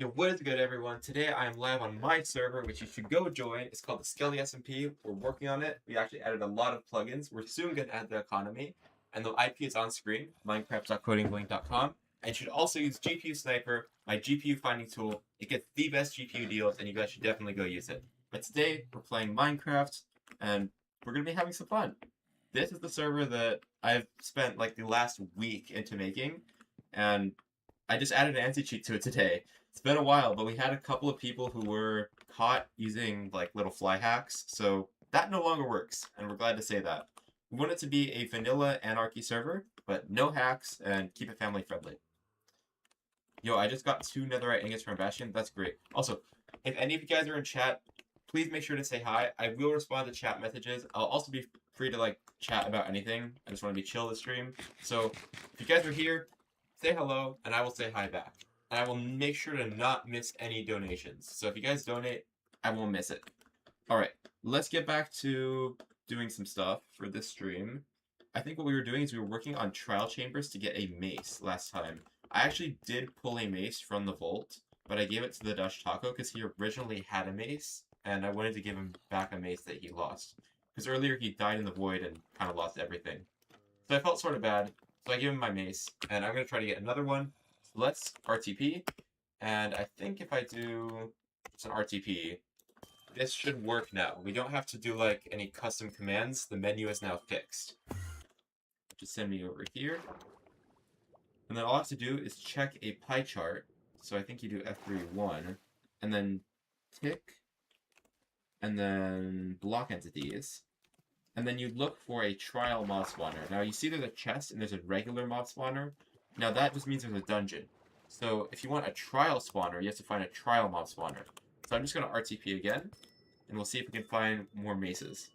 Yo, what is good, everyone? Today I am live on my server, which you should go join. It's called the SkeleSMP. We're working on it. We actually added a lot of plugins. We're soon going to add the economy. And the IP is on screen, minecraft.codinglink.com. And you should also use GPU Sniper, my GPU finding tool. It gets the best GPU deals, and you guys should definitely go use it. But today, we're playing Minecraft, and we're going to be having some fun. This is the server that I've spent like the last week into making, and I just added an anti-cheat to it today. It's been a while, but we had a couple of people who were caught using like little fly hacks, so that no longer works, and we're glad to say that. We want it to be a vanilla anarchy server, but no hacks and keep it family friendly. Yo, I just got 2 netherite ingots from Bastion. That's great. Also, if any of you guys are in chat, please make sure to say hi. I will respond to chat messages. I'll also be free to like chat about anything. I just want to be chill this stream. So if you guys are here, say hello, and I will say hi back. And I will make sure to not miss any donations. So if you guys donate, I won't miss it. Alright, let's get back to doing some stuff for this stream. I think what we were doing is we were working on trial chambers to get a mace last time. I actually did pull a mace from the vault, but I gave it to the Dutch Taco because he originally had a mace, and I wanted to give him back a mace that he lost. Because earlier he died in the void and kind of lost everything. So I felt sort of bad, so I gave him my mace, and I'm going to try to get another one. So let's RTP, and I think if I do just an RTP, this should work now. We don't have to do like any custom commands. The menu is now fixed. Just send me over here. And then all I have to do is check a pie chart. So I think you do F3-1, and then tick, and then block entities. And then you look for a trial mob spawner. Now you see there's a chest and there's a regular mob spawner. Now that just means there's a dungeon. So if you want a trial spawner, you have to find a trial mob spawner. So I'm just going to RTP again, and we'll see if we can find more maces.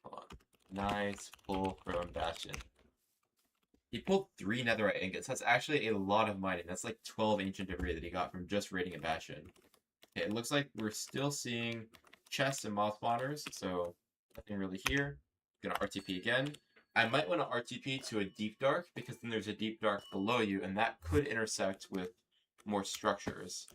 Hold on. Nice pull from Bastion. He pulled 3 netherite ingots. That's actually a lot of mining. That's like 12 ancient debris that he got from just raiding a Bastion. Okay, it looks like we're still seeing chests and mob spawners, so nothing really here. Gonna RTP again. I might want to RTP to a deep dark, because then there's a deep dark below you, and that could intersect with more structures.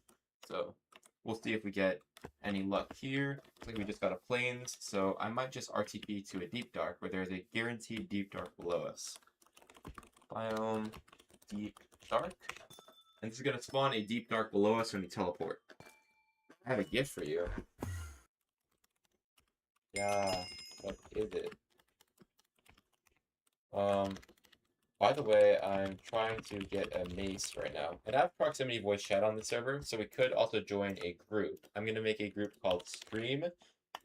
So we'll see if we get any luck here. Looks like we just got a plains, so I might just RTP to a deep dark, where there's a guaranteed deep dark below us. Biome, deep dark. And this is gonna spawn a deep dark below us when we teleport. I have a gift for you. Yeah, what is it? By the way, I'm trying to get a mace right now. And I have proximity voice chat on the server, so we could also join a group. I'm gonna make a group called Stream.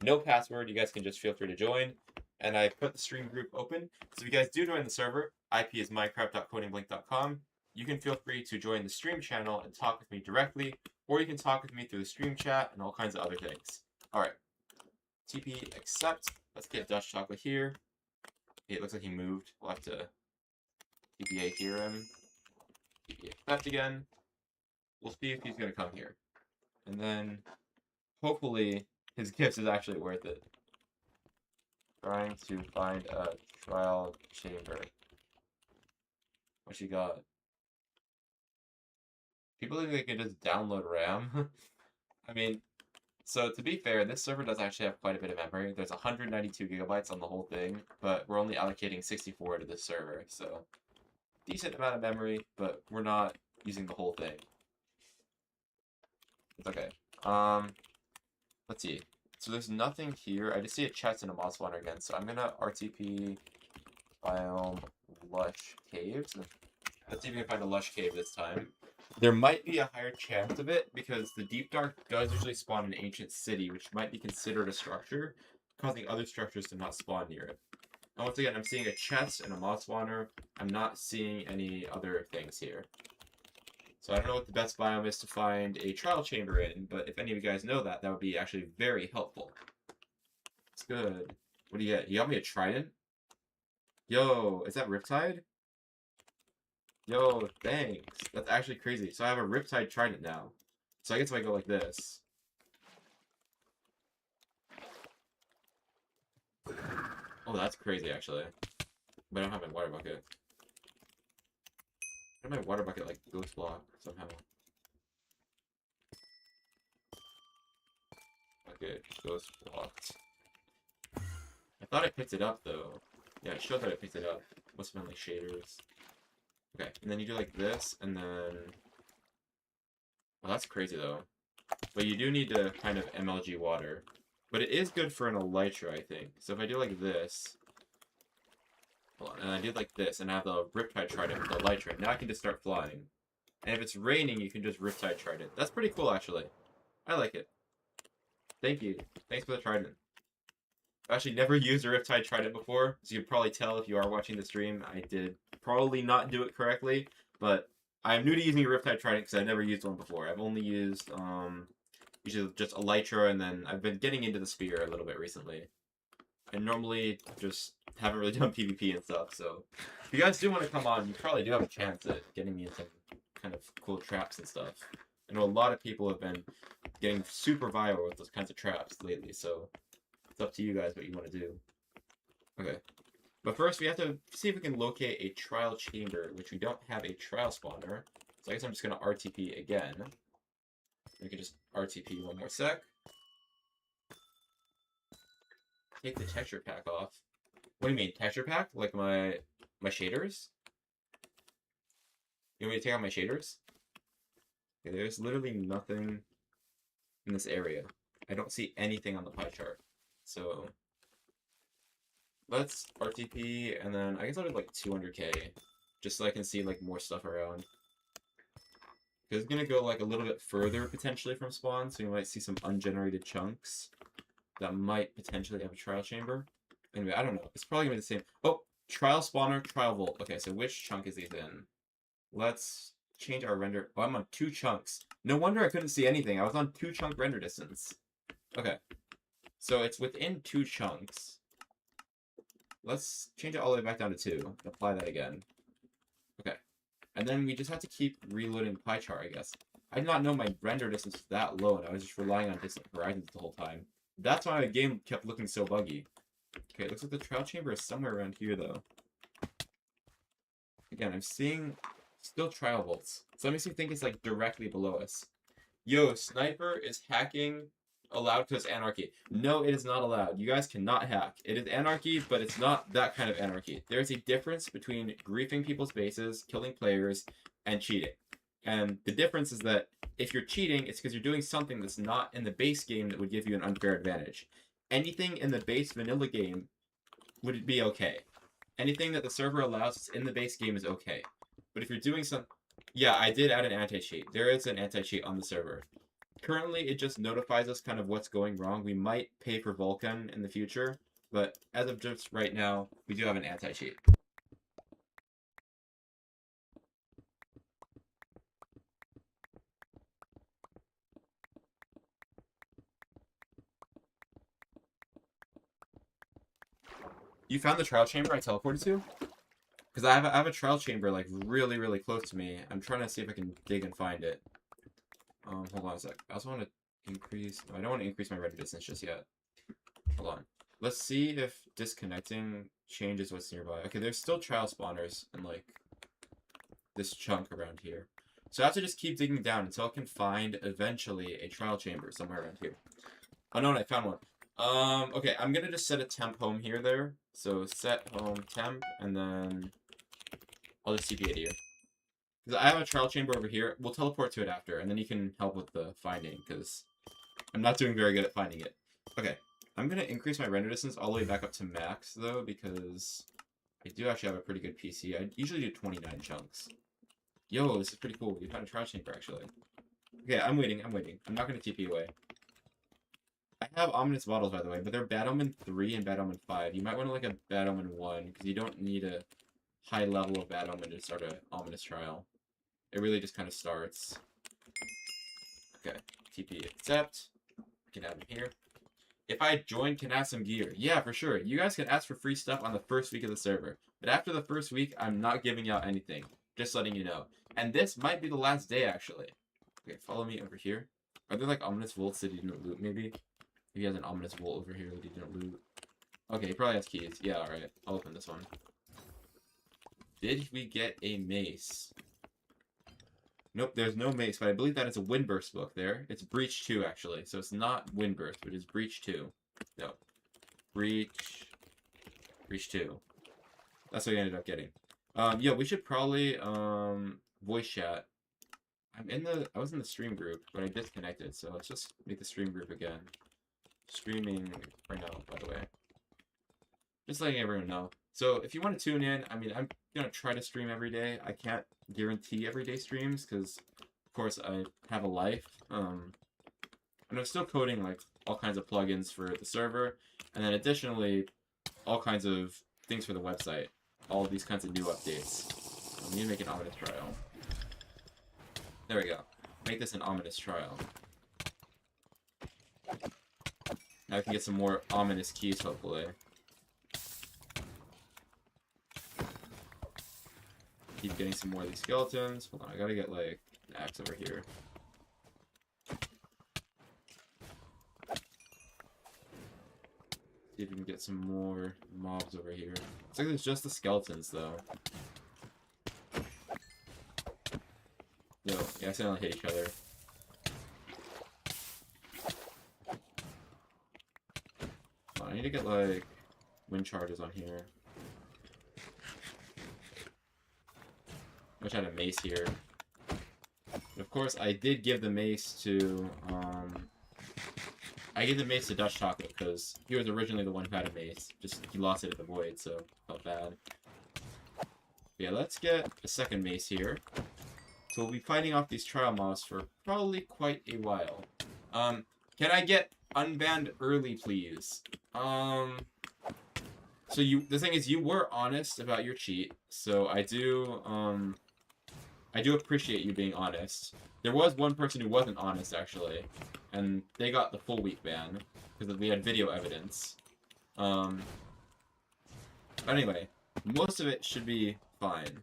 No password, you guys can just feel free to join. And I put the stream group open. So if you guys do join the server, IP is minecraft.codinglink.com. You can feel free to join the stream channel and talk with me directly, or you can talk with me through the stream chat and all kinds of other things. Alright. TP accept. Let's get Dutch Chocolate here. Okay, it looks like he moved. We'll have to TPA hear him. TP accept again. We'll see if he's going to come here. And then, hopefully, his gifts is actually worth it. Trying to find a trial chamber. What you got? People think they can just download RAM. I mean, so to be fair, this server does actually have quite a bit of memory. There's 192 gigabytes on the whole thing, but we're only allocating 64 to this server, so decent amount of memory, but we're not using the whole thing. It's okay. Let's see. So there's nothing here. I just see a chest and a mob spawner again, so I'm gonna RTP biome lush caves. Let's see if we can find a lush cave this time. There might be a higher chance of it, because the deep dark does usually spawn an ancient city, which might be considered a structure, causing other structures to not spawn near it. And once again, I'm seeing a chest and a mob spawner. I'm not seeing any other things here. So I don't know what the best biome is to find a trial chamber in, but if any of you guys know that, that would be actually very helpful. It's good. What do you get? You got me a trident? Yo, is that Riptide? Yo, thanks. That's actually crazy. So I have a Riptide Trident now. So I guess if I go like this. Oh, that's crazy, actually. But I don't have my water bucket. Why did my water bucket like ghost block somehow? Okay, ghost blocked. I thought I picked it up though. Yeah, it showed that I picked it up. Must have been like shaders. Okay, and then you do like this, and then... Well, that's crazy though. But you do need to kind of MLG water. But it is good for an elytra, I think. So if I do like this... Hold on, and I did like this, and I have the Riptide Trident with the elytra. Now I can just start flying. And if it's raining, you can just Riptide Trident. That's pretty cool, actually. I like it. Thank you. Thanks for the Trident. I've actually never used a Riptide Trident before, as you can probably tell if you are watching the stream. I did probably not do it correctly, but I'm new to using a Riptide Trident because I've never used one before. I've only used usually just elytra, and then I've been getting into the spear a little bit recently. I normally just haven't really done PvP and stuff, so if you guys do want to come on, you probably do have a chance at getting me into kind of cool traps and stuff. I know a lot of people have been getting super viral with those kinds of traps lately, so it's up to you guys what you want to do. Okay. But first, we have to see if we can locate a trial chamber, which we don't have a trial spawner. So I guess I'm just going to RTP again. We can just RTP one more sec. Take the texture pack off. What do you mean, texture pack? Like my shaders? You want me to take out my shaders? Okay, there's literally nothing in this area. I don't see anything on the pie chart. So let's RTP, and then I guess I'll do like 200k, just so I can see like more stuff around. Because it's gonna go like a little bit further potentially from spawn, so you might see some ungenerated chunks that might potentially have a trial chamber. Anyway, I don't know. It's probably gonna be the same. Oh, trial spawner, trial vault. Okay, so which chunk is these in? Let's change our render. Oh, I'm on 2 chunks. No wonder I couldn't see anything. I was on 2 chunk render distance. Okay. So it's within 2 chunks. Let's change it all the way back down to 2. Apply that again. Okay. And then we just have to keep reloading the pie chart, I guess. I did not know my render distance was that low, and I was just relying on distant horizons the whole time. That's why my game kept looking so buggy. Okay, it looks like the trial chamber is somewhere around here, though. Again, I'm seeing still trial vaults. So let me see if I think it's like directly below us. Yo, Sniper is hacking allowed because anarchy. No, it is not allowed. You guys cannot hack. It is anarchy, but it's not that kind of anarchy. There is a difference between griefing people's bases, killing players, and cheating. And the difference is that if you're cheating, it's because you're doing something that's not in the base game that would give you an unfair advantage. Anything in the base vanilla game would be okay. Anything that the server allows in the base game is okay. But if you're doing some... Yeah, I did add an anti-cheat. There is an anti-cheat on the server. Currently, it just notifies us kind of what's going wrong. We might pay for Vulkan in the future, but as of just right now, we do have an anti-cheat. You found the trial chamber I teleported to? Because I have a trial chamber like really, really close to me. I'm trying to see if I can dig and find it. Hold on a sec. I also want to increase... No, I don't want to increase my render distance just yet. Hold on. Let's see if disconnecting changes what's nearby. Okay, there's still trial spawners in, like, this chunk around here. So I have to just keep digging down until I can find, eventually, a trial chamber somewhere around here. Oh, no, I found one. Okay, I'm gonna just set a temp home here, there. So set home temp, and then I'll just TP it here. Because I have a trial chamber over here. We'll teleport to it after, and then you can help with the finding, because I'm not doing very good at finding it. Okay, I'm going to increase my render distance all the way back up to max, though, because I do actually have a pretty good PC. I usually do 29 chunks. Yo, this is pretty cool. We found a trial chamber, actually. Okay, I'm waiting. I'm not going to TP away. I have Ominous Bottles, by the way, but they're Bad Omen 3 and Bad Omen 5. You might want to like a Bad Omen 1, because you don't need a high level of Bad Omen to start an Ominous Trial. It really just kind of starts. Okay, TP accept. Can add them here. If I join, can add some gear. Yeah, for sure. You guys can ask for free stuff on the first week of the server. But after the first week, I'm not giving out anything. Just letting you know. And this might be the last day, actually. Okay, follow me over here. Are there, like, ominous vaults that he didn't loot, maybe? He has an ominous vault over here that he didn't loot. Okay, he probably has keys. Yeah, alright. I'll open this one. Did we get a mace? Nope, there's no mace, but I believe that is a Windburst book there. It's Breach 2, actually. So it's not Windburst, but it's Breach 2. No. Breach 2. That's what we ended up getting. Yeah, we should probably, voice chat. I was in the stream group, but I disconnected, so let's just make the stream group again. Streaming right now, by the way. Just letting everyone know. So if you want to tune in, I mean, I'm gonna try to stream every day. I can't guarantee everyday streams because, of course, I have a life. And I'm still coding like all kinds of plugins for the server, and then additionally, all kinds of things for the website. All of these kinds of new updates. I need to make an ominous trial. There we go. Make this an ominous trial. Now we can get some more ominous keys, hopefully. Keep getting some more of these skeletons. Hold on, I gotta get, like, an axe over here. See if we can get some more mobs over here. Looks like there's just the skeletons, though. Yo, we accidentally hit each other. I need to get, like, wind charges on here. I wish I had a mace here. But of course, I did give the mace to, I gave the mace to Dutch Chocolate because he was originally the one who had a mace. Just, he lost it at the void, so felt bad. But yeah, let's get a second mace here. So we'll be fighting off these trial mobs for probably quite a while. Can I get unbanned early, please? So the thing is, you were honest about your cheat, so I do appreciate you being honest. There was one person who wasn't honest, actually, and they got the full week ban, because they had video evidence. But anyway, most of it should be fine.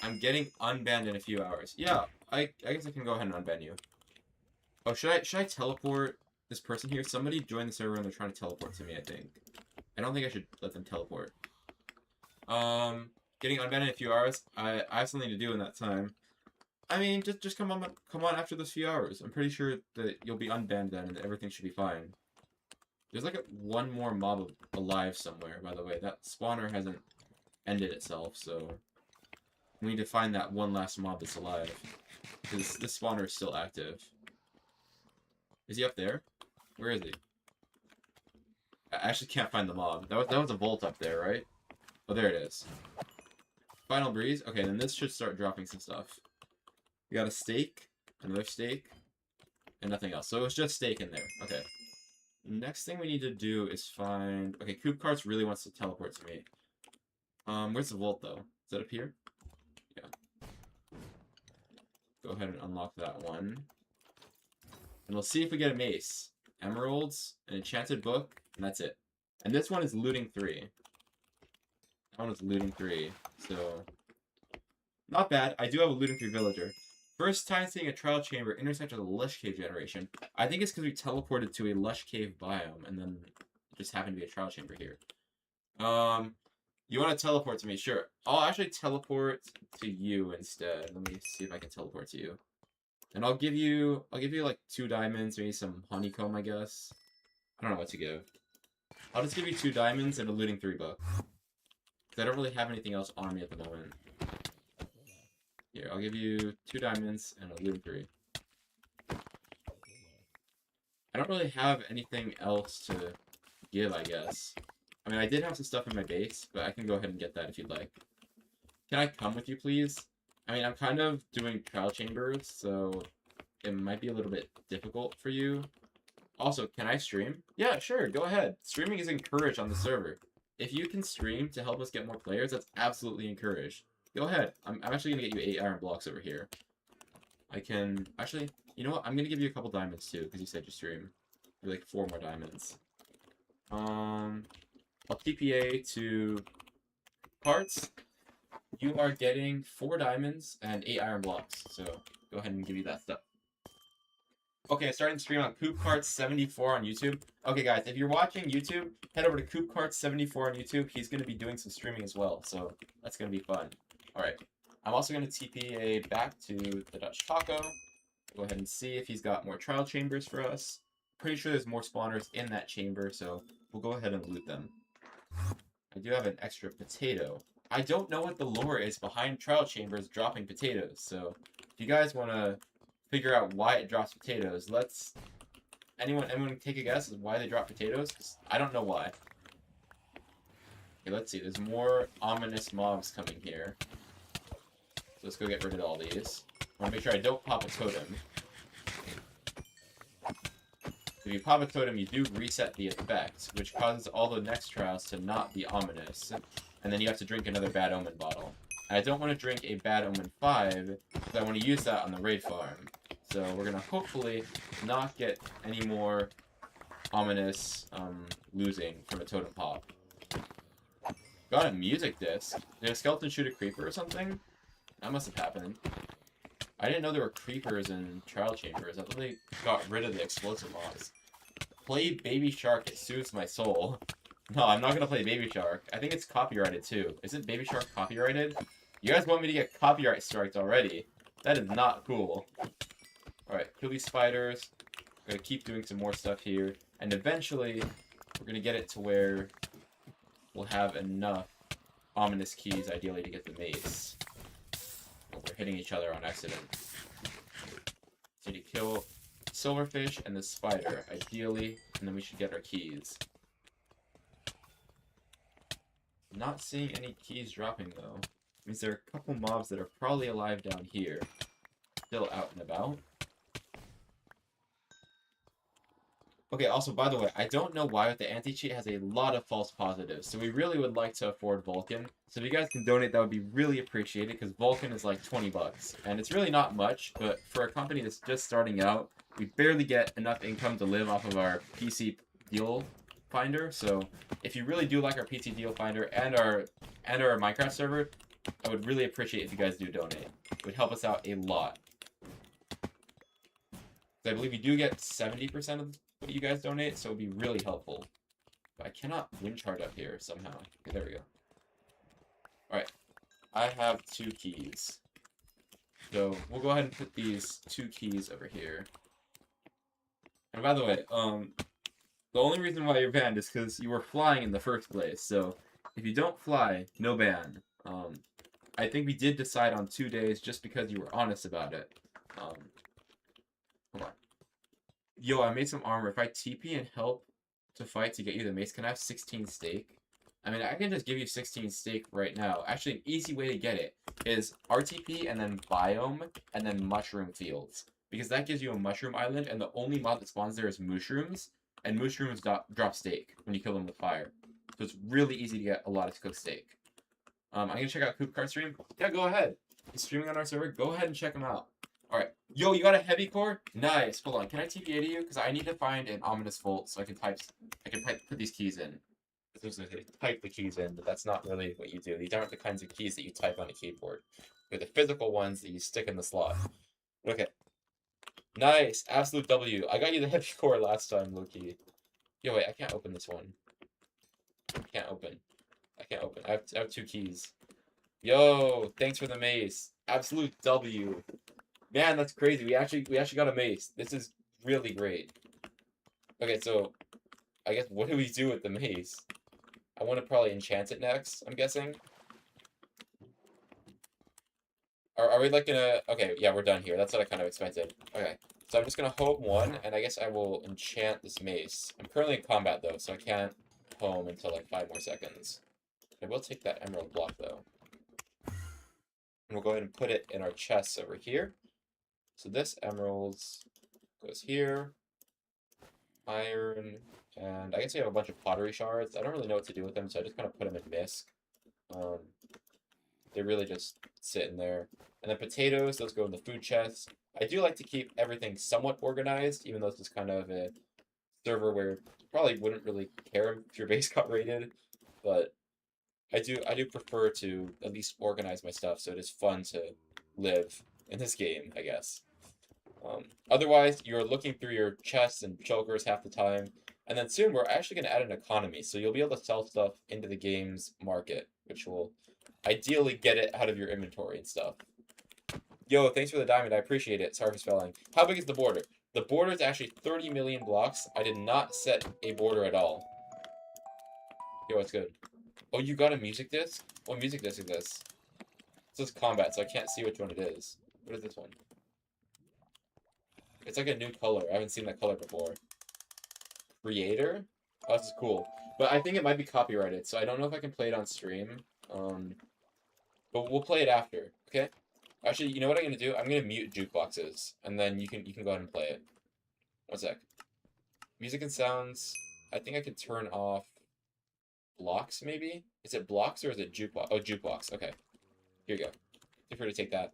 I'm getting unbanned in a few hours. Yeah, I guess I can go ahead and unban you. Oh, should I teleport this person here? Somebody joined the server and they're trying to teleport to me, I think. I don't think I should let them teleport. Getting unbanned in a few hours. I have something to do in that time. I mean, just come on after those few hours. I'm pretty sure that you'll be unbanned then and everything should be fine. There's like one more mob alive somewhere, by the way. That spawner hasn't ended itself, so we need to find that one last mob that's alive. Because this spawner is still active. Is he up there? Where is he? I actually can't find the mob. That was a vault up there, right? Oh, there it is. Final breeze. Okay, then this should start dropping some stuff. We got a steak, another steak, and nothing else. So it was just steak in there. Okay. Next thing we need to do is find... Okay, Coop Carts really wants to teleport to me. Where's the vault, though? Is that up here? Yeah. Go ahead and unlock that one. And we'll see if we get a mace. Emeralds, an enchanted book, and that's it. And this one is looting 3. That one is looting 3, so... Not bad. I do have a looting 3 villager. First time seeing a trial chamber intersect with a lush cave generation. I think it's because we teleported to a lush cave biome, and then it just happened to be a trial chamber here. You want to teleport to me? Sure. I'll actually teleport to you instead. Let me see if I can teleport to you. And I'll give you like 2 diamonds, maybe some honeycomb, I guess. I don't know what to give. I'll just give you 2 diamonds and a looting 3 book. Because I don't really have anything else on me at the moment. Here, I'll give you 2 diamonds and a looting 3. I don't really have anything else to give, I guess. I mean, I did have some stuff in my base, but I can go ahead and get that if you'd like. Can I come with you, please? I mean, I'm kind of doing trial chambers, so it might be a little bit difficult for you. Also, can I stream? Yeah, sure, go ahead. Streaming is encouraged on the server. If you can stream to help us get more players, that's absolutely encouraged. Go ahead. I'm actually going to get you 8 iron blocks over here. I can... Actually, you know what? I'm going to give you a couple diamonds, too, because you said you stream. Maybe like 4 more diamonds. I'll TPA to parts. You are getting 4 diamonds and 8 iron blocks, so go ahead and give you that stuff. Okay, starting to stream on CoopCarts74 on YouTube. Okay, guys, if you're watching YouTube, head over to CoopCarts74 on YouTube. He's going to be doing some streaming as well, so that's going to be fun. Alright, I'm also going to TP back to the Dutch Taco. Go ahead and see if he's got more trial chambers for us. Pretty sure there's more spawners in that chamber, so we'll go ahead and loot them. I do have an extra potato. I don't know what the lore is behind trial chambers dropping potatoes, so if you guys want to figure out why it drops potatoes, anyone take a guess as why they drop potatoes? 'Cause I don't know why. Okay, let's see. There's more ominous mobs coming here. So let's go get rid of all these. I want to make sure I don't pop a totem. If you pop a totem, you do reset the effect, which causes all the next trials to not be ominous. And then you have to drink another Bad Omen bottle. And I don't want to drink a Bad Omen 5, because I want to use that on the raid farm. So we're going to hopefully not get any more ominous losing from a totem pop. Got a music disc. Did a skeleton shoot a creeper or something? That must have happened. I didn't know there were creepers in trial chambers. I thought they got rid of the explosive mobs. Play Baby Shark, it soothes my soul. No, I'm not gonna play Baby Shark. I think it's copyrighted too. Isn't Baby Shark copyrighted? You guys want me to get copyright striked already? That is not cool. Alright, kill these spiders. I'm gonna keep doing some more stuff here. And eventually, we're gonna get it to where we'll have enough ominous keys, ideally, to get the mace. We're hitting each other on accident. So you kill silverfish and the spider, ideally, and then we should get our keys. Not seeing any keys dropping though. Means there are a couple mobs that are probably alive down here. Still out and about. Okay, also, by the way, I don't know why, but the anti-cheat has a lot of false positives, so we really would like to afford Vulcan. So if you guys can donate, that would be really appreciated, because Vulcan is like 20 bucks. And it's really not much, but for a company that's just starting out, we barely get enough income to live off of our PC deal finder. So if you really do like our PC deal finder and our Minecraft server, I would really appreciate if you guys do donate. It would help us out a lot. So I believe you do get 70% of what you guys donate, so it would be really helpful. But I cannot win chart up here somehow. Okay, there we go. Alright. I have 2 keys. So we'll go ahead and put these 2 keys over here. And by the way, the only reason why you're banned is because you were flying in the first place. So if you don't fly, no ban. I think we did decide on 2 days just because you were honest about it. Hold on. Yo, I made some armor. If I TP and help to fight to get you the mace, can I have 16 steak? I mean, I can just give you 16 steak right now. Actually, an easy way to get it is RTP and then biome and then mushroom fields. Because that gives you a mushroom island, and the only mob that spawns there is mushrooms. And mushrooms drop steak when you kill them with fire. So it's really easy to get a lot of cooked steak. I'm going to check out Coopcart stream. Yeah, go ahead. He's streaming on our server. Go ahead and check him out. Alright. Yo, you got a heavy core? Nice. Hold on. Can I TPA to you? Because I need to find an ominous vault so I can put these keys in. I was going to say type the keys in, but that's not really what you do. These aren't the kinds of keys that you type on a keyboard. They're the physical ones that you stick in the slot. Okay. Nice. Absolute W. I got you the heavy core last time, Loki. Yo, wait. I can't open this one. I can't open. I have 2 keys. Yo, thanks for the mace. Absolute W. Man, that's crazy. We actually got a mace. This is really great. Okay, so I guess what do we do with the mace? I want to probably enchant it next, I'm guessing. Are we like gonna... Okay, yeah, we're done here. That's what I kind of expected. Okay, so I'm just gonna home 1, and I guess I will enchant this mace. I'm currently in combat, though, so I can't home until like 5 more seconds. I will take that emerald block, though. And we'll go ahead and put it in our chests over here. So this emerald goes here. Iron. And I guess we have a bunch of pottery shards. I don't really know what to do with them, so I just kind of put them in misc. They really just sit in there. And then potatoes, those go in the food chest. I do like to keep everything somewhat organized, even though this is kind of a server where you probably wouldn't really care if your base got raided. But I do prefer to at least organize my stuff, so it is fun to live in this game, I guess. Otherwise, you're looking through your chests and chokers half the time. And then soon, we're actually going to add an economy. So you'll be able to sell stuff into the game's market, which will ideally get it out of your inventory and stuff. Yo, thanks for the diamond. I appreciate it. Sorry for spelling. How big is the border? The border is actually 30 million blocks. I did not set a border at all. Yo, what's good? Oh, you got a music disc? What music disc is this? It says combat, so I can't see which one it is. What is this one? It's like a new color. I haven't seen that color before. Creator? Oh, this is cool. But I think it might be copyrighted, so I don't know if I can play it on stream. But we'll play it after, okay? Actually, you know what I'm gonna do? I'm gonna mute jukeboxes, and then you can go ahead and play it. One sec. Music and sounds. I think I can turn off blocks, maybe? Is it blocks or is it jukebox? Oh, jukebox. Okay. Here you go. Feel free to take that.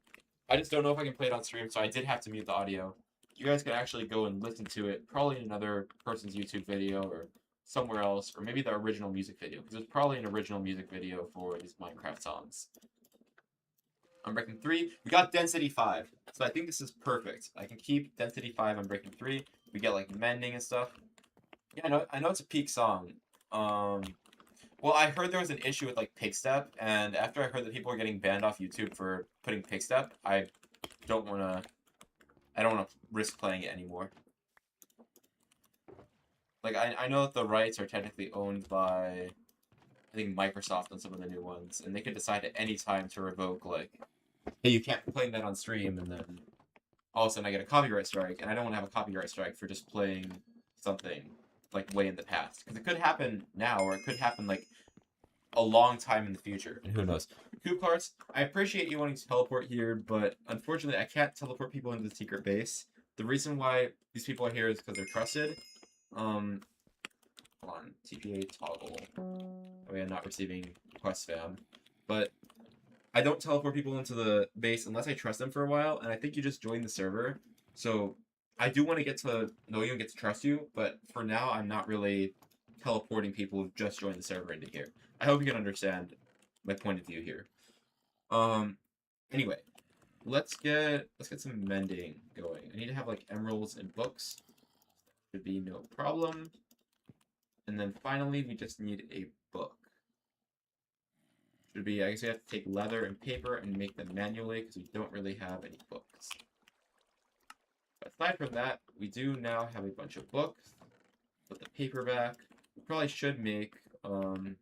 I just don't know if I can play it on stream, so I did have to mute the audio. You guys can actually go and listen to it, probably in another person's YouTube video or somewhere else, or maybe the original music video, because there's probably an original music video for these Minecraft songs. I'm breaking 3. We got density 5, so I think this is perfect. I can keep density 5 on breaking 3. We get like mending and stuff. Yeah, I know it's a peak song. Well, I heard there was an issue with like Pigstep, and after I heard that people were getting banned off YouTube for putting Pigstep, I don't wanna risk playing it anymore. Like I know that the rights are technically owned by, I think, Microsoft on some of the new ones, and they could decide at any time to revoke, like, hey, you can't play that on stream, and then all of a sudden I get a copyright strike, and I don't want to have a copyright strike for just playing something, like, way in the past. Because it could happen now, or it could happen, like, a long time in the future, and who knows. Coop Carts, I appreciate you wanting to teleport here, but unfortunately I can't teleport people into the secret base. The reason why these people are here is because they're trusted. Hold on, TPA toggle. Oh yeah, not receiving quest spam. But I don't teleport people into the base unless I trust them for a while, and I think you just join the server. So I do want to get to know you and get to trust you, but for now I'm not really teleporting people who've just joined the server into here. I hope you can understand my point of view here. Anyway, let's get some mending going. I need to have like emeralds and books. Should be no problem. And then finally, we just need a book. Should be, I guess we have to take leather and paper and make them manually because we don't really have any books. But aside from that, we do now have a bunch of books. Put the paper back. We probably should make some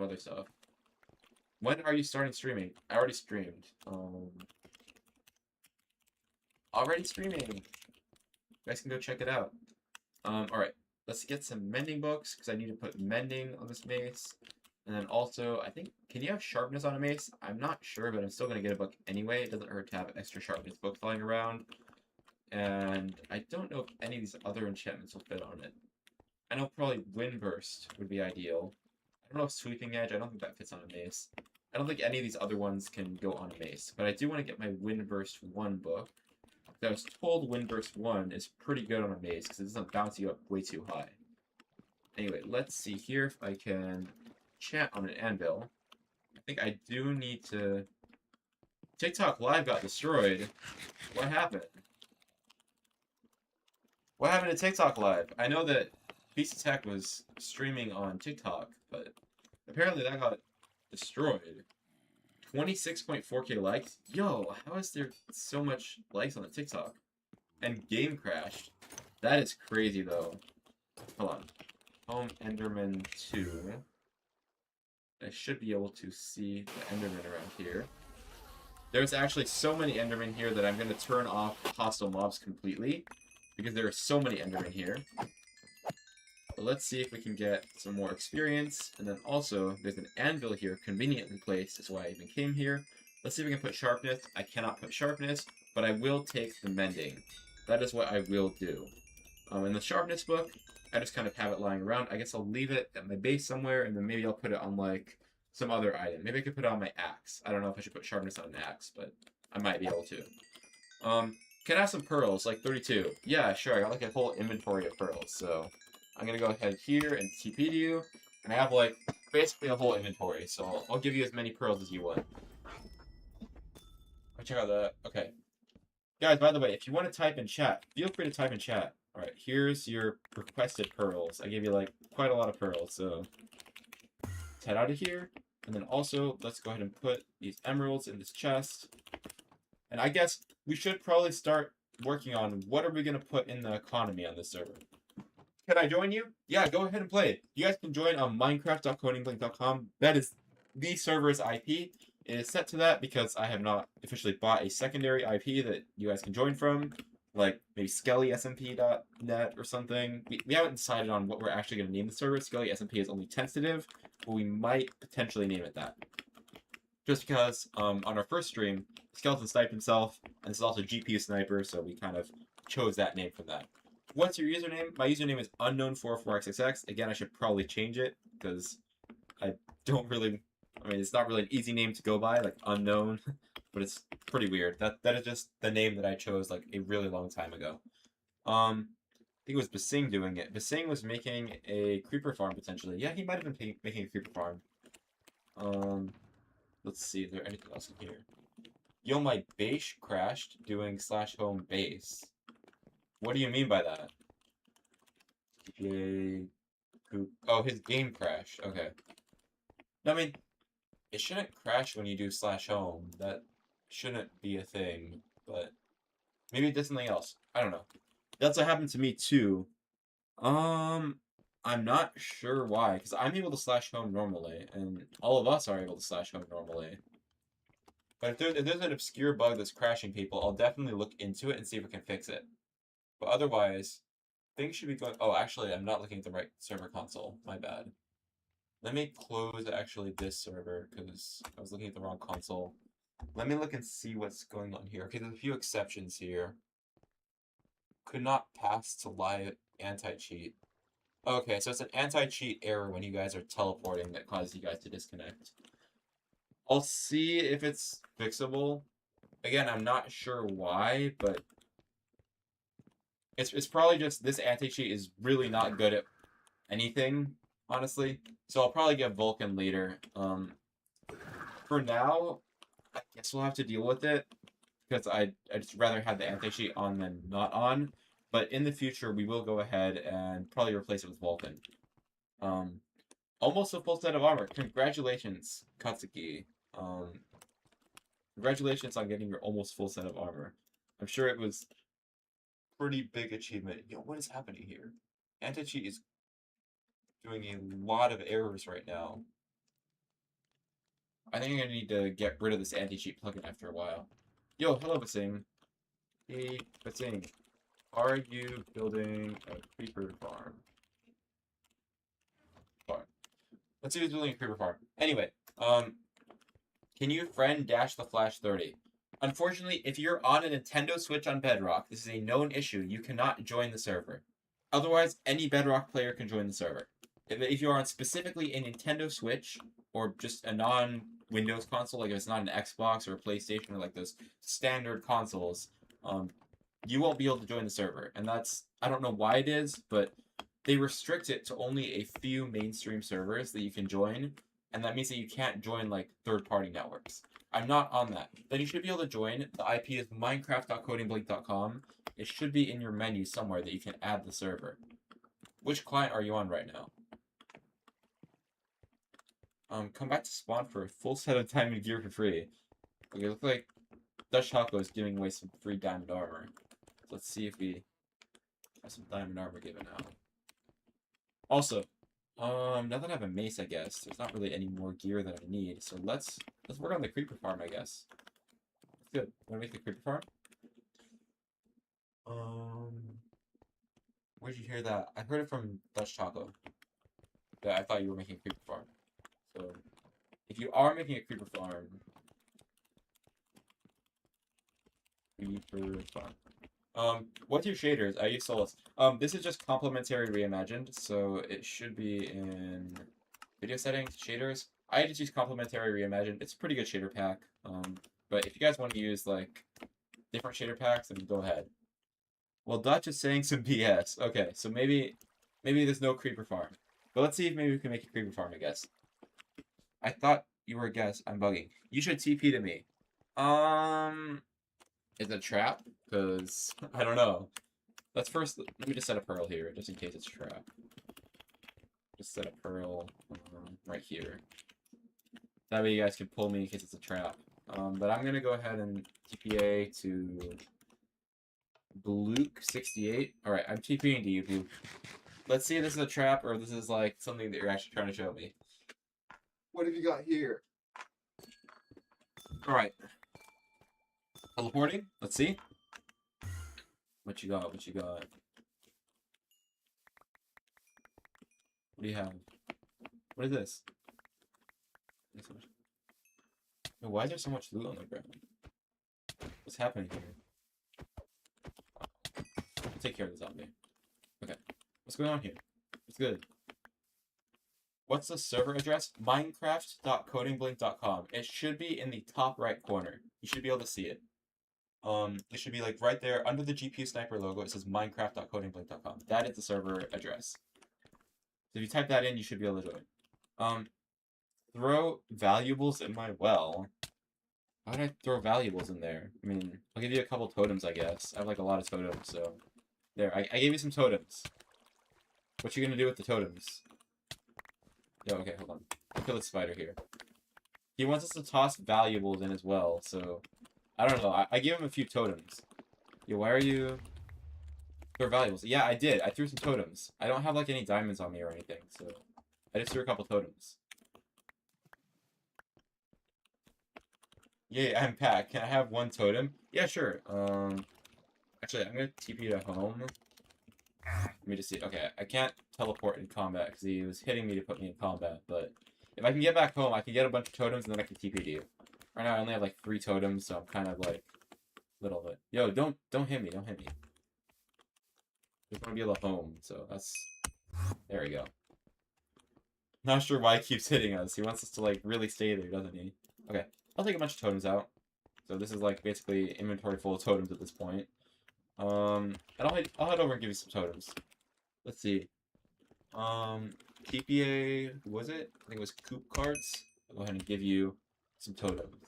other stuff. When are you starting streaming? I already streamed. Already streaming. You guys can go check it out. Alright. Let's get some mending books, because I need to put mending on this mace. And then also, I think, can you have sharpness on a mace? I'm not sure, but I'm still going to get a book anyway. It doesn't hurt to have an extra sharpness book flying around. And I don't know if any of these other enchantments will fit on it. I know probably Windburst would be ideal. I don't know if Sweeping Edge, I don't think that fits on a mace. I don't think any of these other ones can go on a mace. But I do want to get my Windburst 1 book. I was told Windburst 1 is pretty good on a mace because it doesn't bounce you up way too high. Anyway, let's see here if I can chant on an anvil. I think I do need to... TikTok Live got destroyed. What happened? What happened to TikTok Live? I know that Beast Attack was streaming on TikTok, but apparently that got destroyed. 26.4k likes? Yo, how is there so much likes on the TikTok? And game crashed. That is crazy, though. Hold on. Home Enderman 2. I should be able to see the Enderman around here. There's actually so many Endermen here that I'm going to turn off hostile mobs completely. Because there are so many Endermen here. But let's see if we can get some more experience. And then also, there's an anvil here, conveniently placed. That's why I even came here. Let's see if we can put sharpness. I cannot put sharpness, but I will take the mending. That is what I will do. In the sharpness book, I just kind of have it lying around. I guess I'll leave it at my base somewhere, and then maybe I'll put it on, like, some other item. Maybe I could put it on my axe. I don't know if I should put sharpness on an axe, but I might be able to. Can I have some pearls, like 32? Yeah, sure. I got, like, a whole inventory of pearls, so... I'm gonna go ahead here and TP to you, and I have, like, basically a whole inventory, so I'll give you as many pearls as you want. I'll check out that. Okay. Guys, by the way, if you want to type in chat, feel free to type in chat. Alright, here's your requested pearls. I gave you, like, quite a lot of pearls, so... Let's head out of here. And then also, let's go ahead and put these emeralds in this chest. And I guess we should probably start working on what are we going to put in the economy on this server. Can I join you? Yeah, go ahead and play. You guys can join on minecraft.codingblink.com. That is the server's IP. It is set to that because I have not officially bought a secondary IP that you guys can join from, like maybe SkeleSMP.net or something. We haven't decided on what we're actually going to name the server. SkeleSMP is only tentative, but we might potentially name it that. Just because on our first stream, Skeleton sniped himself, and this is also GPU Sniper, so we kind of chose that name from that. What's your username? My username is unknown44xxx. Again, I should probably change it, because I don't really... I mean, it's not really an easy name to go by, like unknown, but it's pretty weird. That is just the name that I chose, like, a really long time ago. I think it was Basing doing it. Basing was making a creeper farm, potentially. Yeah, he might have been making a creeper farm. Let's see, is there anything else in here? Yo, my base crashed doing /home base. What do you mean by that? Oh, his game crashed. Okay. No, I mean, it shouldn't crash when you do /home. That shouldn't be a thing, but maybe it did something else. I don't know. That's what happened to me too. I'm not sure why, because I'm able to /home normally, and all of us are able to /home normally. But if there's an obscure bug that's crashing people, I'll definitely look into it and see if we can fix it. But otherwise, things should be going... Oh, actually, I'm not looking at the right server console. My bad. Let me close, actually, this server, because I was looking at the wrong console. Let me look and see what's going on here. Okay, there's a few exceptions here. Could not pass to live anti-cheat. Okay, so it's an anti-cheat error when you guys are teleporting that causes you guys to disconnect. I'll see if it's fixable. Again, I'm not sure why, but it's probably just this anti-cheat is really not good at anything, honestly. So I'll probably get Vulcan later. For now, I guess we'll have to deal with it because I'd just rather have the anti-cheat on than not on. But in the future, we will go ahead and probably replace it with Vulcan. Almost a full set of armor. Congratulations, Katsuki. Congratulations on getting your almost full set of armor. I'm sure it was a pretty big achievement. Yo, what is happening here? Anti-cheat is doing a lot of errors right now. I think I'm gonna need to get rid of this anti-cheat plugin after a while. Yo, hello, Basing. Hey, Basing. Are you building a creeper farm? Let's see who's building a creeper farm. Anyway, can you friend Dash the Flash 30? Unfortunately, if you're on a Nintendo Switch on Bedrock, this is a known issue. You cannot join the server. Otherwise, any Bedrock player can join the server. If you are on specifically a Nintendo Switch, or just a non-Windows console, like if it's not an Xbox or a PlayStation, or like those standard consoles, you won't be able to join the server. And that's, I don't know why it is, but they restrict it to only a few mainstream servers that you can join, and that means that you can't join, like, third-party networks. I'm not on that. Then you should be able to join. The IP is minecraft.codingblink.com. It should be in your menu somewhere that you can add the server. Which client are you on right now? Come back to spawn for a full set of diamond gear for free. Okay, it looks like Dutch Taco is giving away some free diamond armor. Let's see if we have some diamond armor given out. Also, now that I have a mace, I guess, there's not really any more gear that I need. So let's work on the creeper farm, I guess. That's good. Want to make the creeper farm? Where'd you hear that? I heard it from Dutch Taco. That I thought you were making a creeper farm. So, if you are making a creeper farm, what's your shaders? I use Solus. This is just complementary reimagined, so it should be in video settings, shaders. I just use complementary reimagined. It's a pretty good shader pack. But if you guys want to use like different shader packs, then go ahead. Well, Dutch is saying some BS. Okay, so maybe there's no creeper farm. But let's see if maybe we can make a creeper farm, I guess. I thought you were a guest. I'm bugging. You should TP to me. Is it a trap? Because, I don't know. Let's first, let me just set a pearl here, just in case it's a trap. Just set a pearl right here. That way you guys can pull me in case it's a trap. But I'm gonna go ahead and TPA to Bluke68. Alright, I'm TPing to you, Bluke. Let's see if this is a trap or if this is like something that you're actually trying to show me. What have you got here? Alright. Teleporting? Let's see. What you got? What you got? What do you have? What is this? Why is there so much loot on the ground? What's happening here? I'll take care of the zombie. Okay. What's going on here? It's good. What's the server address? Minecraft.codingblink.com. It should be in the top right corner. You should be able to see it. It should be like right there under the GPU sniper logo. It says minecraft.codingblink.com. That is the server address. So if you type that in, you should be able to join. Throw valuables in my well. Why would I throw valuables in there? I mean, I'll give you a couple totems, I guess. I have like a lot of totems, so there. I gave you some totems. What you gonna do with the totems? Yo, okay, hold on. I'll kill the spider here. He wants us to toss valuables in as well, so I don't know. I gave him a few totems. Yo, why are you... Throw valuables? Yeah, I did. I threw some totems. I don't have like any diamonds on me or anything, so I just threw a couple totems. Yeah, I'm Pat. Can I have one totem? Yeah, sure. Actually, I'm gonna TP to home. Let me just see. Okay, I can't teleport in combat because he was hitting me to put me in combat, but if I can get back home, I can get a bunch of totems and then I can TP to you. Right now, I only have like 3 totems, so I'm kind of like little bit. Yo, don't hit me. Don't hit me. I just want to be able to home, so that's... There we go. Not sure why he keeps hitting us. He wants us to like really stay there, doesn't he? Okay. I'll take a bunch of totems out. So this is like basically inventory full of totems at this point. And I'll head over and give you some totems. Let's see. TPA, who was it? I think it was Coop Carts. I'll go ahead and give you some totems.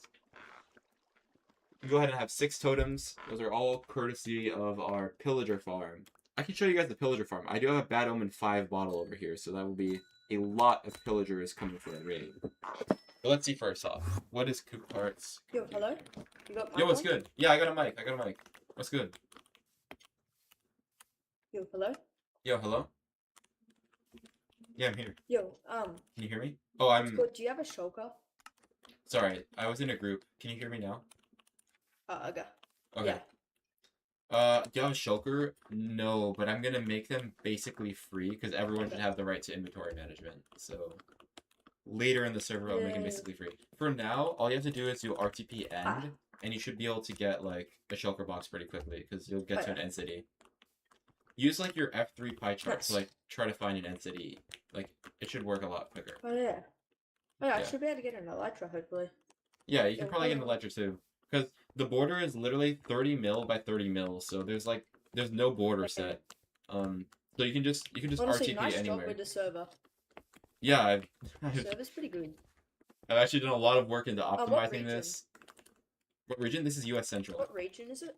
You go ahead and have 6 totems. Those are all courtesy of our pillager farm. I can show you guys the pillager farm. I do have a Bad Omen 5 bottle over here, so that will be a lot of pillagers coming for the raid. But let's see first off. What is Coop Carts? Yo, hello? You got Yo, what's good? Yeah, I got a mic. What's good? Yo, hello? Yo, hello? Yeah, I'm here. Yo, Can you hear me? Oh, I'm... do you have a shulker? Sorry, I was in a group. Can you hear me now? Okay. Okay. Yeah. Do you have a shulker? No, but I'm gonna make them basically free, because everyone should have the right to inventory management, so... Later in the server, I'll make it basically free. For now, all you have to do is do RTP end, and you should be able to get, like, a shulker box pretty quickly, because you'll get to an end city. Use, like, your F3 pie chart to, like, try to find an end city. Like, it should work a lot quicker. Oh, yeah. Oh, yeah, I should be able to get an elytra, hopefully. Yeah, you can probably get an elytra, too. Because the border is literally 30 mil by 30 mil, so there's, like, there's no border set. So you can just Honestly, RTP nice anywhere. job with the server. Yeah, The server's pretty good. I've actually done a lot of work into what optimizing region? this. What region? This is US Central. What region is it?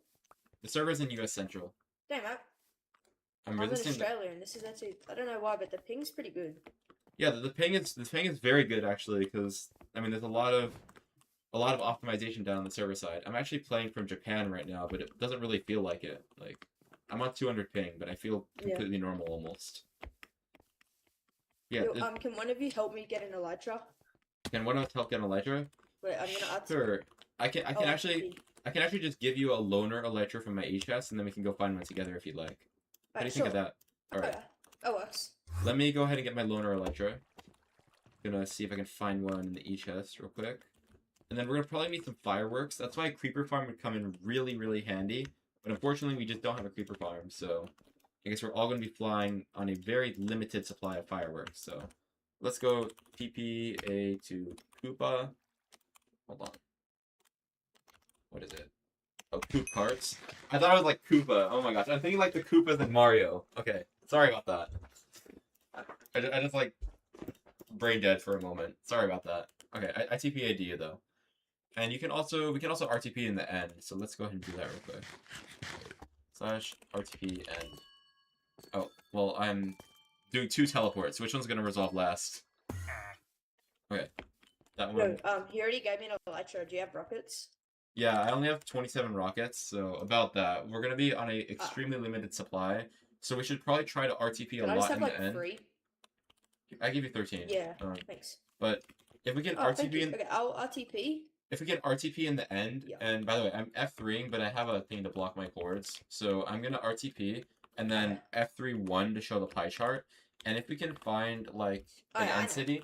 The server's in US Central. Damn, I'm in Australia, and this is actually... I don't know why, but the ping's pretty good. Yeah, the ping is very good, actually, because, I mean, there's a lot of optimization done on the server side. I'm actually playing from Japan right now, but it doesn't really feel like it. Like, I'm on 200 ping, but I feel completely normal almost. Yeah. Yo, can one of you help me get an elytra? Can one of us help get an elytra? Wait, I'm gonna add... Sure. I can actually just give you a loner elytra from my E-chest, and then we can go find one together if you'd like. How do you think of that? Alright. That works. Let me go ahead and get my loner elytra. Gonna see if I can find one in the E-chest real quick. And then we're gonna probably need some fireworks. That's why a creeper farm would come in really, really handy. But unfortunately, we just don't have a creeper farm, so... I guess we're all going to be flying on a very limited supply of fireworks, so... Let's go TPA to Koopa. Hold on. What is it? Oh, Coop Carts. I thought it was like Koopa. Oh my gosh, I'm thinking like the Koopas in Mario. Okay, sorry about that. I just like... brain dead for a moment. Sorry about that. Okay, I TPA'd you though. And we can also RTP in the end, so let's go ahead and do that real quick. /RTP end. Oh, well, I'm doing 2 teleports. Which one's gonna resolve last? Okay. That No, one. he already gave me an elytra. Do you have rockets? Yeah, I only have 27 rockets, so about that. We're gonna be on a Uh, extremely limited supply, so we should probably try to RTP a can I just lot have in the like end. 3? I give you 13. Yeah, Um, thanks. but if we can Oh, thank RTP you. in Okay, I'll RTP. if we can RTP in the end, Yeah. and by the way, I'm F3ing, but I have a thing to block my cords, so I'm gonna RTP and Okay. then F3 1 to show the pie chart. And if we can find like Oh, an yeah, I end know. city,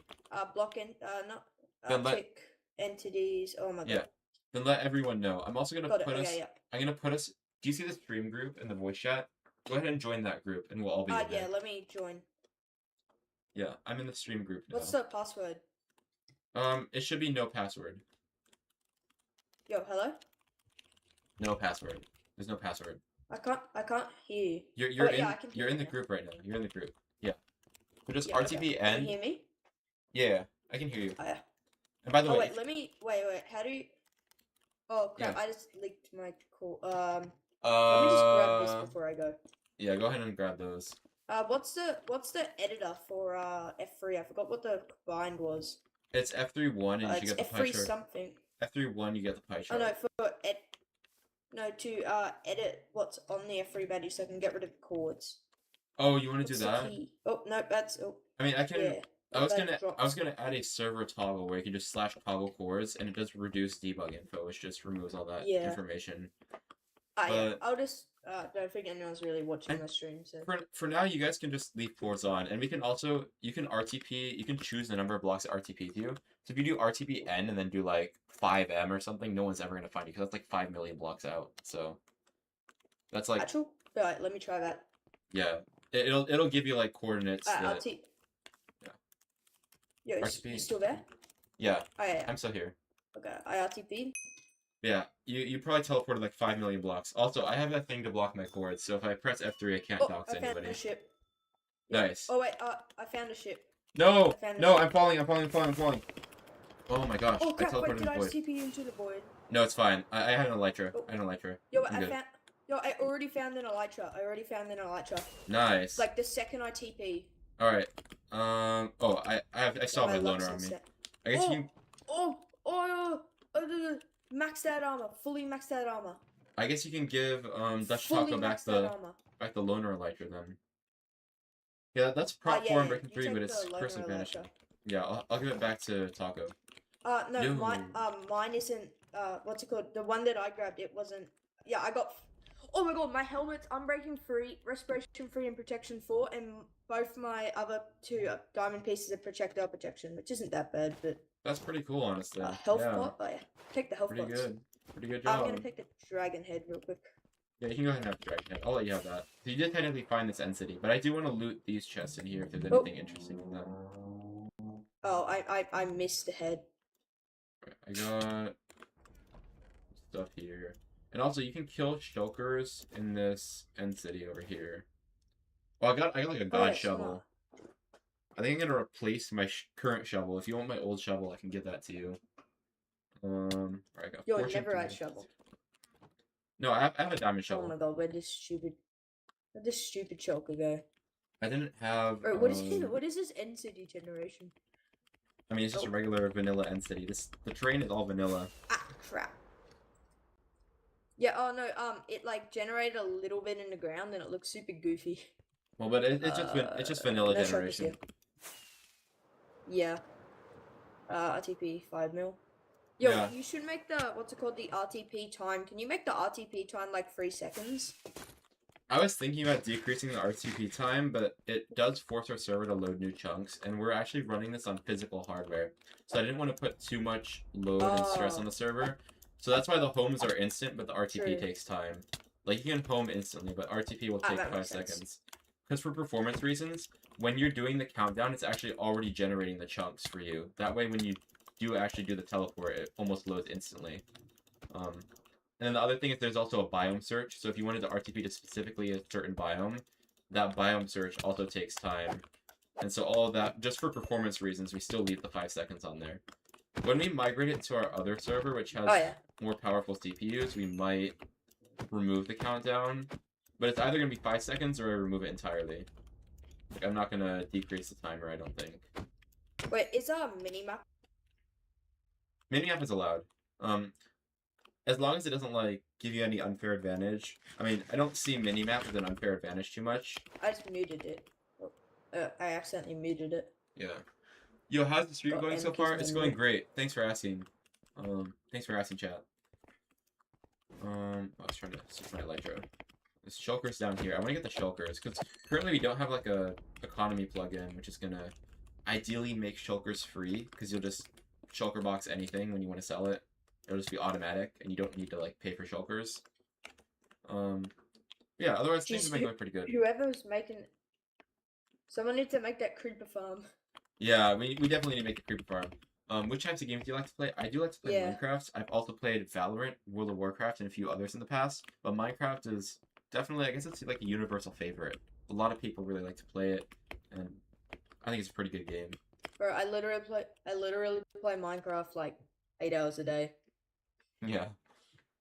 Block in. Not. then let Tick entities. Oh my yeah, god. then let everyone know. I'm also gonna Got it. put Okay, us. yeah. I'm gonna put us. Do you see the stream group in the voice chat? Go ahead and join that group, and we'll all be in Yeah. there. Let me join. Yeah, I'm in the stream group What's now. the password? It should be no password. Yo, hello. No password. There's no password. I can't hear you. You're Oh you're wait, yeah, in I can hear you're you in the now. group right now. You're in the group. Yeah. So just Yeah. Okay. RTP Can you end. hear me? Yeah, I can hear you. Oh yeah. And by the Oh way, wait, let me wait. How do you? Oh crap! yeah. I just leaked my call. Let me just grab this Uh, before I go. yeah. Go ahead and grab those. What's the editor for F3? I forgot what the bind was. It's F3 1, and you should It's get the pie F3 chart. something. F3 1, you get the pie Oh no, chart. to edit what's on the F3 badge so I can get rid of the chords. Oh, you want to do What's the that? key? Oh no, that's I mean, I can. yeah. I was That gonna drops. add a server toggle where you can just slash toggle cores, and it does reduce debug info, which just removes all that Yeah. information. Yeah. But I'll just don't think anyone's really watching and my stream, so. for now, you guys can just leave cores on, and we can also you can RTP. You can choose the number of blocks to RTP to. So if you do RTP n and then do like 5m or something, no one's ever gonna find you because that's like 5 million blocks out. So that's like Actual? Alright, let me try that. yeah, it'll give you like coordinates Alright, that yeah. Yo, you RTP. still there? Yeah, Oh yeah. I'm still here. Okay, I RTP'd. Yeah, you probably teleported like 5 million blocks. Also, I have that thing to block my cords, so if I press F3, I can't Oh, talk I to found anybody. a ship. Yeah. Nice. Oh wait, I found a ship. No! I found a No, ship. I'm falling. Oh my gosh, Oh I crap! Wait, teleported in did the I void. TP into the void? No, it's fine. I had an elytra. Oh. I had an elytra. Yo, I'm good. I already found an elytra. Nice. Like the second I TP. Alright. Oh, I still have my luck's loner on me. insane. I guess you Maxed out armor. Fully maxed out armor. I guess you can give Dutch Fully Taco maxed out armor. back the loner elytra then. Yeah, that's prop Yeah, 4 and yeah, breaking you 3, take but it's the loner curse and vanish. elytra. Yeah, I'll give it back to Taco. No, No. mine isn't. What's it called? The one that I grabbed, it wasn't. Yeah, I got. Oh my god, my helmet's unbreaking 3, respiration 3, and protection 4, and both my other 2 diamond pieces of projectile protection, which isn't that bad, but. That's pretty cool, honestly. Health yeah. pot. Oh yeah, take the health Pretty pots. good. Pretty good job. I'm gonna pick the dragon head real quick. Yeah, you can go ahead and have the dragon head. I'll let you have that. So you did technically find this end city, but I do want to loot these chests in here if there's anything interesting in them. Oh, I missed the head. I got stuff here. And also, you can kill shulkers in this end city over here. Well, I got like a god shovel. I think I'm gonna replace my current shovel. If you want my old shovel, I can give that to you. Alright, I got Yo, never had shovel. No, I have a diamond shovel. Oh my god, where'd this stupid shulker go? I didn't have. Or what is this end city generation? I mean, it's just a regular vanilla end city. The terrain is all vanilla. Ah, crap. Yeah. Oh no. It like generated a little bit in the ground, and it looks super goofy. Well, but it's just vanilla no generation. Yeah. RTP 5 mil. Yo, yeah. You should make the the RTP time. Can you make the RTP time like 3 seconds? I was thinking about decreasing the RTP time, but it does force our server to load new chunks, and we're actually running this on physical hardware. So I didn't want to put too much load and stress on the server. So that's why the homes are instant, but the RTP takes time. Like, you can home instantly, but RTP will take 5 seconds. Because for performance reasons, when you're doing the countdown, it's actually already generating the chunks for you. That way, when you do actually do the teleport, it almost loads instantly. And then the other thing is there's also a biome search. So if you wanted to RTP to specifically a certain biome, that biome search also takes time. And so all of that, just for performance reasons, we still leave the 5 seconds on there. When we migrate it to our other server, which has more powerful CPUs, we might remove the countdown. But it's either going to be 5 seconds or I remove it entirely. Like, I'm not going to decrease the timer, I don't think. Wait, is a minimap Minimap is allowed. As long as it doesn't like give you any unfair advantage. I mean, I don't see minimap as an unfair advantage too much. I just muted it. Oh, I accidentally muted it. Yeah. Yo, how's the stream Got going so N far? keys It's on going mute. great. Thanks for asking. Thanks for asking, chat. I was trying to switch my electro. There's shulkers down here. I want to get the shulkers because currently we don't have like a economy plugin, which is gonna ideally make shulkers free because you'll just shulker box anything when you want to sell it. It'll just be automatic, and you don't need to like pay for shulkers. Yeah. Otherwise, things have been going pretty good. Whoever's making, someone needs to make that creeper farm. Yeah, we definitely need to make a creeper farm. Which types of games do you like to play? I do like to play Yeah. Minecraft. I've also played Valorant, World of Warcraft, and a few others in the past. But Minecraft is definitely, I guess it's like a universal favorite. A lot of people really like to play it, and I think it's a pretty good game. Bro, I literally play Minecraft like 8 hours a day. Yeah.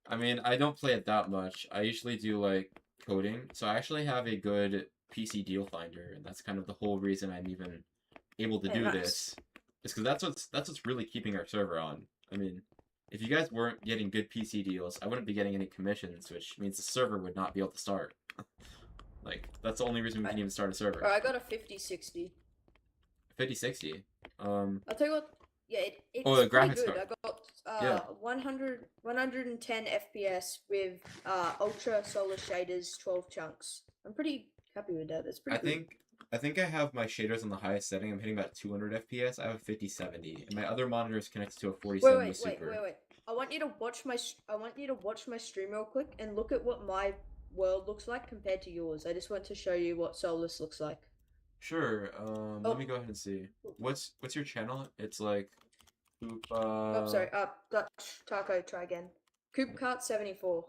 I mean, I don't play it that much. I usually do like coding. So I actually have a good PC deal finder, and that's kind of the whole reason I'm even able to Hey, do nice. this. It's because that's what's really keeping our server on. I mean, if you guys weren't getting good PC deals, I wouldn't be getting any commissions, which means the server would not be able to start. Like, that's the only reason we can even start a server. Bro, I got a 5060. 5060. I'll tell you what. Yeah, it's Oh, the pretty graphics good. card. I got Yeah. 110 FPS with ultra solar shaders, 12 chunks. I'm pretty happy with that. That's pretty good. I think I have my shaders on the highest setting. I'm hitting about 200 FPS. I have a 5070, and my other monitor is connected to a 4070 Super. Wait. I want you to watch my stream real quick and look at what my world looks like compared to yours. I just want to show you what Solus looks like. Sure. Let me go ahead and see. What's your channel? It's like Coop. Oh, sorry. Dutch Taco. Try again. Coop Cart 74.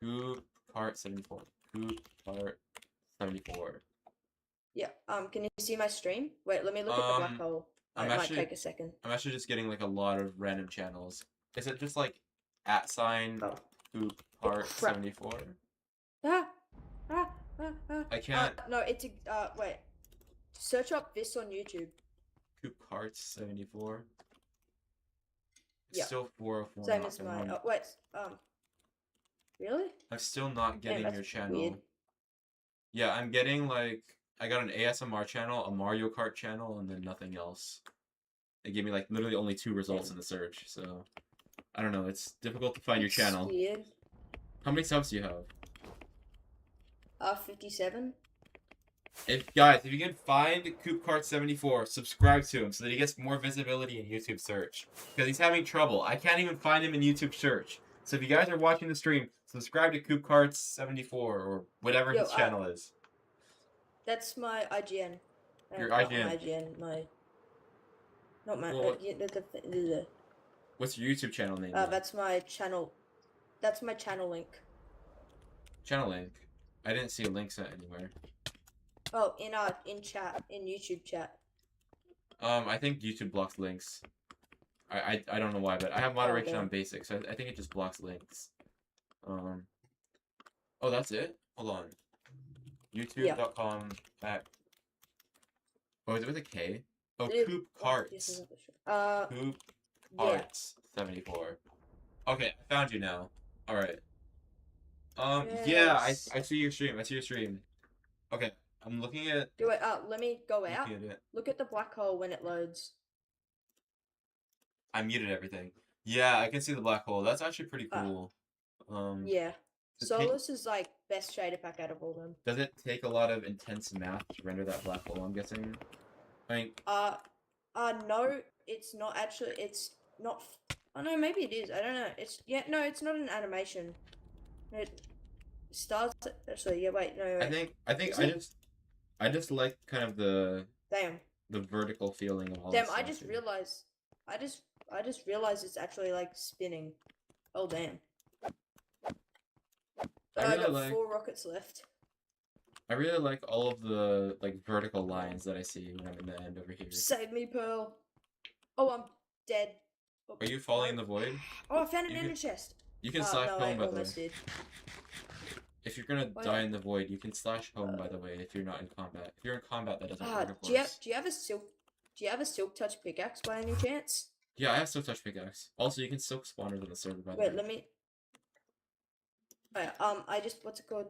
Coop Cart 74. Coop Cart 74. Yeah. Can you see my stream? Wait, let me look at the black hole. It might take a second. I'm actually just getting like a lot of random channels. Is it just like @Coop Cart 74? I can't. No, it's wait. Search up this on YouTube. Coop Carts 74. It's Yeah. still 404. Same as mine. Wait. Really? I'm still not getting your channel. Weird. Yeah, I'm getting like I got an ASMR channel, a Mario Kart channel, and then nothing else. They gave me like literally only 2 results in the search, so I don't know. It's difficult to find your channel. Weird. How many subs do you have? 57. If you can find CoopCart74, subscribe to him so that he gets more visibility in YouTube search. Because he's having trouble. I can't even find him in YouTube search. So if you guys are watching the stream, subscribe to CoopCart74 or whatever his channel is. That's my IGN. Your not IGN. My IGN. Not my. Well, what's your YouTube channel name? That's my channel. That's my channel link. Channel link. I didn't see a link sent anywhere. Oh, in chat, in YouTube chat. I think YouTube blocks links. I don't know why, but I have moderation on basic, so I think it just blocks links. Oh, that's it? Hold on. YouTube.com back. Oh, is it with a K? Oh, Coop Carts. Coop Carts 74. Okay, I found you now. Alright. Yeah, I see your stream. I see your stream. Okay, I'm looking at. Let me go out. Look at the black hole when it loads. I muted everything. Yeah, I can see the black hole. That's actually pretty cool. Yeah. Solus is like best shader pack out of all them. Does it take a lot of intense math to render that black hole, I'm guessing? I mean... no, it's not actually, it's not, oh no, maybe it is, I don't know, no, it's not an animation. It starts, actually, yeah, wait, no, wait. I just like kind of the vertical feeling of all this stuff. I just realized it's actually like spinning. Oh damn. I got 4 rockets left. I really like all of the like vertical lines that I see when I'm in the end over here. Save me, Pearl. Oh, I'm dead. Oh, are you falling in the void? Oh, I found an ender chest. You can slash home, by the way. Did. If you're gonna die in the void, you can slash home, by the way, if you're not in combat. If you're in combat, that doesn't work, of course. Do you have a silk touch pickaxe by any chance? Yeah, I have Silk Touch pickaxe. Also, you can silk spawners on the server, by the Wait, way. let me. I just what's it called?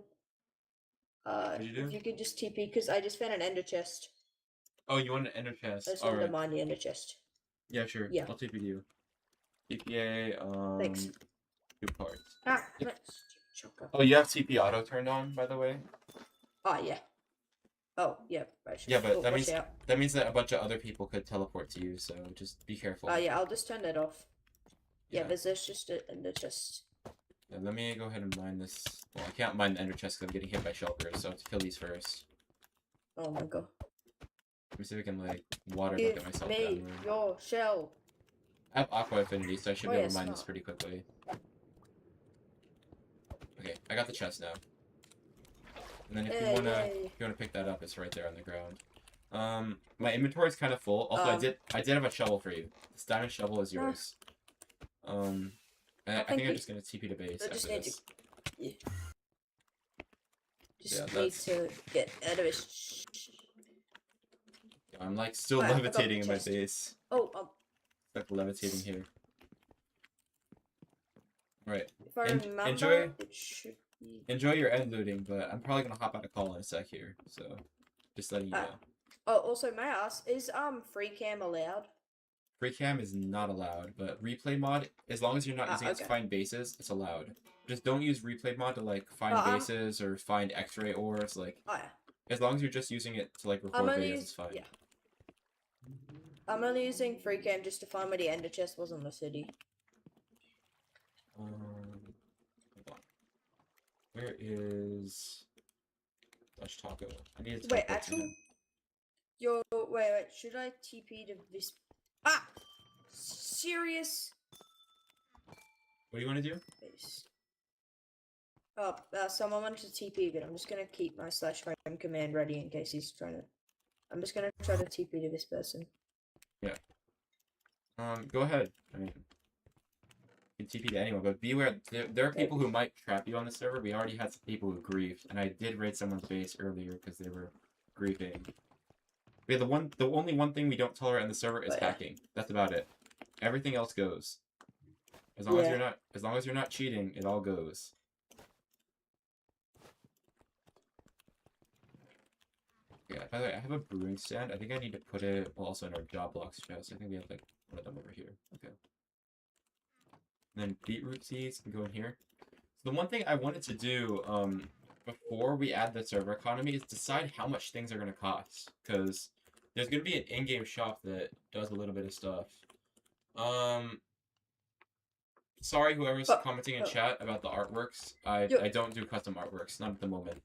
What'd you do? If you could just TP, because I just found an ender chest. Oh, you want an ender I chest? just All wanted to right. mine the ender chest. Yeah, sure. Yeah. I'll TP to you. TPA. Thanks. 2 parts. Ah, Yep. nice. Chocker. Oh, you have TP auto turned on, by the way. Oh yeah. Oh yeah. Right. Yeah, but Oh, that watch means out. that a bunch of other people could teleport to you, so just be careful. Oh yeah. I'll just turn that off. Yeah, Yeah. but there's just an ender chest. Yeah, let me go ahead and mine this. Well, I can't mine the ender chest because I'm getting hit by shulkers, so I have to kill these first. Oh my god. Let me see if I can, like, water Give bucket myself me down there. your shell. I have aqua affinity, so I should Oh, be able yeah, to mine this smart. pretty quickly. Okay, I got the chest now. And then if you wanna pick that up, it's right there on the ground. My inventory is kind of full. Also, I did have a shovel for you. This diamond shovel is yours. And I think I'm just gonna TP to base after this. Just need to get out of this. I'm like still Oh, I got the levitating in my chest. base. Oh, Like levitating here. Alright. if I remember, enjoy- it should be. Enjoy your end looting, but I'm probably gonna hop out of call in a sec here, so just letting you know. Oh, also, may I ask, is free cam allowed? Free cam is not allowed, but replay mod, as long as you're not using it to find bases, it's allowed. Just don't use replay mod to like find bases or find X-ray ores. Like, as long as you're just using it to like record videos, it's fine. Yeah. I'm only using free cam just to find where the ender chest was in the city. Hold on. Where is Dutch Taco? I need to wait, actually, wait, should I TP to this? Ah, serious. What do you want to do? Oh, someone wanted to TP, but I'm just gonna keep my /frame command ready in case he's trying to. I'm just gonna try to TP to this person. Yeah. Go ahead. I mean, you can TP to anyone, but beware. There are people who might trap you on the server. We already had some people who griefed, and I did raid someone's base earlier because they were griefing. Yeah, the only one thing we don't tolerate on the server is hacking. That's about it. Everything else goes. As long as you're not cheating, it all goes. Yeah, by the way, I have a brewing stand. I think I need to put it also in our job blocks chest. I think we have like one of them over here. Okay. And then beetroot seeds can go in here. So the one thing I wanted to do before we add the server economy is decide how much things are going to cost. Because there's going to be an in-game shop that does a little bit of stuff. Sorry, whoever's commenting in chat about the artworks. I don't do custom artworks, not at the moment.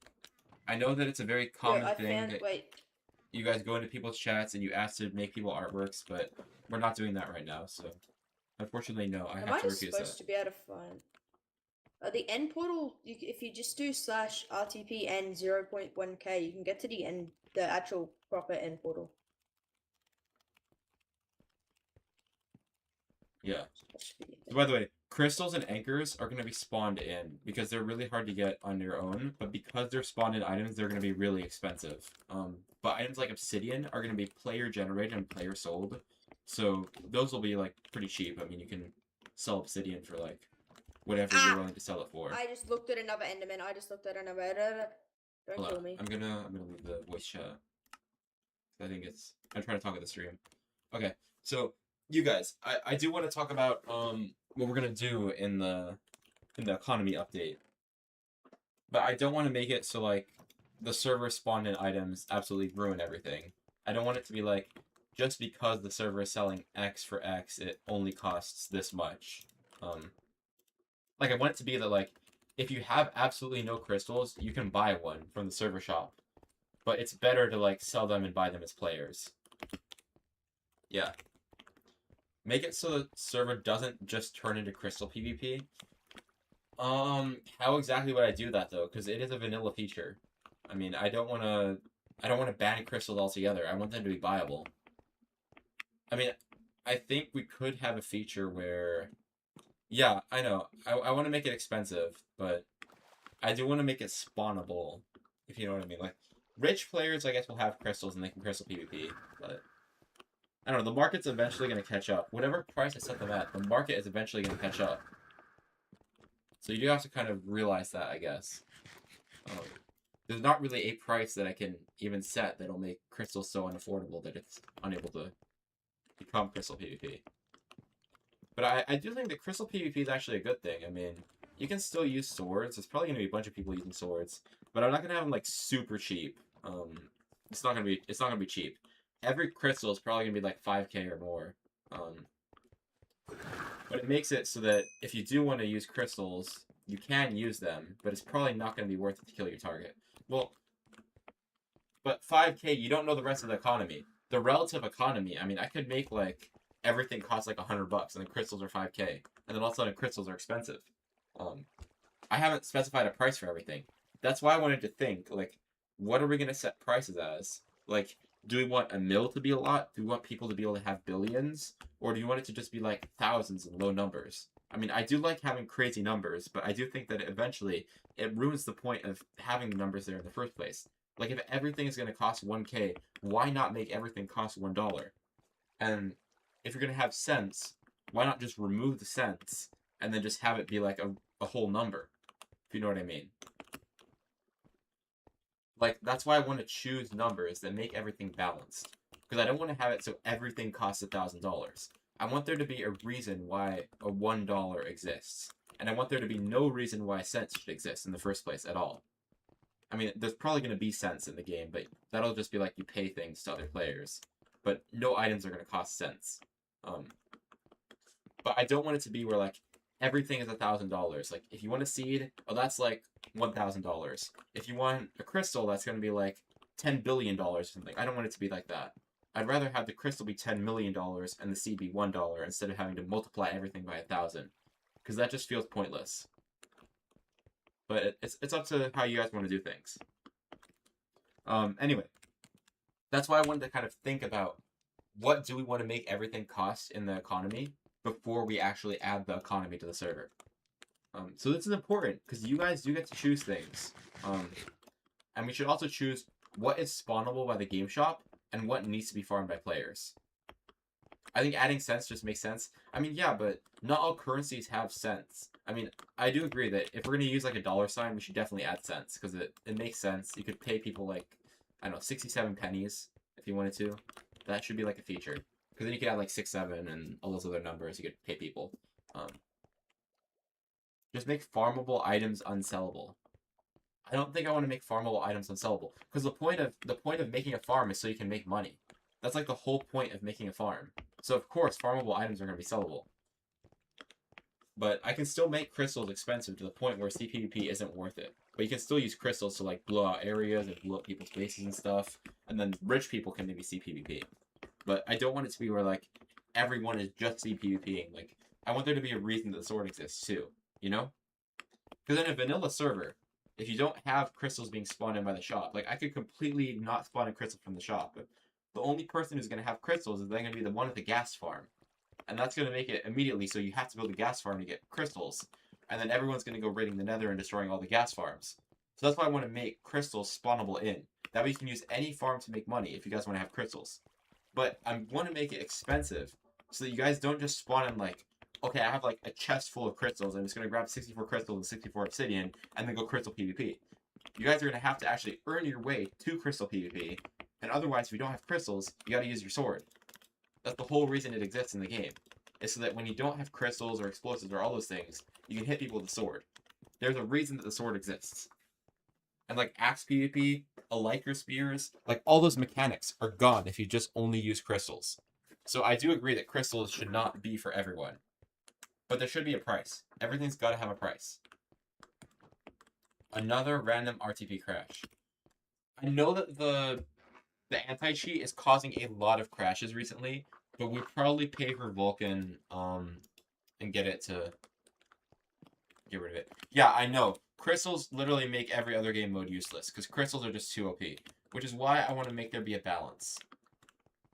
I know that it's a very common thing that you guys go into people's chats and you ask to make people artworks, but we're not doing that right now, so unfortunately, no. I have to refuse that. Am I supposed to be able to find the end portal? If you just do /RTP and 0.1k, you can get to the actual proper end portal. Yeah. So by the way, crystals and anchors are going to be spawned in because they're really hard to get on your own, but because they're spawned in items, they're going to be really expensive. But items like obsidian are going to be player generated and player sold, so those will be like pretty cheap. I mean, you can sell obsidian for like whatever you're willing to sell it for. I just looked at another enderman. Don't kill me. I'm gonna leave the voice chat. I think I'm trying to talk at the stream. Okay, so you guys, I do want to talk about what we're gonna do in the economy update, but I don't want to make it so like the server spawned in items absolutely ruin everything. I don't want it to be like just because the server is selling X for X, it only costs this much. Like I want it to be that like if you have absolutely no crystals, you can buy one from the server shop, but it's better to like sell them and buy them as players. Yeah. Make it so the server doesn't just turn into crystal PvP. How exactly would I do that though? Because it is a vanilla feature. I mean, I don't want to ban crystals altogether. I want them to be buyable. I mean, I think we could have a feature where, yeah, I know. I want to make it expensive, but I do want to make it spawnable, if you know what I mean. Like, rich players, I guess, will have crystals and they can crystal PvP, but I don't know, the market's eventually going to catch up. Whatever price I set them at, the market is eventually going to catch up. So you do have to kind of realize that, I guess. There's not really a price that I can even set that'll make crystals so unaffordable that it's unable to become crystal PvP. But I do think that crystal PvP is actually a good thing. I mean, you can still use swords. There's probably gonna be a bunch of people using swords, but I'm not gonna have them like super cheap. It's not gonna be cheap. Every crystal is probably gonna be like 5k or more. But it makes it so that if you do want to use crystals, you can use them, but it's probably not gonna be worth it to kill your target. Well, but 5k, you don't know the rest of the economy. The relative economy, I mean, I could make like everything costs like $100 and the crystals are 5k, and then all of a sudden crystals are expensive. I haven't specified a price for everything. That's why I wanted to think, like, what are we gonna set prices as? Like, do we want a mil to be a lot? Do we want people to be able to have billions? Or do you want it to just be like thousands and low numbers? I mean, I do like having crazy numbers, but I do think that eventually it ruins the point of having the numbers there in the first place. Like, if everything is going to cost 1k, why not make everything cost $1? And if you're going to have cents, why not just remove the cents and then just have it be like a whole number? If you know what I mean. Like, that's why I want to choose numbers that make everything balanced. Because I don't want to have it so everything costs $1,000. I want there to be a reason why a $1 exists. And I want there to be no reason why cents should exist in the first place at all. I mean, there's probably going to be cents in the game, but that'll just be like you pay things to other players. But no items are going to cost cents. But I don't want it to be where, like, everything is $1,000. Like, if you want a seed, oh, that's like $1,000. If you want a crystal, that's going to be like $10 billion or something. I don't want it to be like that. I'd rather have the crystal be $10 million and the seed be $1 instead of having to multiply everything by 1,000. Because that just feels pointless. But it's up to how you guys want to do things. Anyway, that's why I wanted to kind of think about what do we want to make everything cost in the economy before we actually add the economy to the server. So this is important because you guys do get to choose things. And we should also choose what is spawnable by the game shop and what needs to be farmed by players. I think adding cents just makes sense. I mean, yeah, but not all currencies have cents. I mean, I do agree that if we're going to use like a dollar sign, we should definitely add cents because it makes sense. You could pay people like, I don't know, 67 pennies if you wanted to. That should be like a feature. Because then you could add like 6, 7, and all those other numbers you could pay people. Just make farmable items unsellable. I don't think I want to make farmable items unsellable. Because the point of making a farm is so you can make money. That's like the whole point of making a farm. So of course, farmable items are going to be sellable. But I can still make crystals expensive to the point where CPvP isn't worth it. But you can still use crystals to like blow out areas and blow up people's bases and stuff. And then rich people can maybe CPvP. But I don't want it to be where like everyone is just CPvPing. Like I want there to be a reason that the sword exists too. You know? Because in a vanilla server, if you don't have crystals being spawned in by the shop, like I could completely not spawn a crystal from the shop, but the only person who's going to have crystals is then going to be the one at the gas farm. And that's going to make it immediately so you have to build a gas farm to get crystals. And then everyone's going to go raiding the nether and destroying all the gas farms. So that's why I want to make crystals spawnable in. That way you can use any farm to make money if you guys want to have crystals. But I want to make it expensive so that you guys don't just spawn in like, okay, I have like a chest full of crystals. I'm just going to grab 64 crystals and 64 obsidian and then go crystal PvP. You guys are going to have to actually earn your way to crystal PvP. And otherwise, if you don't have crystals, you got to use your sword. That's the whole reason it exists in the game. Is so that when you don't have crystals or explosives or all those things, you can hit people with the sword. There's a reason that the sword exists. And like axe PvP, Elytra spears, like all those mechanics are gone if you just only use crystals. So I do agree that crystals should not be for everyone. But there should be a price. Everything's got to have a price. Another random RTP crash. I know that the anti-cheat is causing a lot of crashes recently, but we probably pay for Vulcan and get it to get rid of it. Yeah, I know. Crystals literally make every other game mode useless, because crystals are just too OP. Which is why I want to make there be a balance.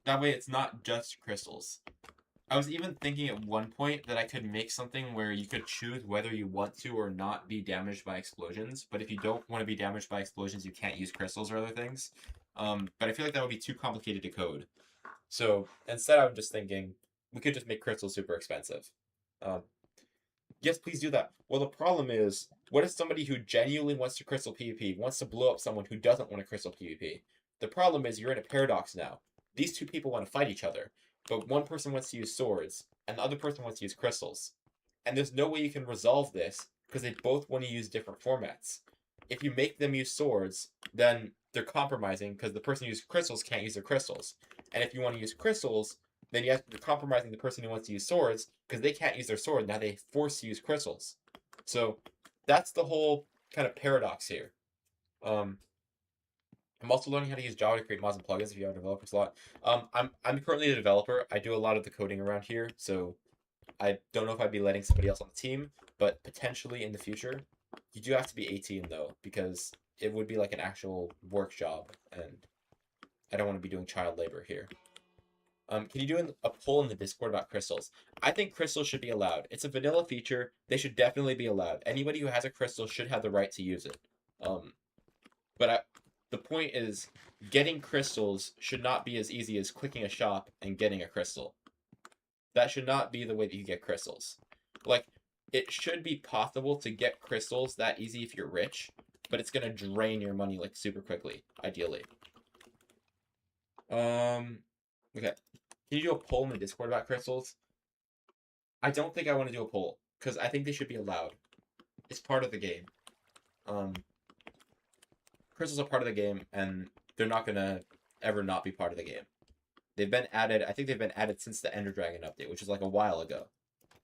That way it's not just crystals. I was even thinking at one point that I could make something where you could choose whether you want to or not be damaged by explosions, but if you don't want to be damaged by explosions, you can't use crystals or other things. But I feel like that would be too complicated to code. So instead, I'm just thinking we could just make crystals super expensive. Um, yes, please do that. Well, the problem is, what if somebody who genuinely wants to crystal PvP wants to blow up someone who doesn't want to crystal PvP? The problem is you're in a paradox now. These two people want to fight each other, but one person wants to use swords, and the other person wants to use crystals. And there's no way you can resolve this because they both want to use different formats. If you make them use swords, then they're compromising because the person who uses crystals can't use their crystals. And if you want to use crystals, then you're compromising the person who wants to use swords because they can't use their sword. Now they force to use crystals. So that's the whole kind of paradox here. I'm also learning how to use Java to create mods and plugins if you have a developer slot. I'm currently a developer. I do a lot of the coding around here, so I don't know if I'd be letting somebody else on the team, but potentially in the future. You do have to be 18 though, because it would be like an actual work job, and I don't want to be doing child labor here. Can you do a poll in the Discord about crystals? I think crystals should be allowed. It's a vanilla feature. They should definitely be allowed. Anybody who has a crystal should have the right to use it. But the point is, getting crystals should not be as easy as clicking a shop and getting a crystal. That should not be the way that you get crystals. Like, it should be possible to get crystals that easy if you're rich, but it's gonna drain your money like super quickly, ideally. Okay. Can you do a poll in the Discord about crystals? I don't think I want to do a poll, because I think they should be allowed. It's part of the game. Crystals are part of the game, and they're not gonna ever not be part of the game. They've been added, I think they've been added since the Ender Dragon update, which is like a while ago.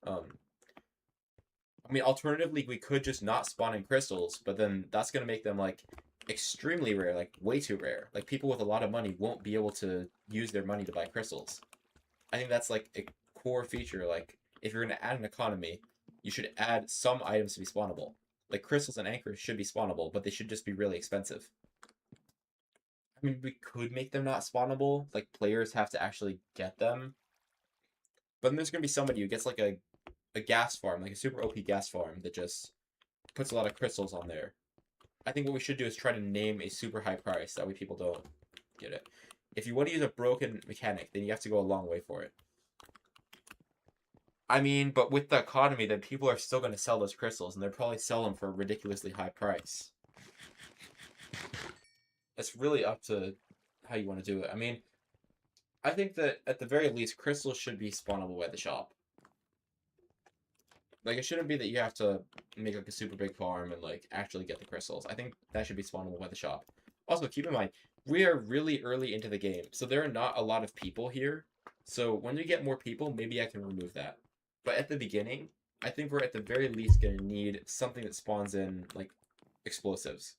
I mean, alternatively, we could just not spawn in crystals, but then that's gonna make them, like, extremely rare, like, way too rare. Like, people with a lot of money won't be able to use their money to buy crystals. I think that's, like, a core feature. Like, if you're gonna add an economy, you should add some items to be spawnable. Like, crystals and anchors should be spawnable, but they should just be really expensive. I mean, we could make them not spawnable. Like, players have to actually get them. But then there's gonna be somebody who gets, like, a gas farm, like a super OP gas farm that just puts a lot of crystals on there. I think what we should do is try to name a super high price. That way people don't get it. If you want to use a broken mechanic, then you have to go a long way for it. I mean, but with the economy, then people are still going to sell those crystals, and they'll probably sell them for a ridiculously high price. It's really up to how you want to do it. I mean, I think that at the very least, crystals should be spawnable by the shop. Like, it shouldn't be that you have to make, like, a super big farm and, like, actually get the crystals. I think that should be spawnable by the shop. Also, keep in mind, we are really early into the game, so there are not a lot of people here. So when we get more people, maybe I can remove that. But at the beginning, I think we're at the very least going to need something that spawns in, like, explosives.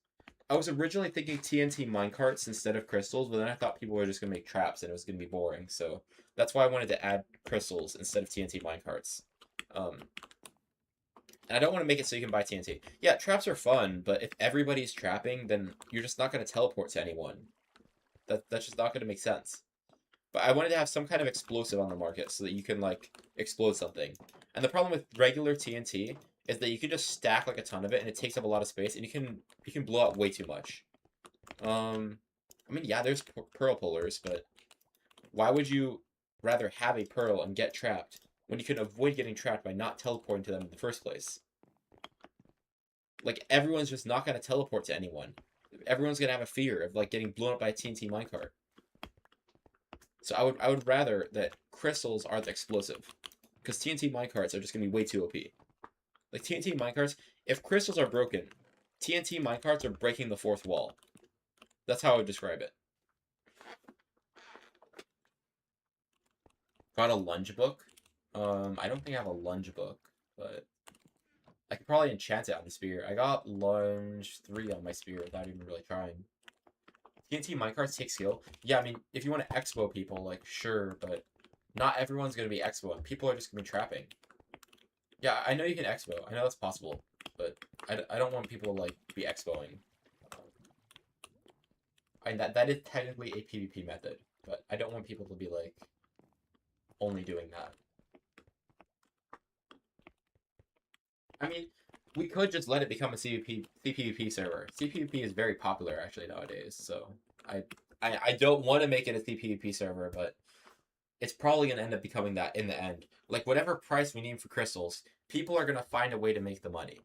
I was originally thinking TNT minecarts instead of crystals, but then I thought people were just going to make traps and it was going to be boring. So that's why I wanted to add crystals instead of TNT minecarts. And I don't want to make it so you can buy TNT. Yeah, traps are fun, but if everybody's trapping, then you're just not going to teleport to anyone. That's just not going to make sense. But I wanted to have some kind of explosive on the market so that you can, like, explode something. And the problem with regular TNT is that you can just stack, like, a ton of it, and it takes up a lot of space, and you can blow up way too much. I mean, yeah, there's pearl pullers, but why would you rather have a pearl and get trapped when you can avoid getting trapped by not teleporting to them in the first place? Like, everyone's just not going to teleport to anyone. Everyone's going to have a fear of, like, getting blown up by a TNT minecart. So I would rather that crystals are the explosive. Because TNT minecarts are just going to be way too OP. Like, TNT minecarts, if crystals are broken, TNT minecarts are breaking the fourth wall. That's how I would describe it. Got a lunge book? I don't think I have a lunge book, but I could probably enchant it on the spear. I got lunge 3 on my spear without even really trying. TNT minecarts take skill. Yeah, I mean, if you want to expo people, like, sure, but not everyone's going to be expoing. People are just going to be trapping. Yeah, I know you can expo. I know that's possible, but I don't want people to, like, be expoing. I mean, that is technically a PvP method, but I don't want people to be, like, only doing that. I mean, we could just let it become a CPvP server. CPvP is very popular, actually, nowadays, so I don't want to make it a CPvP server, but it's probably going to end up becoming that in the end. Like, whatever price we need for crystals, people are going to find a way to make the money.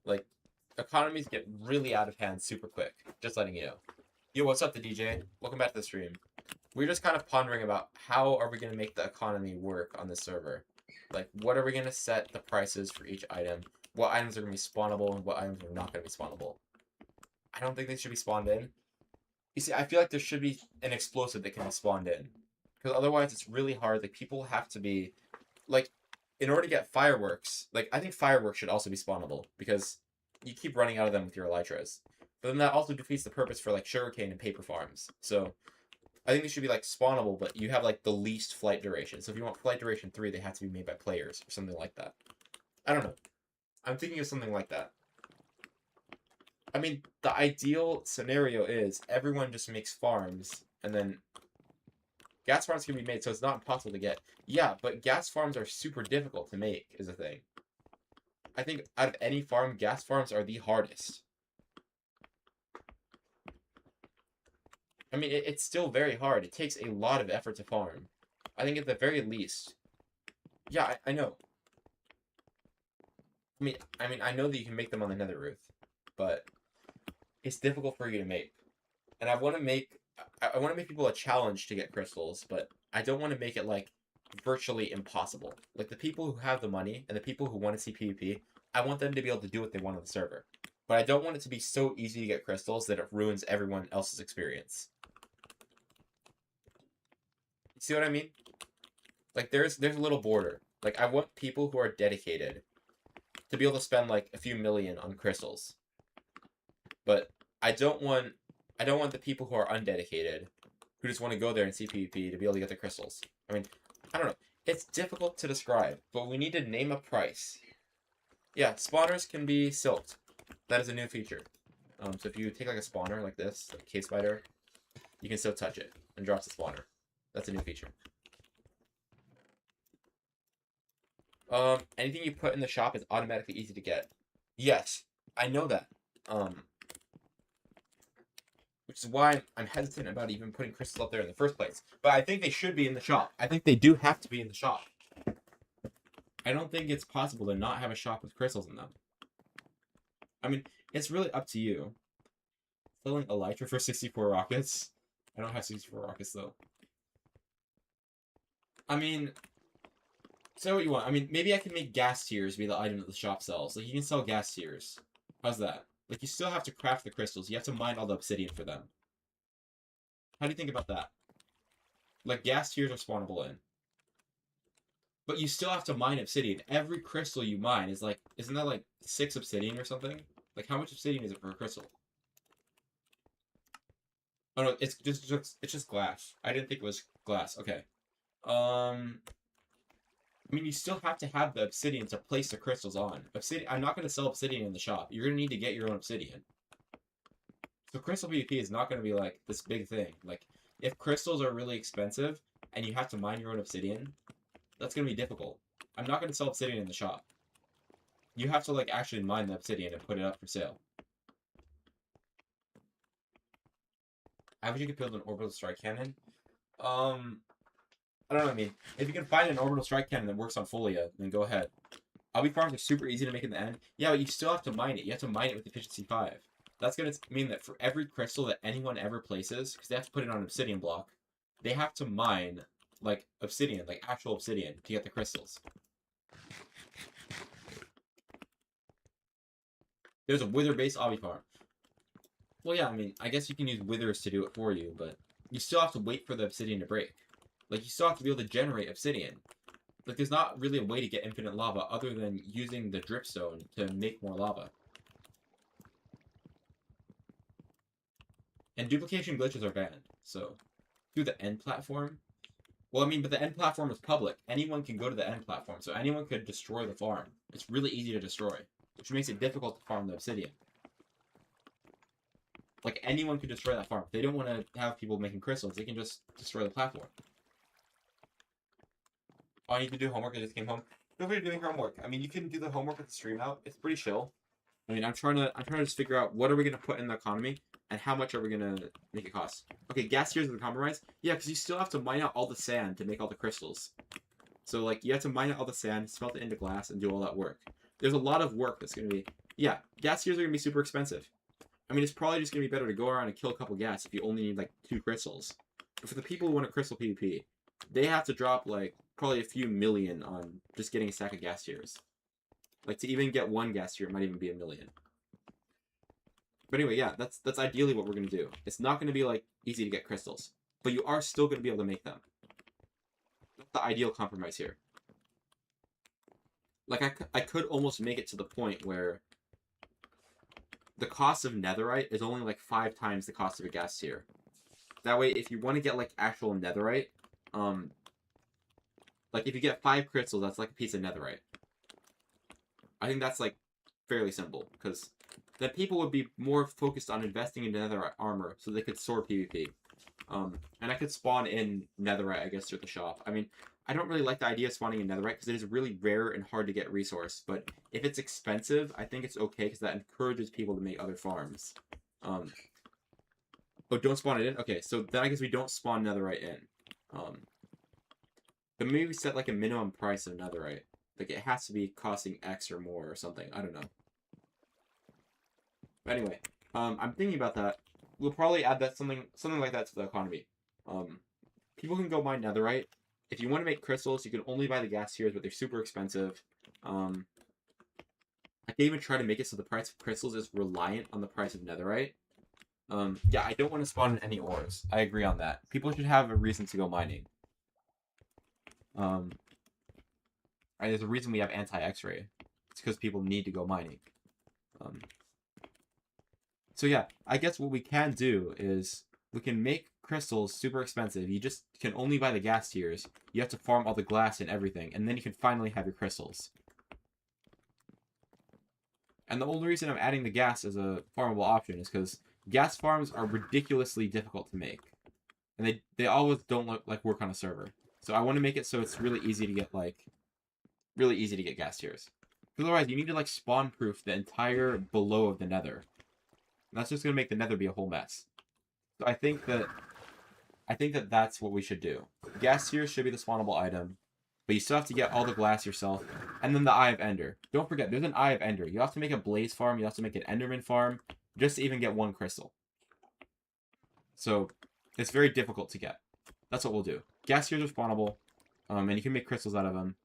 Like, economies get really out of hand super quick. Just letting you know. Yo, what's up, the DJ? Welcome back to the stream. We're just kind of pondering about how are we going to make the economy work on this server. Like, what are we going to set the prices for each item? What items are going to be spawnable and what items are not going to be spawnable? I don't think they should be spawned in. You see, I feel like there should be an explosive that can be spawned in. Because otherwise it's really hard. Like, people have to be... Like, in order to get fireworks... Like, I think fireworks should also be spawnable. Because you keep running out of them with your elytras. But then that also defeats the purpose for, like, sugarcane and paper farms. So, I think they should be, like, spawnable, but you have, like, the least flight duration. So if you want flight duration 3, they have to be made by players. Or something like that. I don't know. I'm thinking of something like that. I mean, the ideal scenario is everyone just makes farms, and then gas farms can be made, so it's not impossible to get. Yeah, but gas farms are super difficult to make, is the thing. I think out of any farm, gas farms are the hardest. I mean, it's still very hard. It takes a lot of effort to farm. I think at the very least... Yeah, I know. I mean, I know that you can make them on the Nether Roof, but... It's difficult for you to make. And I want to make people a challenge to get crystals, but I don't want to make it like virtually impossible. Like the people who have the money and the people who want to see PvP, I want them to be able to do what they want on the server. But I don't want it to be so easy to get crystals that it ruins everyone else's experience. You see what I mean? Like there's a little border. Like I want people who are dedicated to be able to spend like a few million on crystals. But I don't want the people who are undedicated, who just want to go there and see PvP to be able to get the crystals. I mean, I don't know. It's difficult to describe, but we need to name a price. Yeah, spawners can be silked. That is a new feature. So if you take like a spawner like this, like a cave spider, you can still touch it and drops the spawner. That's a new feature. Anything you put in the shop is automatically easy to get. Yes, I know that. Which is why I'm hesitant about even putting crystals up there in the first place. But I think they should be in the shop. I think they do have to be in the shop. I don't think it's possible to not have a shop with crystals in them. I mean, it's really up to you. Selling elytra for 64 rockets? I don't have 64 rockets, though. I mean, say what you want. I mean, maybe I can make gas tiers be the item that the shop sells. Like, you can sell gas tiers. How's that? Like, you still have to craft the crystals. You have to mine all the obsidian for them. How do you think about that? Like, gas tiers are spawnable in. But you still have to mine obsidian. Every crystal you mine is like... Isn't that like 6 obsidian or something? Like, how much obsidian is it for a crystal? Oh, no, it's just glass. I didn't think it was glass. Okay. I mean, you still have to have the obsidian to place the crystals on. Obsidian. I'm not going to sell obsidian in the shop. You're going to need to get your own obsidian. So crystal PvP is not going to be like this big thing. Like, if crystals are really expensive and you have to mine your own obsidian, that's going to be difficult. I'm not going to sell obsidian in the shop. You have to like actually mine the obsidian and put it up for sale. I wish you could build an orbital strike cannon. I don't know what I mean. If you can find an orbital strike cannon that works on Folia, then go ahead. Obby farms are super easy to make in the end. Yeah, but you still have to mine it. You have to mine it with efficiency 5. That's going to mean that for every crystal that anyone ever places, because they have to put it on an obsidian block, they have to mine, like, obsidian, like actual obsidian, to get the crystals. There's a wither-based obby farm. Well, yeah, I mean, I guess you can use withers to do it for you, but you still have to wait for the obsidian to break. Like, you still have to be able to generate obsidian. Like, there's not really a way to get infinite lava other than using the dripstone to make more lava. And duplication glitches are banned, so... Through the end platform? Well, I mean, but the end platform is public. Anyone can go to the end platform, so anyone could destroy the farm. It's really easy to destroy, which makes it difficult to farm the obsidian. Like, anyone could destroy that farm. If they don't want to have people making crystals, they can just destroy the platform. Oh, I need to do homework. I just came home. Feel free to doing homework. I mean, you can do the homework with the stream out. It's pretty chill. I mean, I'm trying to just figure out what are we gonna put in the economy. And how much are we gonna make it cost? Okay, gas tiers is the compromise. Yeah, because you still have to mine out all the sand to make all the crystals. So like you have to mine out all the sand, smelt it into glass, and do all that work. There's a lot of work that's gonna be. Yeah, gas tiers are gonna be super expensive. I mean, it's probably just gonna be better to go around and kill a couple gas if you only need like 2 crystals. But for the people who want a crystal PvP, they have to drop like probably a few million on just getting a stack of gas tiers. Like to even get 1 gas tier, it might even be a million. But anyway, yeah, that's ideally what we're gonna do. It's not gonna be like easy to get crystals, but you are still gonna be able to make them. That's the ideal compromise here. Like I could almost make it to the point where the cost of netherite is only like 5 times the cost of a gas tier. That way, if you want to get like actual netherite, like if you get 5 crystals, that's like a piece of netherite. I think that's like fairly simple because then people would be more focused on investing in netherite armor so they could soar PvP. And I could spawn in netherite, I guess, through the shop. I mean, I don't really like the idea of spawning in netherite because it is really rare and hard to get resource. But if it's expensive, I think it's okay because that encourages people to make other farms. Oh, don't spawn it in? Okay, so then I guess we don't spawn netherite in. But maybe we set like a minimum price of netherite. Like it has to be costing X or more or something. I don't know. But anyway, I'm thinking about that. We'll probably add that something like that to the economy. People can go mine netherite. If you want to make crystals, you can only buy the gas tiers, but they're super expensive. I can even try to make it so the price of crystals is reliant on the price of netherite. Yeah, I don't want to spawn in any ores. I agree on that. People should have a reason to go mining. There's a reason we have anti-X-ray. It's because people need to go mining. So yeah, I guess what we can do is we can make crystals super expensive. You just can only buy the gas tiers. You have to farm all the glass and everything, and then you can finally have your crystals. And the only reason I'm adding the gas as a farmable option is because gas farms are ridiculously difficult to make. And they always don't work on a server. So I want to make it so it's really easy to get gas tiers. Because otherwise you need to like spawn proof the entire below of the nether. And that's just gonna make the nether be a whole mess. So I think that that's what we should do. Gas tiers should be the spawnable item, but you still have to get all the glass yourself. And then the Eye of Ender. Don't forget, there's an Eye of Ender. You have to make a blaze farm, you have to make an Enderman farm, just to even get 1 crystal. So it's very difficult to get. That's what we'll do. Gas tiers are spawnable, and you can make crystals out of them,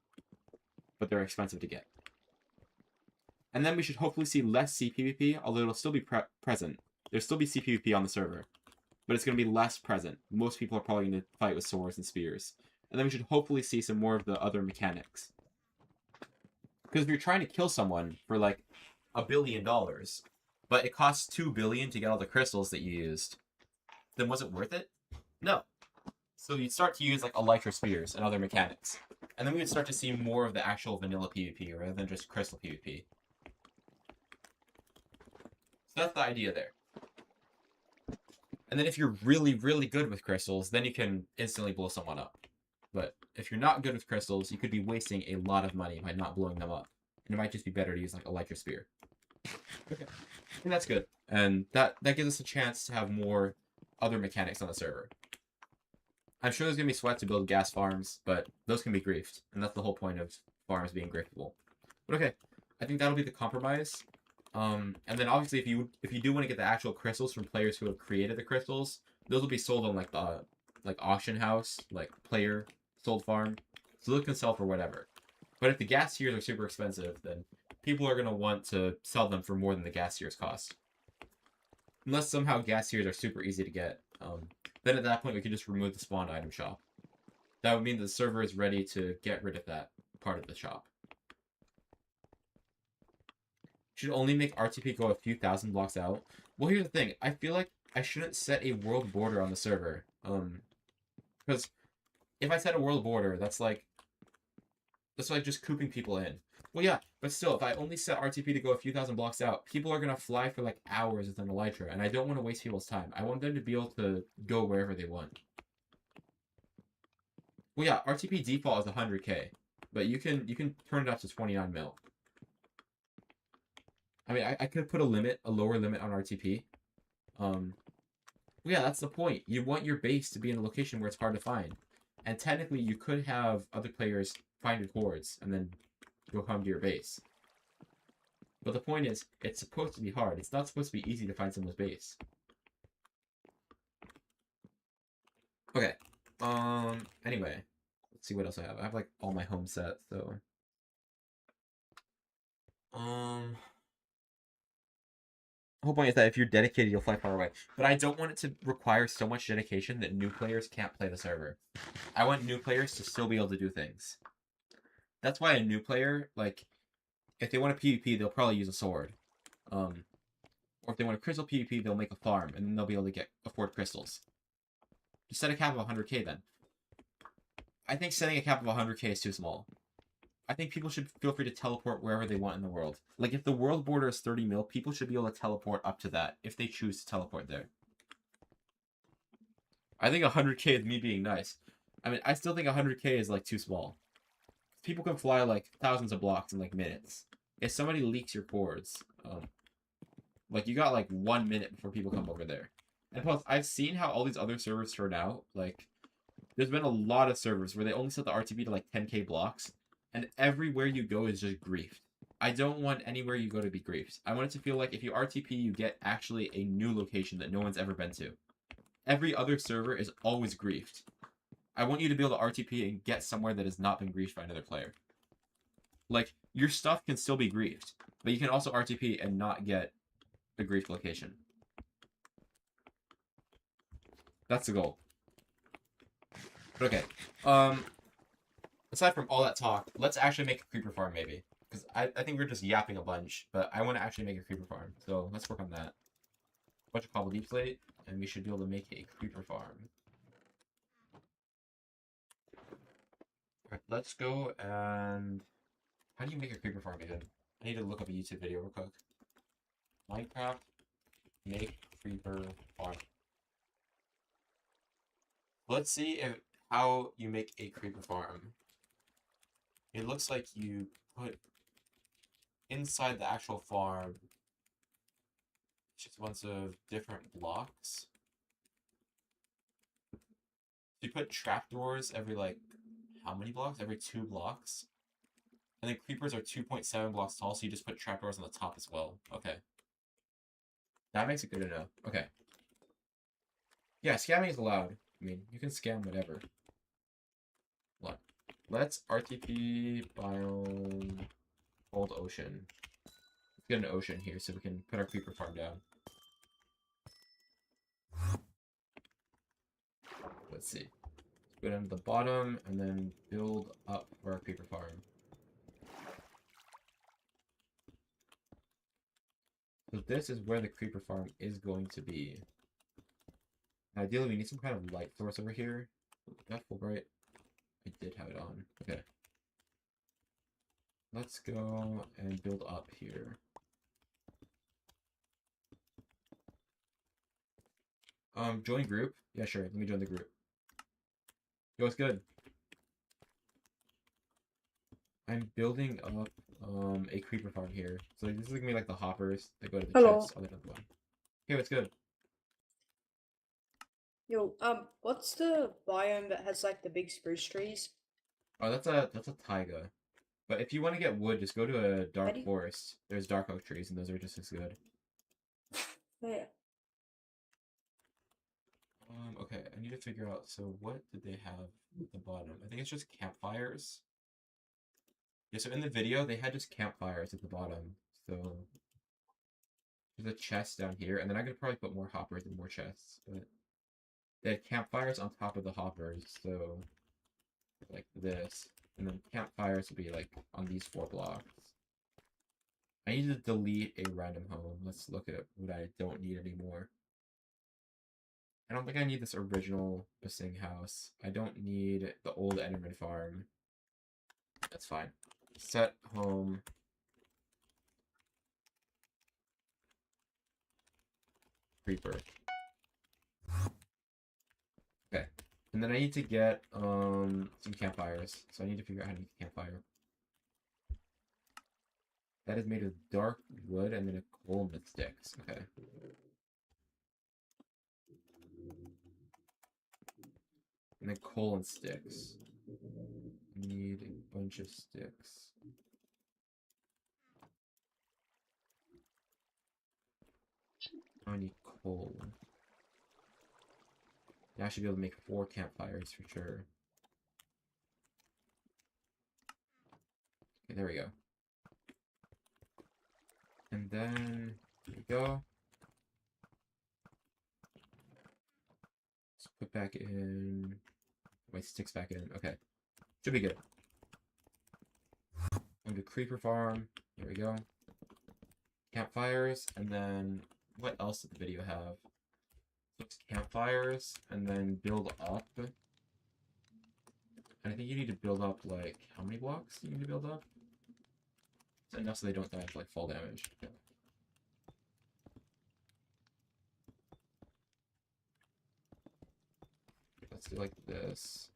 but they're expensive to get. And then we should hopefully see less CPvP, although it'll still be present. There'll still be CPvP on the server, but it's going to be less present. Most people are probably going to fight with swords and spears. And then we should hopefully see some more of the other mechanics. Because if you're trying to kill someone for like $1 billion, but it costs 2 billion to get all the crystals that you used, then was it worth it? No. So you'd start to use like elytra spears and other mechanics. And then we would start to see more of the actual vanilla PvP rather than just crystal PvP. So that's the idea there. And then if you're really, really good with crystals, then you can instantly blow someone up. But if you're not good with crystals, you could be wasting a lot of money by not blowing them up. And it might just be better to use like elytra spear. Okay. I think that's good. And that gives us a chance to have more other mechanics on the server. I'm sure there's going to be sweat to build gas farms, but those can be griefed. And that's the whole point of farms being griefable. But okay, I think that'll be the compromise. And then obviously if you do want to get the actual crystals from players who have created the crystals, those will be sold on like the auction house, like player sold farm. So those can sell for whatever. But if the gas tiers are super expensive, then people are going to want to sell them for more than the gas tiers cost. Unless somehow gas tiers are super easy to get. Then at that point we can just remove the spawned item shop. That would mean the server is ready to get rid of that part of the shop. Should only make RTP go a few thousand blocks out. Well, here's the thing. I feel like I shouldn't set a world border on the server. Because if I set a world border, that's like just cooping people in. Well, yeah, but still, if I only set RTP to go a few thousand blocks out, people are going to fly for like hours with an elytra, and I don't want to waste people's time. I want them to be able to go wherever they want. Well, yeah, RTP default is 100k, but you can turn it up to 29 mil. I mean, I could put a lower limit on RTP, Yeah, that's the point. You want your base to be in a location where it's hard to find. And technically, you could have other players find your cords and then go come to your base. But the point is, it's supposed to be hard. It's not supposed to be easy to find someone's base. Okay. Anyway, let's see what else I have. I have like all my home set, so. The whole point is that if you're dedicated, you'll fly far away. But I don't want it to require so much dedication that new players can't play the server. I want new players to still be able to do things. That's why a new player, like, if they want a PvP, they'll probably use a sword. Or if they want a crystal PvP, they'll make a farm, and then they'll be able to afford crystals. Just set a cap of 100k then. I think setting a cap of 100k is too small. I think people should feel free to teleport wherever they want in the world. Like, if the world border is 30 mil, people should be able to teleport up to that, if they choose to teleport there. I think 100k is me being nice. I mean, I still think 100k is, like, too small. People can fly, like, thousands of blocks in, like, minutes. If somebody leaks your cords, like, you got, like, 1 minute before people come over there. And plus, I've seen how all these other servers turn out. Like, there's been a lot of servers where they only set the RTB to, like, 10k blocks, and everywhere you go is just griefed. I don't want anywhere you go to be griefed. I want it to feel like if you RTP, you get actually a new location that no one's ever been to. Every other server is always griefed. I want you to be able to RTP and get somewhere that has not been griefed by another player. Like, your stuff can still be griefed, but you can also RTP and not get a griefed location. That's the goal. But okay. Aside from all that talk, let's actually make a creeper farm, maybe. Because I think we're just yapping a bunch, but I want to actually make a creeper farm. So let's work on that. Bunch of cobble deep slate, and we should be able to make a creeper farm. Alright, let's go and... How do you make a creeper farm again? I need to look up a YouTube video real quick. Minecraft, make creeper farm. Let's see how you make a creeper farm. It looks like you put inside the actual farm just a bunch of different blocks. You put trapdoors every, like, how many blocks? Every 2 blocks. And then creepers are 2.7 blocks tall, so you just put trapdoors on the top as well. Okay. That makes it good to know. Okay. Yeah, scamming is allowed. I mean, you can scam whatever. Look. Let's RTP biome old ocean. Let's get an ocean here so we can put our creeper farm down. Let's see. Go down to the bottom and then build up for our creeper farm. So this is where the creeper farm is going to be. Ideally, we need some kind of light source over here. That full bright. I did have it on. Okay. Let's go and build up here. Join group? Yeah, sure. Let me join the group. Yo, it's good. I'm building up a creeper farm here. So this is gonna be like the hoppers that go to the chests other than the one. Hey, what's good? Yo, what's the biome that has like the big spruce trees? Oh, that's a taiga. But if you want to get wood, just go to a dark Ready? forest. There's dark oak trees, and those are just as good. Yeah. Okay, I need to figure out, so what did they have at the bottom? I think it's just campfires. Yeah, so in the video, they had just campfires at the bottom. So there's a chest down here, and then I could probably put more hoppers and more chests, but they had campfires on top of the hoppers, so like this. And then campfires would be like on these 4 blocks. I need to delete a random home. Let's look at what I don't need anymore. I don't think I need this original Basing house. I don't need the old Enderman farm. That's fine. Set home. Creeper. Okay. And then I need to get some campfires. So I need to figure out how to make a campfire. That is made of dark wood and then a coal with sticks. Okay. And then coal and sticks. Need a bunch of sticks. I need coal. Yeah, I should be able to make 4 campfires for sure. Okay, there we go. And then, there we go. Let's put back in my sticks back in. Okay. Should be good. I'm gonna creeper farm. There we go. Campfires, and then what else did the video have? So it's campfires, and then build up. And I think you need to build up, like, how many blocks do you need to build up? It's enough so they don't die to, like, fall damage. Okay. Let's do like this.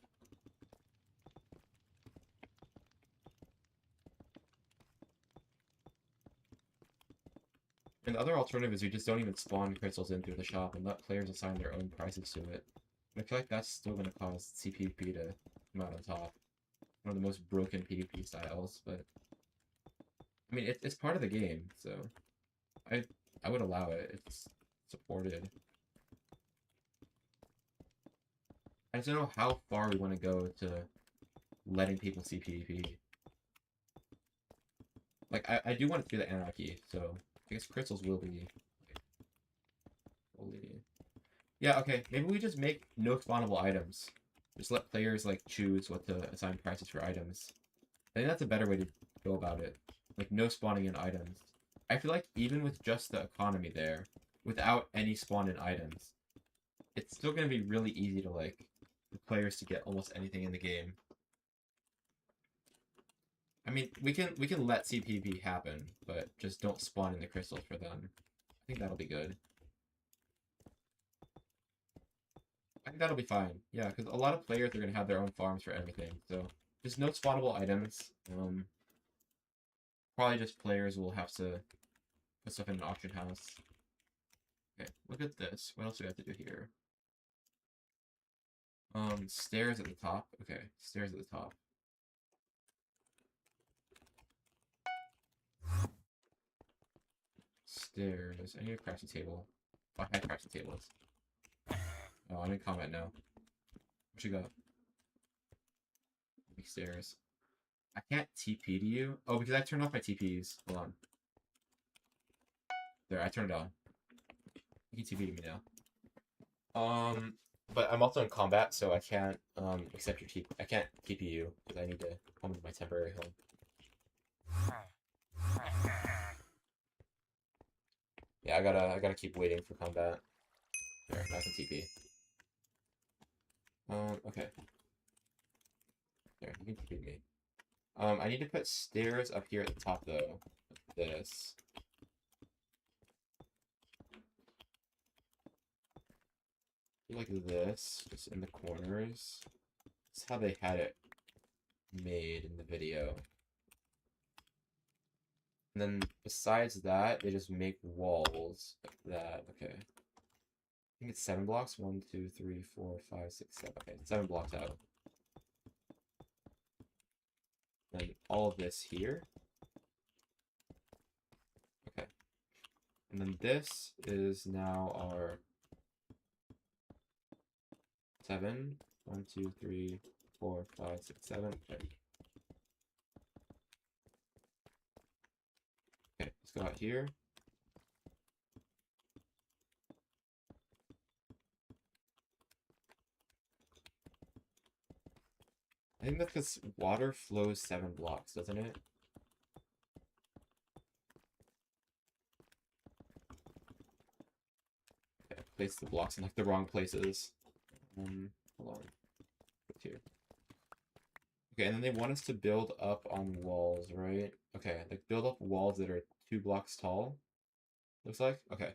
And the other alternative is you just don't even spawn crystals in through the shop and let players assign their own prices to it. But I feel like that's still going to cause CPP to come out on top. One of the most broken PvP styles, but I mean, it's part of the game, so I would allow it. It's supported. I just don't know how far we want to go to letting people see PvP. Like, I do want it to be the anarchy, so I guess crystals will be... Yeah, okay, maybe we just make no spawnable items. Just let players, like, choose what to assign prices for items. I think that's a better way to go about it. Like, no spawning in items. I feel like even with just the economy there, without any spawned in items, it's still going to be really easy to, like, for players to get almost anything in the game. I mean, we can let CPP happen, but just don't spawn in the crystals for them. I think that'll be good. I think that'll be fine. Yeah, because a lot of players are going to have their own farms for everything. So, just no spawnable items. Probably just players will have to put stuff in an auction house. Okay, look at this. What else do we have to do here? Stairs at the top. Okay, stairs at the top. Stairs. I need a crafting table. Oh, I had crafting tables. Oh, I'm in combat now. What you got? Make stairs. I can't TP to you. Oh, because I turned off my TPs. Hold on. There, I turned it on. You can TP to me now. But I'm also in combat, so I can't accept your TP. I can't TP you because I need to come to my temporary home. Yeah, I gotta keep waiting for combat. There, now I can TP. Okay. There, you can TP me. I need to put stairs up here at the top though. Like this. Like this, just in the corners. That's how they had it made in the video. And then besides that, they just make walls like that. Okay. I think it's 7 blocks. 1, 2, 3, 4, 5, 6, 7. Okay, 7 blocks out. And all of this here. Okay. And then this is now our 7. 1, 2, 3, 4, 5, 6, 7. Okay. Okay, let's go out here. I think that's because water flows 7 blocks, doesn't it? Okay, I placed the blocks in like the wrong places. Hold on. What's here? Okay, and then they want us to build up on walls, right? Okay, like build up walls that are 2 blocks tall. Looks like? Okay.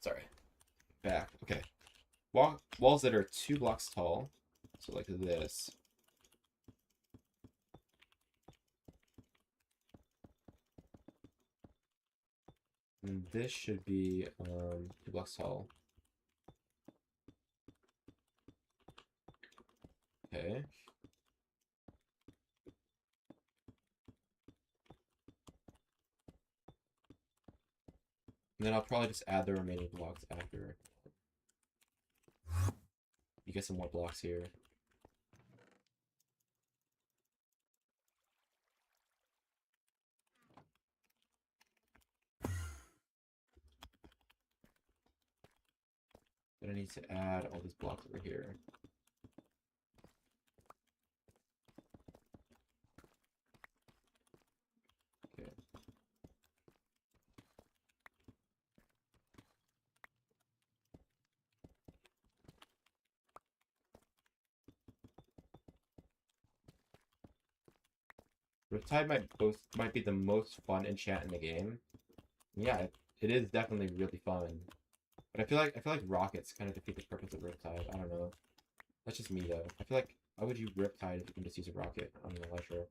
Sorry. Back. Okay. Walls that are 2 blocks tall. So like this. And this should be 2 blocks tall. Okay. And then I'll probably just add the remaining blocks after. You get some more blocks here. Then I need to add all these blocks over here. Okay. Riptide might be the most fun enchant in the game. Yeah, it is definitely really fun. But I feel like rockets kind of defeat the purpose of Riptide. I don't know. That's just me though. I feel like why would you Riptide if you can just use a rocket on an Electro?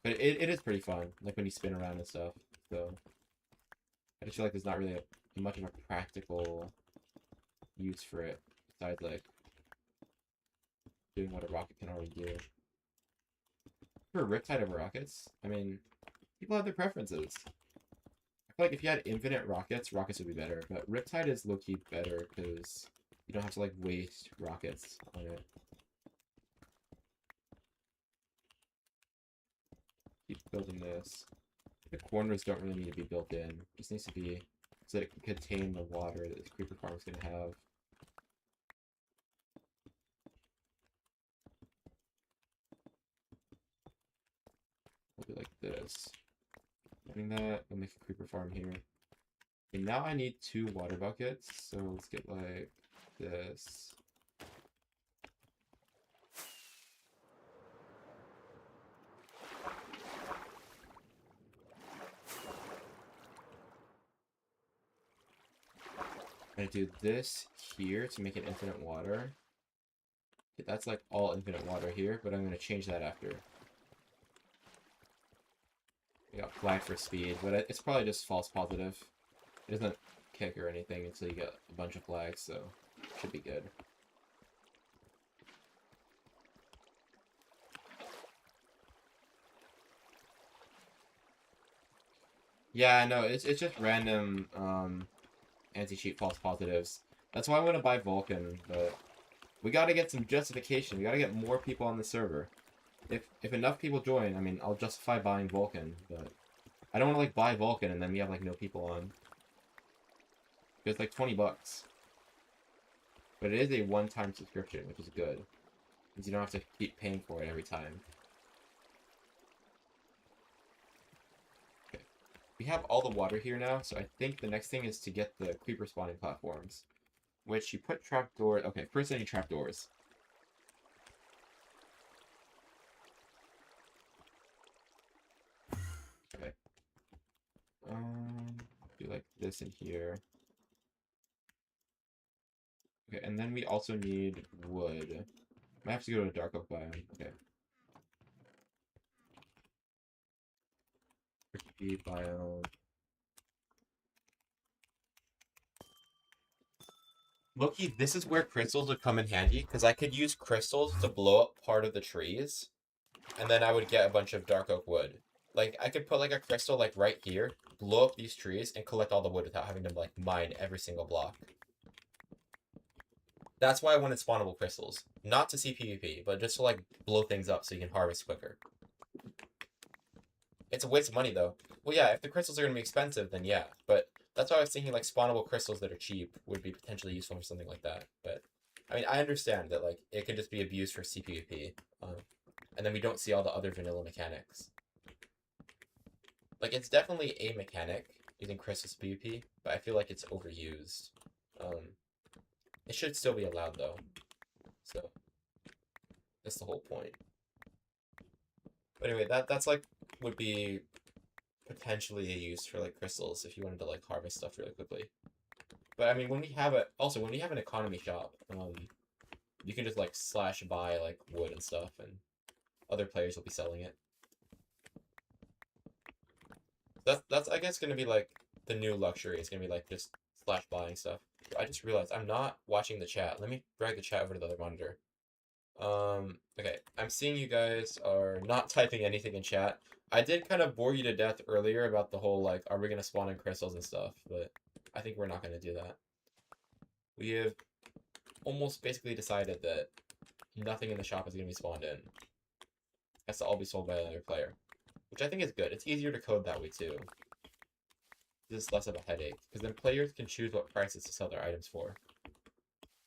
But it is pretty fun, like when you spin around and stuff. So I just feel like there's not really much of a practical use for it besides like doing what a rocket can already do. For Riptide over rockets, I mean, people have their preferences. I feel like if you had infinite rockets, rockets would be better. But Riptide is low-key better because you don't have to like waste rockets on it. Keep building this. The corners don't really need to be built in. It just needs to be so that it can contain the water that this creeper farm is going to have. We'll do like this. Doing that, we'll make a creeper farm here. Okay, now I need 2 water buckets, so let's get like this. I'm gonna do this here to make it infinite water. Okay, that's like all infinite water here, but I'm gonna change that after. We got flagged for speed, but it's probably just false positive. It doesn't kick or anything until you get a bunch of flags, so should be good. Yeah, no, it's just random anti-cheat false positives. That's why I want to buy Vulcan, but we gotta get some justification. We gotta get more people on the server. If enough people join, I mean, I'll justify buying Vulcan, but I don't want to like buy Vulcan and then we have like no people on. It's like 20 bucks. But it is a one-time subscription, which is good. Because you don't have to keep paying for it every time. Okay. We have all the water here now, so I think the next thing is to get the creeper spawning platforms. Which you put trapdoors. Okay, first I need trapdoors. Okay. Do like this in here. Okay, and then we also need wood. Might have to go to a dark oak biome. Okay. Tricky biome. Loki, this is where crystals would come in handy, because I could use crystals to blow up part of the trees, and then I would get a bunch of dark oak wood. Like, I could put, like, a crystal, like, right here, blow up these trees, and collect all the wood without having to, like, mine every single block. That's why I wanted spawnable crystals. Not to see PvP, but just to, like, blow things up so you can harvest quicker. It's a waste of money, though. Well, yeah, if the crystals are going to be expensive, then yeah, but that's why I was thinking, like, spawnable crystals that are cheap would be potentially useful for something like that. But, I mean, I understand that, like, it could just be abused for CPvP. And then we don't see all the other vanilla mechanics. Like, it's definitely a mechanic, using crystals PvP, but I feel like it's overused. It should still be allowed, though. So, that's the whole point. But anyway, that's, like, would be potentially a use for like crystals if you wanted to like harvest stuff really quickly. But I mean, when we have when we have an economy shop, you can just like slash buy like wood and stuff, and other players will be selling it. That's I guess gonna be like the new luxury. It's gonna be like just slash buying stuff. I just realized I'm not watching the chat. Let me drag the chat over to the other monitor. Okay, I'm seeing you guys are not typing anything in chat. I did kind of bore you to death earlier about the whole, like, are we going to spawn in crystals and stuff, but I think we're not going to do that. We have almost basically decided that nothing in the shop is going to be spawned in. It has to all be sold by another player, which I think is good. It's easier to code that way, too. This is less of a headache, because then players can choose what prices to sell their items for.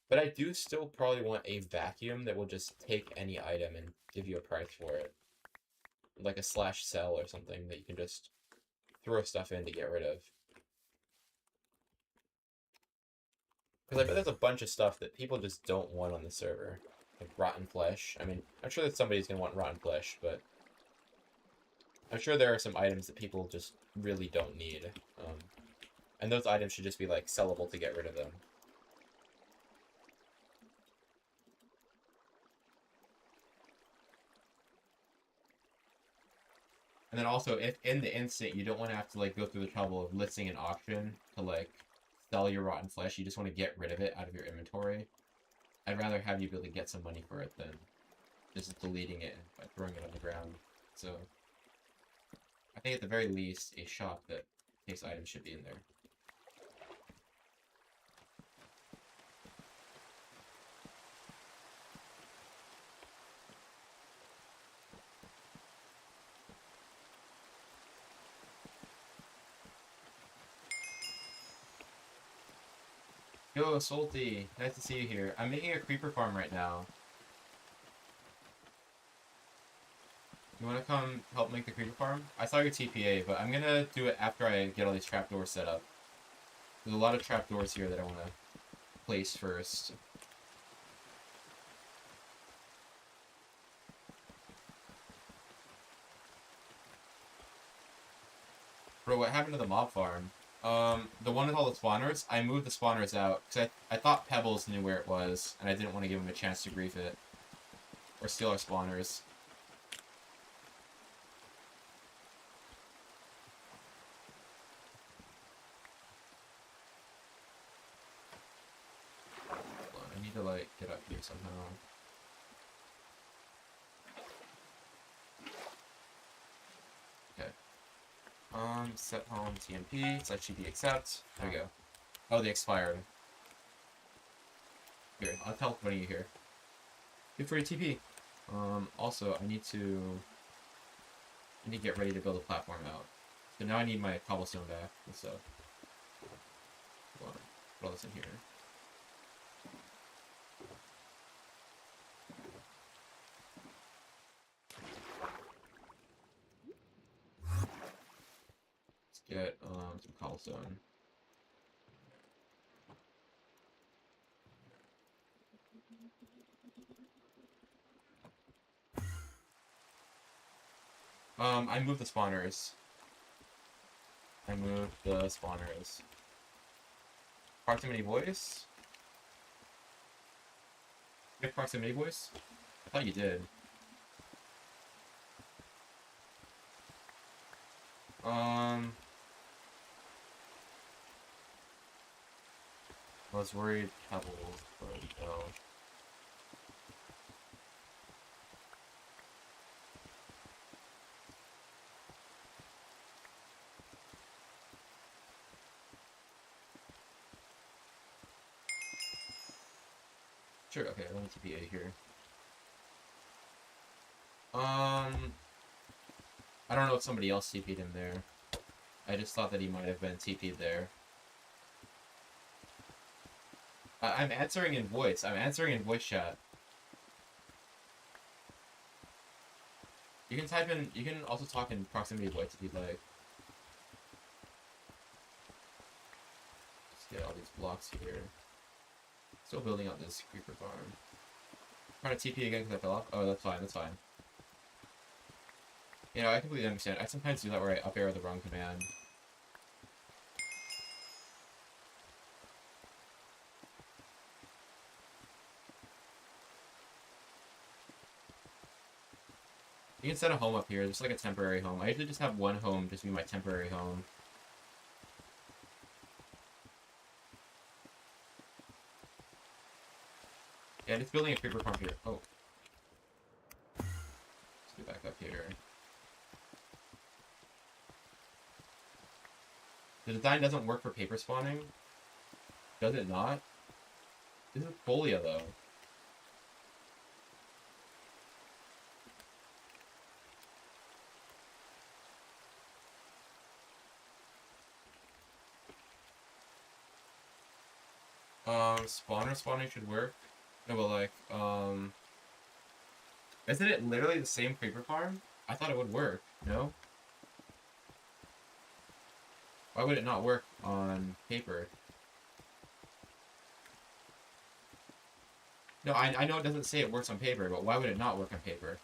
But I do still probably want a vacuum that will just take any item and give you a price for it. Like a slash sell or something that you can just throw stuff in to get rid of. Because I bet there's a bunch of stuff that people just don't want on the server. Like rotten flesh. I mean, I'm sure that somebody's going to want rotten flesh, but I'm sure there are some items that people just really don't need. And those items should just be, like, sellable to get rid of them. And then also, if in the instant you don't want to have to, like, go through the trouble of listing an auction to, like, sell your rotten flesh, you just want to get rid of it out of your inventory, I'd rather have you be able to get some money for it than just deleting it by throwing it on the ground. So, I think at the very least, a shop that takes items should be in there. Yo, Salty, nice to see you here. I'm making a creeper farm right now. You wanna come help make the creeper farm? I saw your TPA, but I'm gonna do it after I get all these trapdoors set up. There's a lot of trapdoors here that I wanna place first. Bro, what happened to the mob farm? The one with all the spawners, I moved the spawners out, because I thought Pebbles knew where it was, and I didn't want to give him a chance to grief it. Or steal our spawners. Hold on, I need to, like, get up here somehow. Okay. Set home TMP, set GP accept. There we go. Oh, they expired. Here, I'll tell when you're here. Good for your TP. Also, I need to get ready to build a platform out. So now I need my cobblestone back and stuff. Hold on, put all this in here. Let's get some cobblestone. I moved the spawners. Proximity voice? You have proximity voice? I thought you did. I was worried Pebbles, but no. Sure, okay, let me TPA here. I don't know if somebody else TP'd him there. I just thought that he might have been TP'd there. I'm answering in voice. I'm answering in voice chat. You can type in, you can also talk in proximity voice if you'd like. Let's get all these blocks here. Still building out this creeper farm. Trying to TP again because I fell off? Oh, that's fine, that's fine. You know, I completely understand. I sometimes do that where I up arrow the wrong command. You can set a home up here, just like a temporary home. I usually just have one home just be my temporary home. And it's building a creeper farm here. Oh. Let's get back up here. The design doesn't work for paper spawning. Does it not? This is Folia, though. Spawning should work. No, but like, isn't it literally the same creeper farm? I thought it would work, no? Why would it not work on paper? No, I know it doesn't say it works on paper, but why would it not work on paper?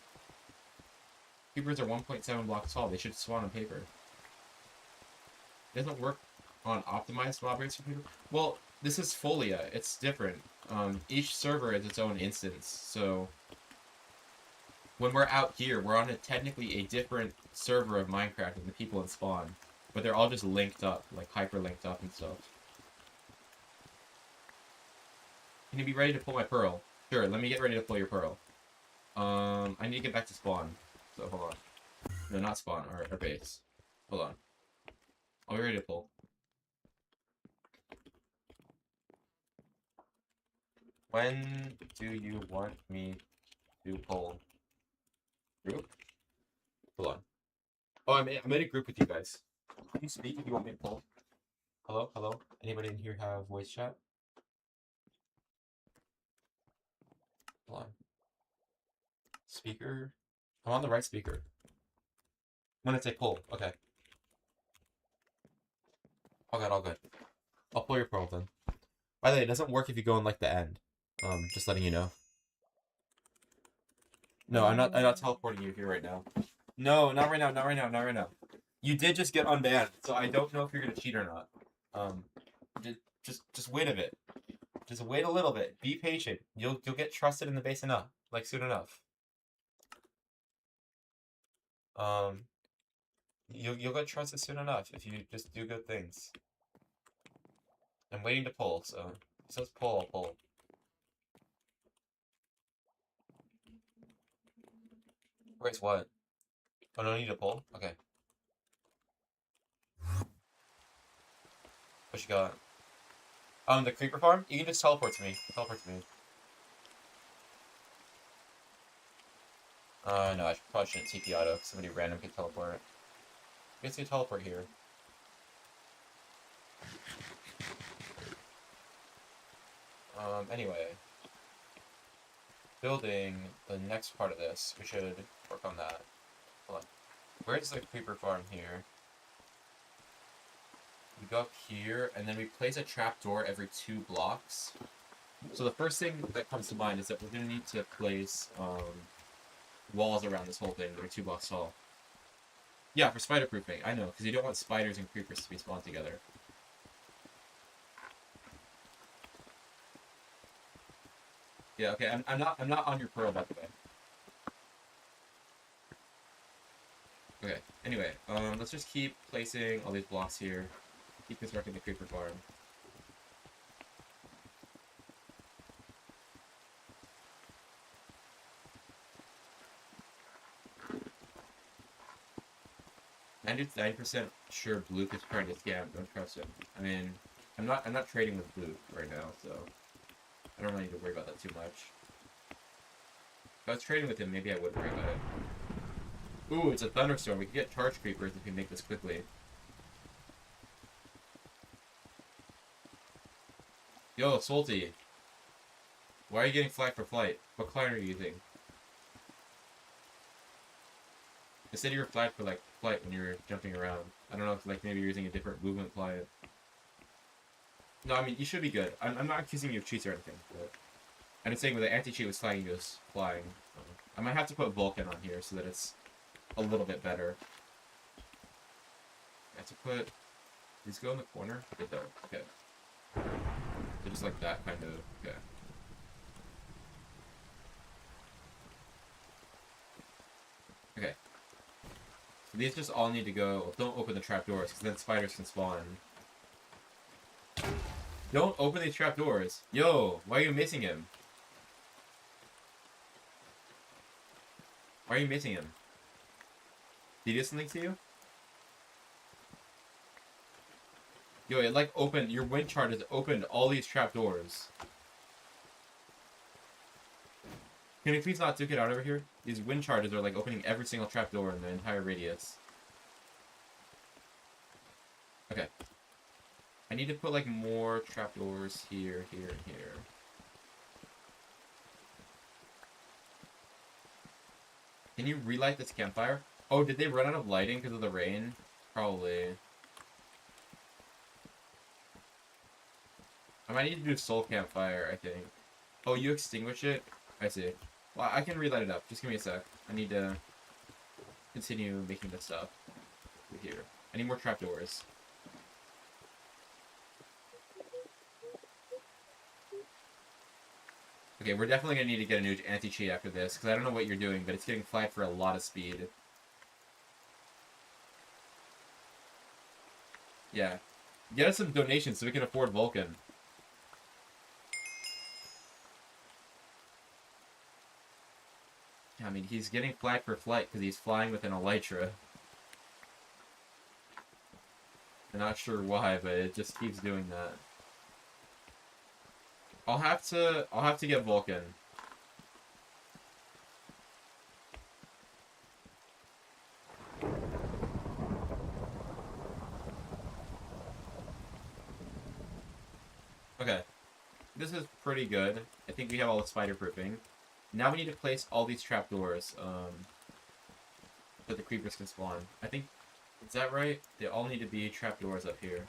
Creepers are 1.7 blocks tall. They should spawn on paper. It doesn't work on optimized mob rates for paper. Well, this is Folia. It's different. Each server is its own instance, so when we're out here, we're on technically a different server of Minecraft than the people in Spawn. But they're all just linked up, like hyperlinked up and stuff. Can you be ready to pull my pearl? Sure, let me get ready to pull your pearl. I need to get back to Spawn. So, hold on. No, not Spawn, our base. Hold on. I'll be ready to pull. When do you want me to pull? Group? Hold on. Oh, I'm in a group with you guys. Can you speak if you want me to pull? Hello? Hello? Anybody in here have voice chat? Hold on. Speaker? I'm on the right speaker. When I say pull, okay. All good, all good. I'll pull your pearl then. By the way, it doesn't work if you go in like the end. Just letting you know. No, I'm not teleporting you here right now. No, not right now, not right now, not right now. You did just get unbanned, so I don't know if you're gonna cheat or not. Just wait a bit. Just wait a little bit. Be patient. You'll get trusted in the base enough, like soon enough. You'll get trusted soon enough if you just do good things. I'm waiting to pull, so it says pull, I'll pull. Wait, what? Oh, no need to pull? Okay. What you got? The creeper farm? You can just teleport to me. Teleport to me. No, I probably shouldn't TP auto. Somebody random can teleport. You can see a teleport here. Anyway. Building the next part of this. We should work on that. Hold on. Where's the creeper farm here? We go up here, and then we place a trapdoor every 2 blocks. So the first thing that comes to mind is that we're going to need to place walls around this whole thing that are 2 blocks tall. Yeah, for spider proofing. I know, because you don't want spiders and creepers to be spawned together. Yeah, okay. I'm not on your pearl, by the way. Okay. Anyway, let's just keep placing all these blocks here. Keep constructing the creeper farm. I'm 99% sure Bluke is trying to scam. Don't trust him. I mean, I'm not trading with Bluke right now, so I don't really need to worry about that too much. If I was trading with him, maybe I would worry about it. Ooh, it's a thunderstorm. We can get charge creepers if we make this quickly. Yo, Salty. Why are you getting flagged for flight? What client are you using? It said you were flagged for, like, flight when you were jumping around. I don't know if, like, maybe you're using a different movement client. No, I mean, you should be good. I'm not accusing you of cheats or anything, but I'm just saying with the anti-cheat was flagging you as flying. I might have to put Vulcan on here so that it's a little bit better. I have to put... These go in the corner? They don't. Okay. So just like that, kind of. Okay. Okay. So these just all need to go... Well, don't open the trapdoors, because then spiders can spawn. Don't open these trapdoors. Yo, why are you missing him? Why are you missing him? Did he do something to you? Yo, it like opened, your wind chart has opened all these trapdoors. Can you please not duke it out over here? These wind charges are like opening every single trapdoor in the entire radius. Okay. I need to put like more trapdoors here, here, and here. Can you relight this campfire? Oh, did they run out of lighting because of the rain? Probably. I might need to do soul campfire, I think. Oh, you extinguish it? I see. Well, I can relight it up. Just give me a sec. I need to continue making this stuff. Here. I need more trapdoors. Okay, we're definitely going to need to get a new anti-cheat after this, because I don't know what you're doing, but it's getting flagged for a lot of speed. Yeah. Get us some donations so we can afford Vulcan. I mean, he's getting flagged for flight because he's flying with an elytra. I'm not sure why, but it just keeps doing that. I'll have to get Vulcan. Okay. This is pretty good. I think we have all the spider proofing. Now we need to place all these trapdoors, that the creepers can spawn. I think, is that right? They all need to be trapdoors up here.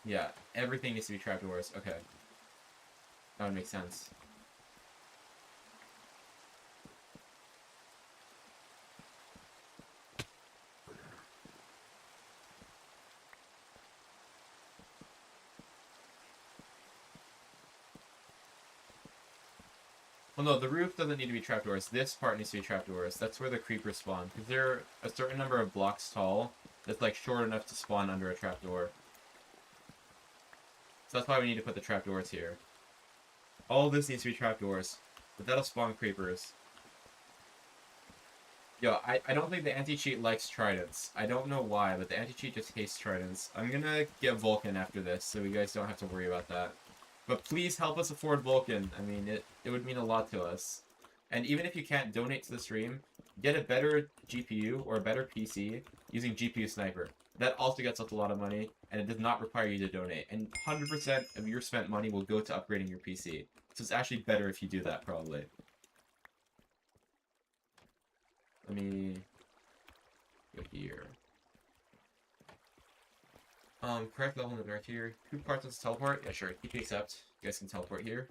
Yeah, everything needs to be trapdoors. Okay. That would make sense. Well, no, the roof doesn't need to be trapdoors. This part needs to be trapdoors. That's where the creepers spawn. Because they're a certain number of blocks tall that's, like, short enough to spawn under a trapdoor. So that's why we need to put the trapdoors here. All this needs to be trapdoors. But that'll spawn creepers. Yo, I don't think the anti-cheat likes tridents. I don't know why, but the anti-cheat just hates tridents. I'm gonna get Vulcan after this, so you guys don't have to worry about that. But please help us afford Vulcan. I mean, it would mean a lot to us. And even if you can't donate to the stream, get a better GPU or a better PC using GPU Sniper. That also gets us a lot of money, and it does not require you to donate. And 100% of your spent money will go to upgrading your PC. So it's actually better if you do that, probably. Let me go here. Correct level in the dark here. 2 parts of teleport? Yeah, sure. TP accept. You guys can teleport here.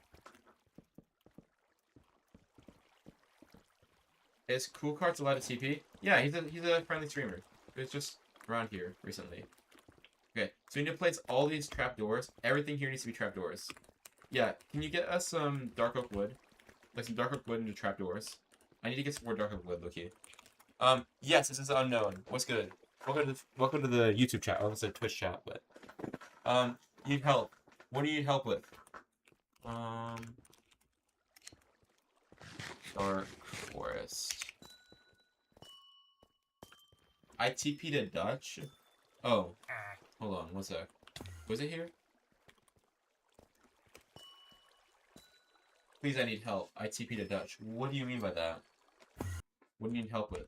Is Cool Carts allowed to TP? Yeah, he's a friendly streamer. He was just around here recently. Okay, so we need to place all these trapdoors. Everything here needs to be trapdoors. Yeah, can you get us some dark oak wood? Like some dark oak wood into trapdoors. I need to get some more dark oak wood, Loki. Yes, this is unknown. What's good? Welcome to the YouTube chat. I almost said Twitch chat, but you need help. What do you need help with? Dark forest. I TP'd a Dutch. Oh, hold on, one sec. Was it here? Please, I need help. I TP'd a Dutch. What do you mean by that? What do you need help with?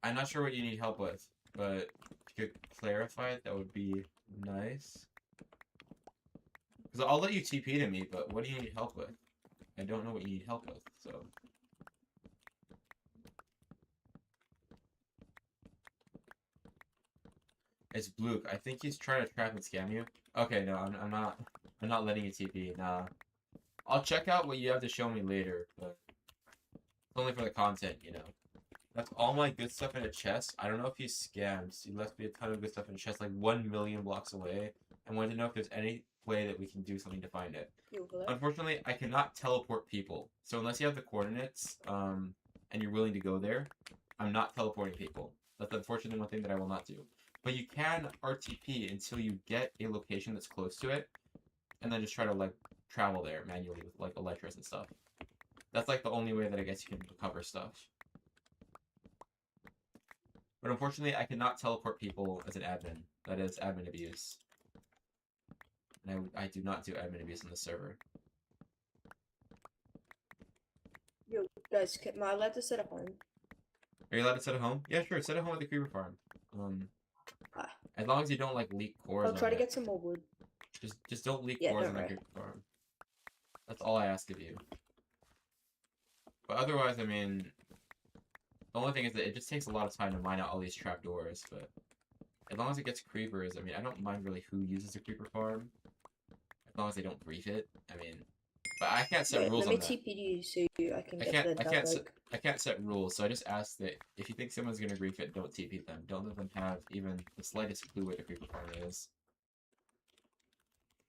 I'm not sure what you need help with, but if you could clarify it, that would be nice. Because I'll let you TP to me, but what do you need help with? I don't know what you need help with, so... It's Bluke. I think he's trying to trap and scam you. Okay, no, I'm not letting you TP, nah. I'll check out what you have to show me later, but... It's only for the content, you know. That's all my good stuff in a chest. I don't know if he scams. He left me a ton of good stuff in a chest, like 1 million blocks away. I wanted to know if there's any way that we can do something to find it. Unfortunately, I cannot teleport people. So unless you have the coordinates, and you're willing to go there, I'm not teleporting people. That's unfortunately one thing that I will not do. But you can RTP until you get a location that's close to it. and then just try to like travel there manually with like elytras and stuff. That's like the only way that I guess you can recover stuff. But unfortunately, I cannot teleport people as an admin. That is admin abuse. And I do not do admin abuse on the server. Yo, guys, am I allowed to set a home? Are you allowed to set a home? Yeah, sure. Set a home at the creeper farm. As long as you don't like leak cores. I'll try to get some more wood. Just don't leak cores on the creeper farm. That's all I ask of you. But otherwise, I mean, the only thing is that it just takes a lot of time to mine out all these trapdoors. But as long as it gets creepers, I mean, I don't mind really who uses a creeper farm. As long as they brief it. I mean, but I can't set rules on that. Let me TP to you so I can get the I can't set rules, so I just ask that if you think someone's gonna grief it, don't TP them. Don't let them have even the slightest clue what a creeper farm is.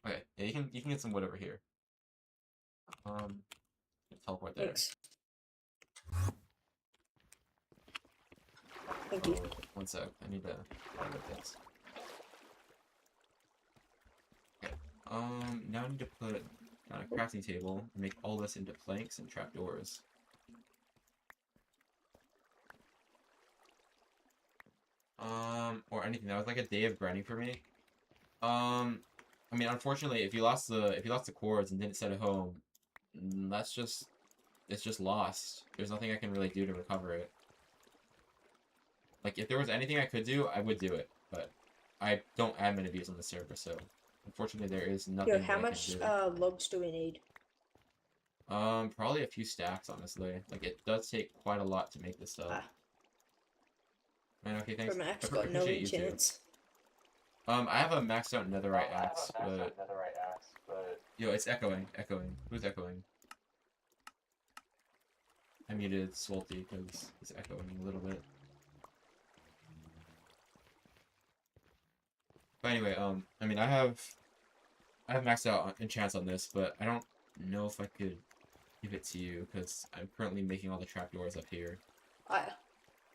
Okay, yeah, you can get some wood over here. Teleport there. Thanks. Thank you. One sec, I need to get this. Okay. Now I need to put on a crafting table and make all this into planks and trapdoors. Or anything. That was like a day of grinding for me. I mean, unfortunately, if you lost the cords and didn't set a home, it's just lost. There's nothing I can really do to recover it. Like, if there was anything I could do, I would do it, but I don't admin abuse on the server, so unfortunately there is nothing. Yo, how much logs do we need? Probably a few stacks, honestly. Like, it does take quite a lot to make this stuff. Man, okay, thanks. From Axe got no chance. I have a maxed out netherite axe, but... Yo, it's echoing. Who's echoing? I muted Swolty because it's echoing a little bit. But anyway, I mean, I have maxed out enchants on this, but I don't know if I could give it to you because I'm currently making all the trapdoors up here.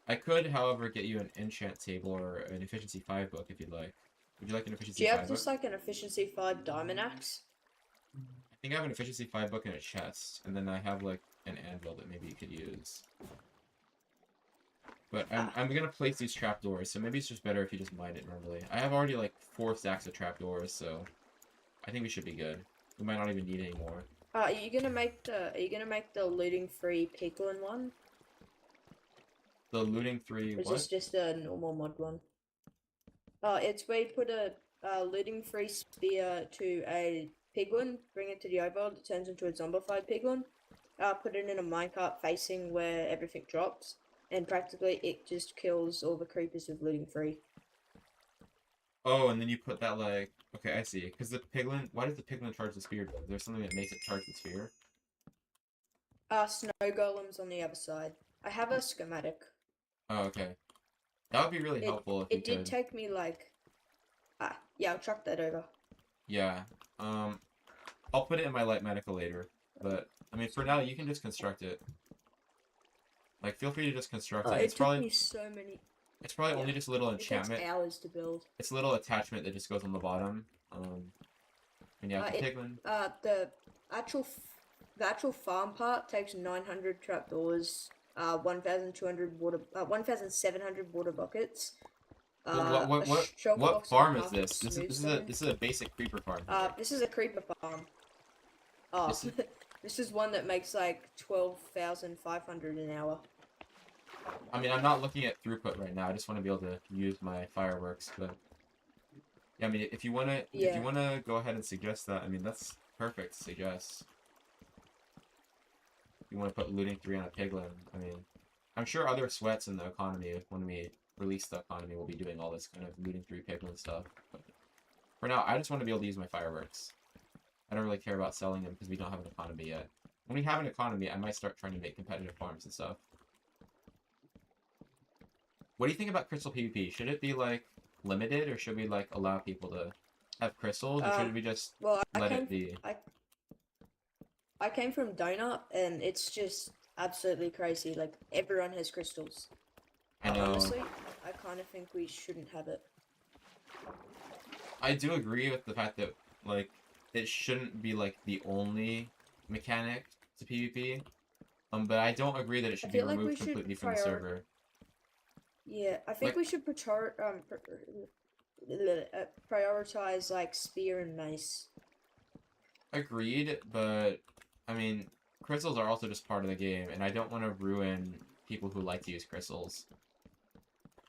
I could, however, get you an enchant table or an efficiency 5 book if you'd like. Would you like an efficiency 5 book? Do you have just like an efficiency 5 diamond axe? I think I have an efficiency 5 book in a chest, and then I have like an anvil that maybe you could use. But I'm gonna place these trapdoors, so maybe it's just better if you just mine it normally. I have already like 4 stacks of trapdoors, so I think we should be good. We might not even need any more. Are you gonna make the looting free piglin one? The looting 3 or what? is this just a normal mod one? It's where you put a looting free spear to a piglin, bring it to the overworld, it turns into a zombified piglin. Put it in a minecart facing where everything drops, and practically it just kills all the creepers with looting free. Oh, and then you put that like... Okay, I see. Because the piglin... Why does the piglin charge the spear? Is there something that makes it charge the spear? Snow golems on the other side. I have a schematic. Oh, okay. That would be really helpful if you could. It did take me like... yeah, I'll chuck that over. Yeah. I'll put it in my light medical later. But, I mean, for now, you can just construct it. Like, feel free to just construct it. It took me so many... It's probably only just a little enchantment. It takes hours to build. It's a little attachment that just goes on the bottom. And yeah, the piglin. The actual farm part takes 900 trapdoors, 1,700 water buckets. What farm is this? This is a basic creeper farm. This is a creeper farm. Oh, this is one that makes like 12,500 an hour. I mean, I'm not looking at throughput right now. I just want to be able to use my fireworks. But yeah, I mean, if you wanna go ahead and suggest that, I mean, that's perfect to suggest. You want to put looting 3 on a piglin. I mean, I'm sure other sweats in the economy, when we release the economy, will be doing all this kind of looting 3 piglin stuff. But for now, I just want to be able to use my fireworks. I don't really care about selling them because we don't have an economy yet. When we have an economy, I might start trying to make competitive farms and stuff. What do you think about crystal PvP? Should it be, like, limited, or should we, like, allow people to have crystals, or should we just let it be? I came from Donut, and it's just absolutely crazy. Like, everyone has crystals. I know. Honestly, I kind of think we shouldn't have it. I do agree with the fact that, like, it shouldn't be like the only mechanic to PvP. But I don't agree that it should be feel like we removed should completely from the server. Yeah, I think Like, we should prioritize like spear and mace. agreed, but I mean, crystals are also just part of the game, and I don't want to ruin people who like to use crystals.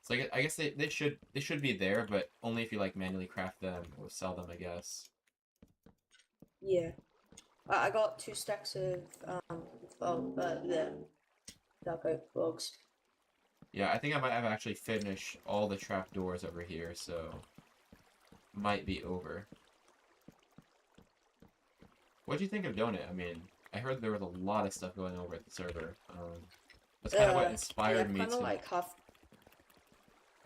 So I guess they should be there, but only if you like manually craft them or sell them, I guess. Yeah. I got 2 stacks of the dark oak logs. Yeah, I think I might have actually finished all the trapdoors over here, so might be over. What do you think of Donut? I mean, I heard there was a lot of stuff going over at the server. That's kind of what inspired me to like half.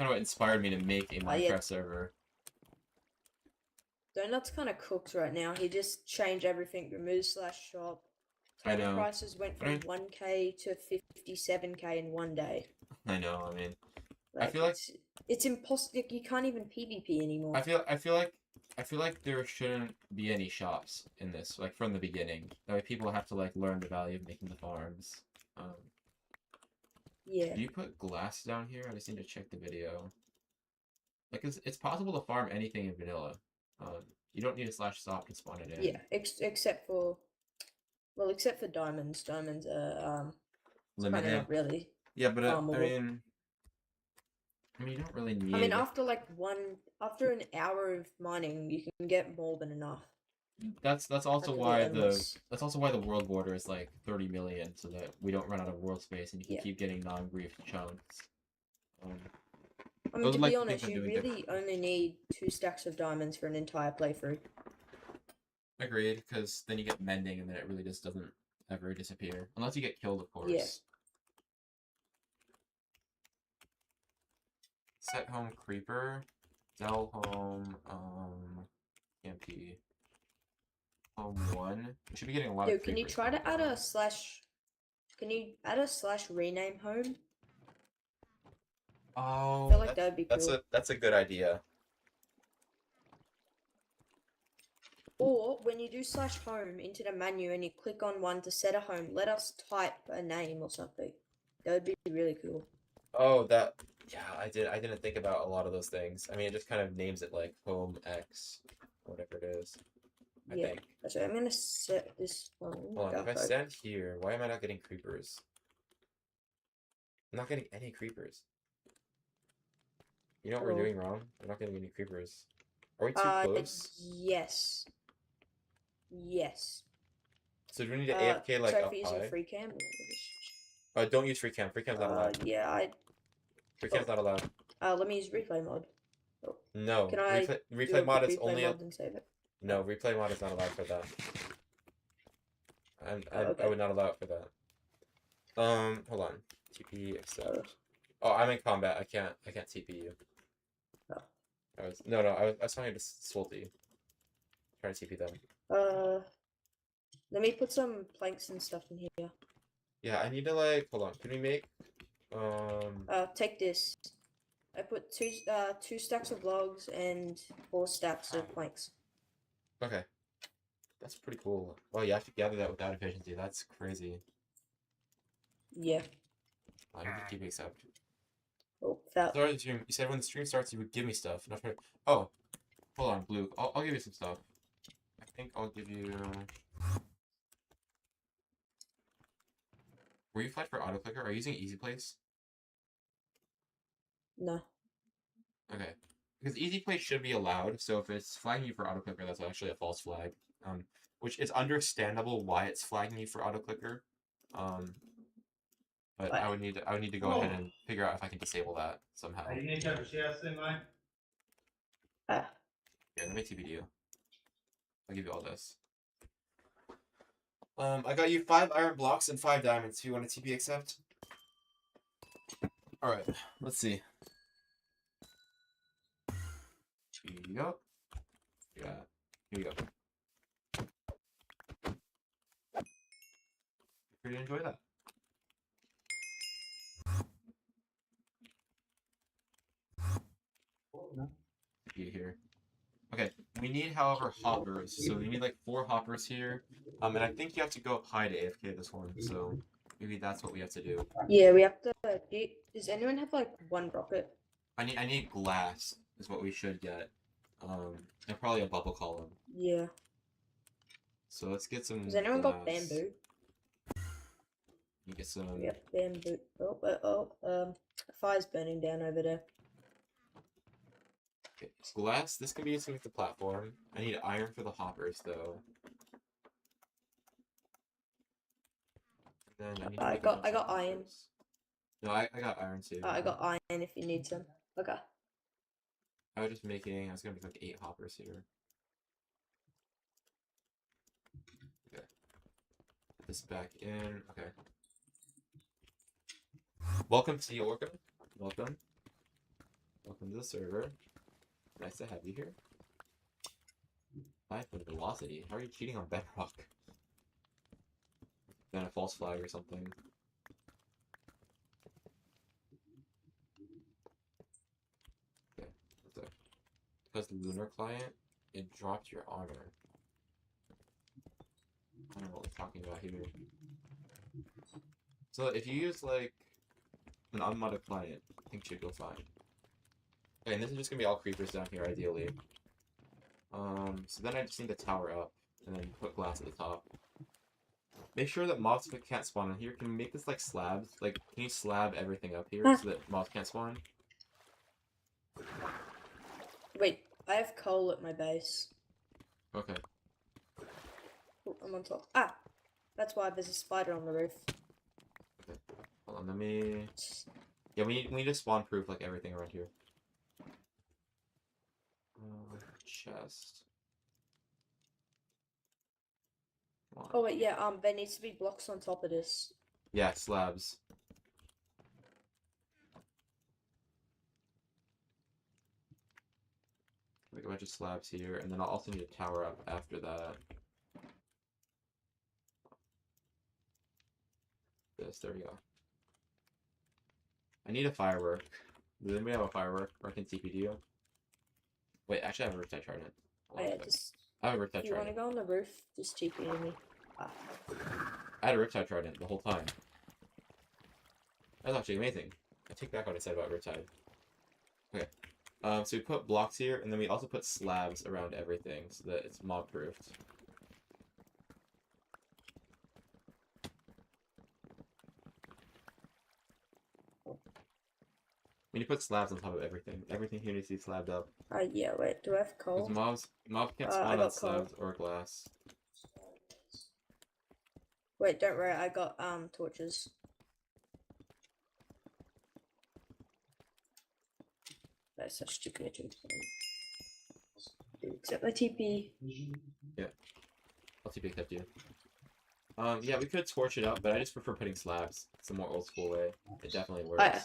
kind of what inspired me to make a Minecraft Yeah. server. Donut's kind of cooked right now. He just changed everything, removed /shop. I Total know. prices went from 1k to 57k in one day. I know. I mean, Like, I feel like it's impossible. Like, you can't even PvP anymore. I feel like there shouldn't be any shops in this, like from the beginning. That way, people have to like learn the value of making the farms. Yeah. Do you put glass down here? I just need to check the video. Like, it's possible to farm anything in vanilla. You don't need a /stop to spawn it in. Yeah, except for diamonds. Diamonds are Limited. kind of really. Yeah, but I farmable. mean, you don't really need. I mean, after an hour of mining, you can get more than enough. That's also why the world border is like 30 million, so that we don't run out of world space and you can keep getting non-griefed chunks. I mean, to be honest, you really only need 2 stacks of diamonds for an entire playthrough. Agreed, because then you get mending and then it really just doesn't ever disappear. Unless you get killed, of course. Yeah. Set home creeper. Del home, MP. Home 1. We should be getting a lot of creepers. Can you try to add a / Can you add a / rename home? Oh, I feel like that'd be cool. That's a good idea. Or when you do / home into the menu and you click on one to set a home, let us type a name or something. That would be really cool. Oh, yeah, I didn't think about a lot of those things. I mean, it just kind of names it like home X, whatever it is. I think. So I'm gonna set this one. Hold on, if I stand here, why am I not getting creepers? I'm not getting any creepers. You know what we're doing wrong? I'm not getting any creepers. Are we too close? Yes. Yes. So do we need to AFK like up using high? free cam? Don't use free cam. Free cam's not allowed. Free cam's not allowed. Let me use replay mod. Oh. No. Can I replay mod is only mod and save it? No, replay mod is not allowed for that. I would not allow it for that. Hold on. TP accept. Oh, I'm in combat. I can't TP you. I was talking to Swolty. Trying to TP them. Let me put some planks and stuff in here. Yeah, I need to like hold on. Can we make take this. I put 2 stacks of logs and 4 stacks of planks. Okay. That's pretty cool. Oh, you have to gather that without efficiency. That's crazy. Yeah. I need to TP accept. Oh, Sorry, you said when the stream starts you would give me stuff. Oh, hold on, Blue. I'll give you some stuff. I think I'll give you. Were you flagged for auto clicker? Are you using easy place? No. Okay. Because easy place should be allowed, so if it's flagging you for auto clicker, that's actually a false flag. Which is understandable why it's flagging you for auto clicker. But I would need to go ahead and figure out if I can disable that somehow. Yeah, let me TBD you. I'll give you all this. I got you 5 iron blocks and 5 diamonds. Do you want to TP accept? Alright, let's see. Here you go. Yeah, here you go. Pretty enjoy that. Here. Okay, We need, however, hoppers. So we need like 4 hoppers here. And I think you have to go up high to AFK this one. So maybe that's what we have to do. Yeah, we have to. Does anyone have like one rocket? I need glass is what we should get. And probably a bubble column. Yeah. So let's get some Has anyone glass. got bamboo? You get some. Yep, bamboo. Fire's burning down over there. Okay, glass. This can be used to make the platform. I need iron for the hoppers though. And then I need I got iron. hoppers. No, I got iron too. I got iron if you need some. Okay. I was gonna make like 8 hoppers here. Okay. Put this back in. Okay. Welcome to Yorka. Welcome. Welcome to the server. Nice to have you here. 5 with velocity. How are you cheating on Bedrock? Then a false flag or something. Okay. Because Lunar Client, it dropped your honor. I don't know what we're talking about here. So if you use like an unmodded client, I think it should go fine. Okay, and this is just gonna be all creepers down here, ideally. So then I just need to tower up, and then put glass at the top. Make sure that mobs can't spawn in here. Can you make this like slabs? Like, can you slab everything up here so that mobs can't spawn? Wait, I have coal at my base. Okay. Oh, I'm on top. Ah! That's why there's a spider on the roof. Okay. Hold on, let me... Yeah, we need to spawn proof like everything around here. Chest. Oh wait, yeah, there needs to be blocks on top of this. Yeah, slabs. Like a bunch of slabs here, and then I'll also need a tower up after that. There we go. I need a firework. Does anybody have a firework? Or I can TP to you? Wait, actually I have a Riptide Trident. I have a Riptide Trident. You want to go on the roof? Just TP to me. Ah. I had a Riptide Trident the whole time. That's actually amazing. I take back what I said about Riptide. Okay. So we put blocks here, and then we also put slabs around everything so that it's mob-proofed. We need to put slabs on top of everything. Everything here needs to be slabbed up. Yeah, wait, do I have coal? Because mobs can't spawn on slabs or glass. Wait, don't worry, I got torches. That's such stupidity. Except my TP. Yeah. I'll TP except you. Yeah, we could torch it up, but I just prefer putting slabs. It's a more old school way. It definitely works. Oh, yeah.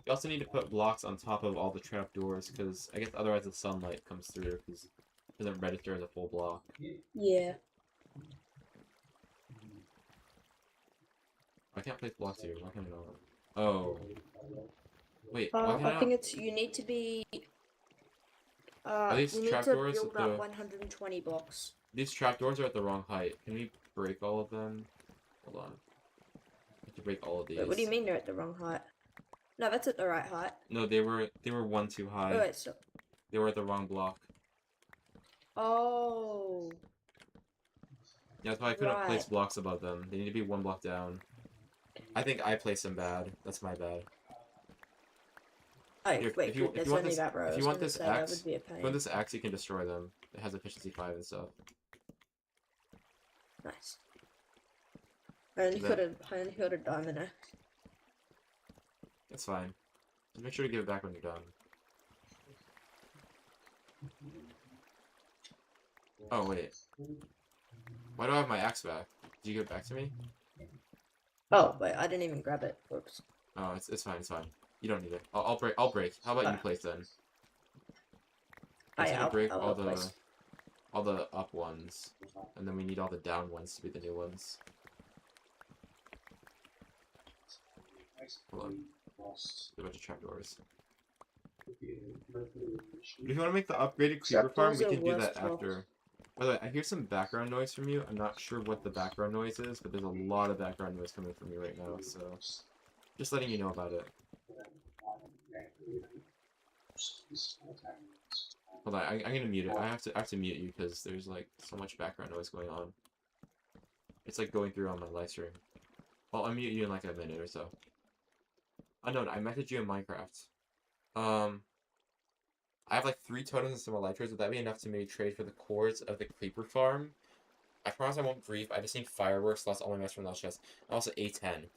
You also need to put blocks on top of all the trapdoors, because I guess otherwise the sunlight comes through, because it doesn't register as a full block. Yeah. I can't place blocks here. Why can't I not? Oh. Wait, I think it's, you need to be, Are these you need to trapdoors build at up the... 120 blocks. These trapdoors are at the wrong height. Can we break all of them? Hold on. I have to break all of these. Wait, what do you mean they're at the wrong height? No, that's at the right height. No, they were one too high. Oh, wait, so... They were at the wrong block. Oh. Yeah, that's why I couldn't place blocks above them. They need to be one block down. I think I placed them bad. That's my bad. Oh, wait, if you want this axe, you can destroy them. It has efficiency 5 and stuff. Nice. I only got a diamond axe. That's fine. Just make sure to give it back when you're done. Oh, wait. Why do I have my axe back? Did you give it back to me? Oh, wait, I didn't even grab it. Whoops. Oh, it's fine, it's fine. You don't need it. I'll break. How about you place then? I'll break all the up ones, and then we need all the down ones to be the new ones. Hold on. A bunch of trapdoors. If you want to make the upgraded creeper farm, we Trapdoors are can do that worst blocks. after. By the way, I hear some background noise from you. I'm not sure what the background noise is, but there's a lot of background noise coming from you right now, so just letting you know about it. Hold on, I'm gonna mute it. I have to mute you because there's like so much background noise going on. It's like going through on my live stream. I'll unmute you in like a minute or so. Unknown, I messaged you in Minecraft. I have like 3 totems and some elytras. Would that be enough to maybe trade for the cores of the creeper farm? I promise I won't grief. I just need fireworks. That's all my mess from last chest. And also A10.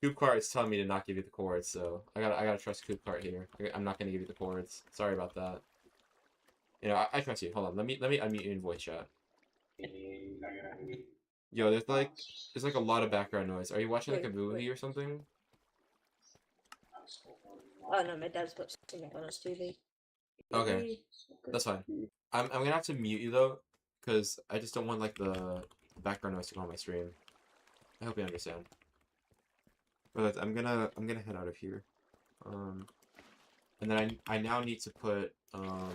Coopcart is telling me to not give you the cords, so I gotta trust Coopcart here. I'm not gonna give you the cords. Sorry about that. You know, I trust you. Hold on, let me unmute you in voice chat. Yo, there's like a lot of background noise. Are you watching like a movie or something? Oh no, my dad's got something on his TV. Okay, that's fine. I'm gonna have to mute you though, because I just don't want like the background noise to go on my stream. I hope you understand. But I'm gonna head out of here. And then I now need to put I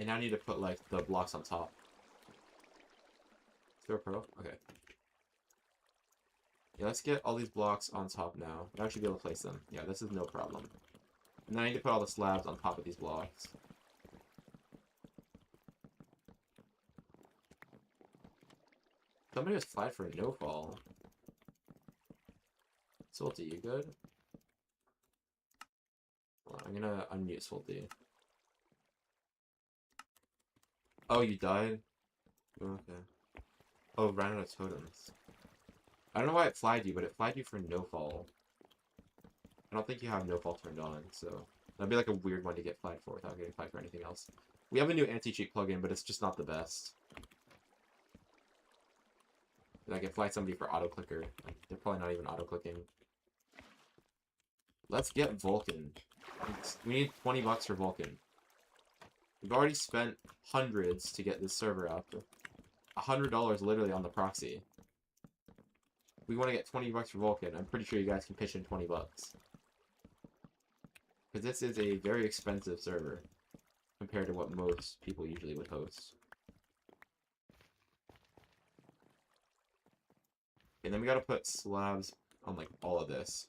now need to put like the blocks on top. Is there a pearl? Okay. Yeah, let's get all these blocks on top now. I should be able to place them. Yeah, this is no problem. And then I need to put all the slabs on top of these blocks. Somebody was flagged for no fall. Salty, you good? Hold on, I'm gonna unmute Salty. Oh, you died? Okay. Oh, ran out of totems. I don't know why it flagged you, but it flagged you for no fall. I don't think you have no fall turned on, so that'd be like a weird one to get flagged for without getting flagged for anything else. We have a new anti-cheat plugin, but it's just not the best. Like, it flagged somebody for auto-clicker. They're probably not even auto-clicking. Let's get Vulcan. We need 20 bucks for Vulcan. We've already spent hundreds to get this server up. $100 literally on the proxy. We want to get 20 bucks for Vulcan. I'm pretty sure you guys can pitch in 20 bucks. Because this is a very expensive server compared to what most people usually would host. And then we gotta put slabs on like all of this.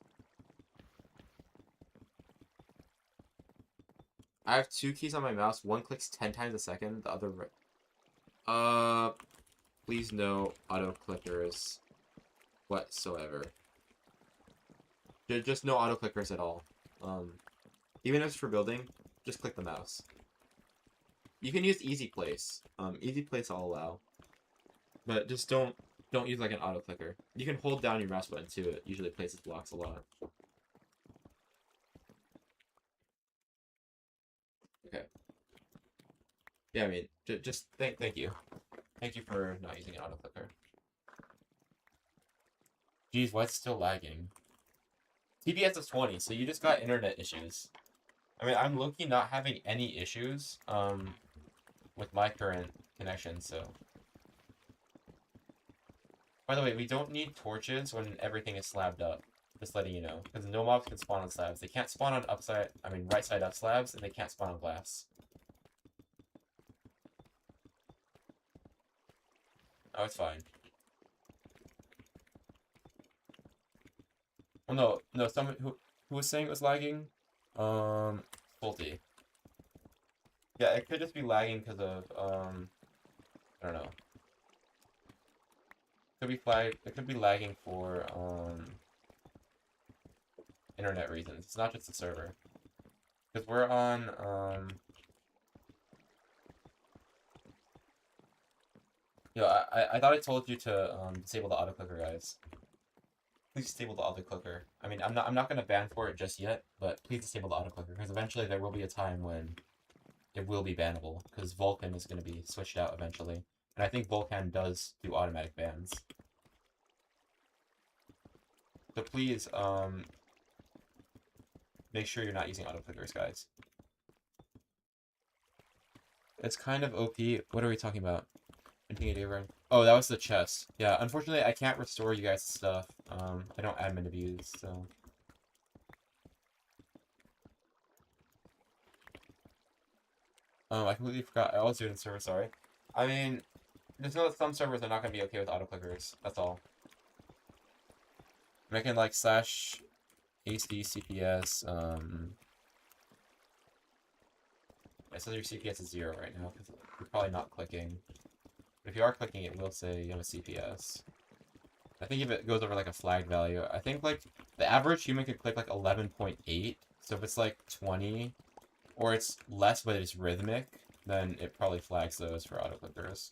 I have 2 keys on my mouse. One clicks 10 times a second. The other... Please no auto clickers whatsoever. Just no auto clickers at all. Even if it's for building, just click the mouse. You can use easy place. Easy place I'll allow. But just don't use like an auto clicker. You can hold down your mouse button too. It usually places blocks a lot. Okay. Yeah, I mean, just thank you. Thank you for not using an auto clicker. Geez, why it's still lagging? TBS is 20, so you just got internet issues. I mean, I'm low-key not having any issues, with my current connection, so... By the way, we don't need torches when everything is slabbed up. Just letting you know. Because no mobs can spawn on slabs. They can't spawn on right side up slabs, and they can't spawn on glass. Oh, it's fine. Well, no, someone who was saying it was lagging? Faulty. Yeah, it could just be lagging because of, I don't know. It could be lagging for, internet reasons. It's not just the server. Because we're on, I thought I told you to, disable the auto-clicker, guys. Please disable the auto-clicker. I mean, I'm not gonna ban for it just yet, but please disable the auto-clicker, because eventually there will be a time when it will be bannable, because Vulcan is gonna be switched out eventually. And I think Vulcan does do automatic bans. So please, make sure you're not using auto-clickers, guys. It's kind of OP. What are we talking about? Anything you do, right? Oh, that was the chest. Yeah, unfortunately, I can't restore you guys' stuff. I don't admin abuse, so. I completely forgot. I was doing the server, sorry. I mean, just know that some servers are not going to be okay with auto clickers. That's all. And I can, like, slash HD CPS, it says your CPS is 0 right now, because you're probably not clicking. But if you are clicking, it will say you have a CPS. I think if it goes over, like, a flag value, I think, like, the average human could click, like, 11.8. So if it's, like, 20, or it's less, but it's rhythmic, then it probably flags those for auto clickers.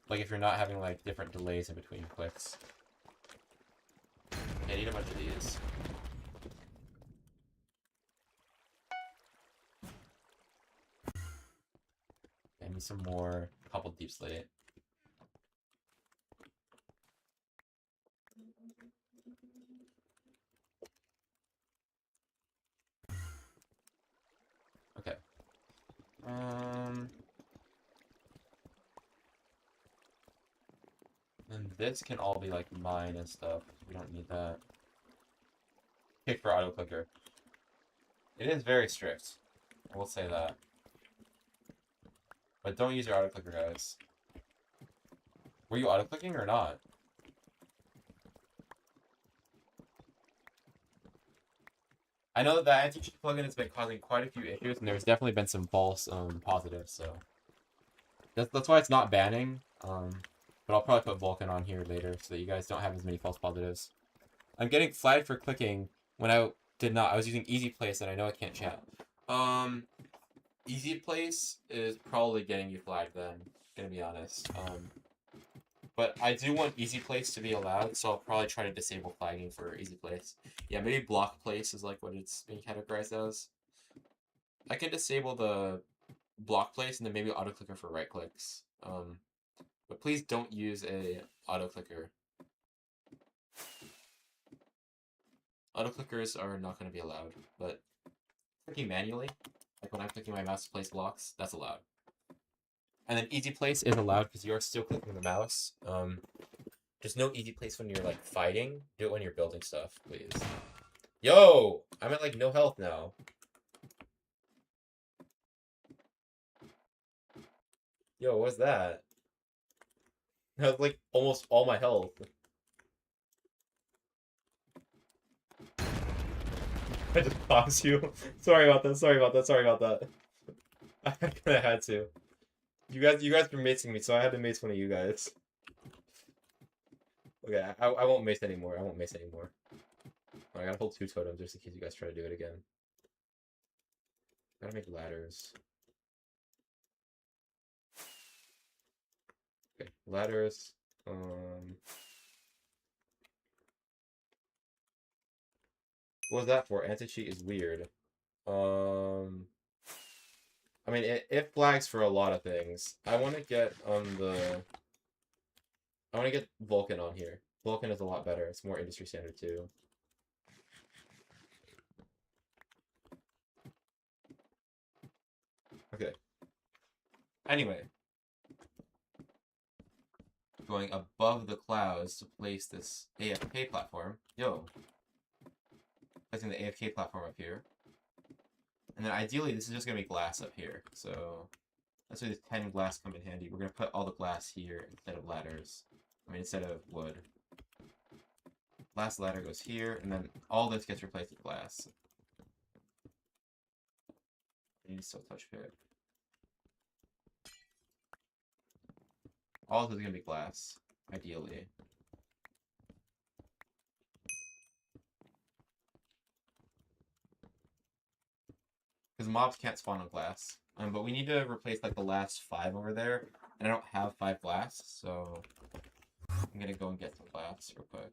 Like, if you're not having, like, different delays in between clicks. I need a bunch of these. I need some more. Couple deep slate. Okay. And this can all be like mine and stuff. We don't need that. Pick for auto clicker. It is very strict. I will say that. But don't use your auto clicker, guys. Were you auto clicking or not? I know that the anti-cheat plugin has been causing quite a few issues, and there's definitely been some false positives. So that's why it's not banning. But I'll probably put Vulkan on here later so that you guys don't have as many false positives. I'm getting flagged for clicking when I did not. I was using Easy Place, and I know I can't chat. Easy Place is probably getting you flagged then, gonna be honest. But I do want Easy Place to be allowed, so I'll probably try to disable flagging for Easy Place. Yeah, maybe Block Place is like what it's being categorized as. I can disable the Block Place and then maybe auto clicker for right clicks. But please don't use a auto clicker. Auto clickers are not going to be allowed, but clicking manually, like when I'm clicking my mouse to place blocks, that's allowed. And then Easy Place is allowed because you are still clicking the mouse. Just no Easy Place when you're like fighting. Do it when you're building stuff, please. Yo! I'm at like no health now. Yo, what's that? That was like almost all my health. I just paused you. Sorry about that. Sorry about that. Sorry about that. I kind of had to. You guys were macing me, so I had to mace one of you guys. Okay, I won't mace anymore. I won't mace anymore. I gotta hold 2 totems just in case you guys try to do it again. Gotta make ladders. Okay, ladders. What was that for? Anti-cheat is weird. I mean, it flags for a lot of things. I want to get I want to get Vulkan on here. Vulkan is a lot better. It's more industry standard too. Okay. Anyway. Going above the clouds to place this AFK platform. Yo. Placing the AFK platform up here. And then ideally, this is just going to be glass up here. So that's why this 10 glass come in handy. We're going to put all the glass here instead of ladders. I mean, instead of wood. Last ladder goes here, and then all this gets replaced with glass. I need to still touch pick. All of this is going to be glass, ideally. Because mobs can't spawn on glass. But we need to replace like the last 5 over there. And I don't have 5 glass, so I'm gonna go and get some glass real quick.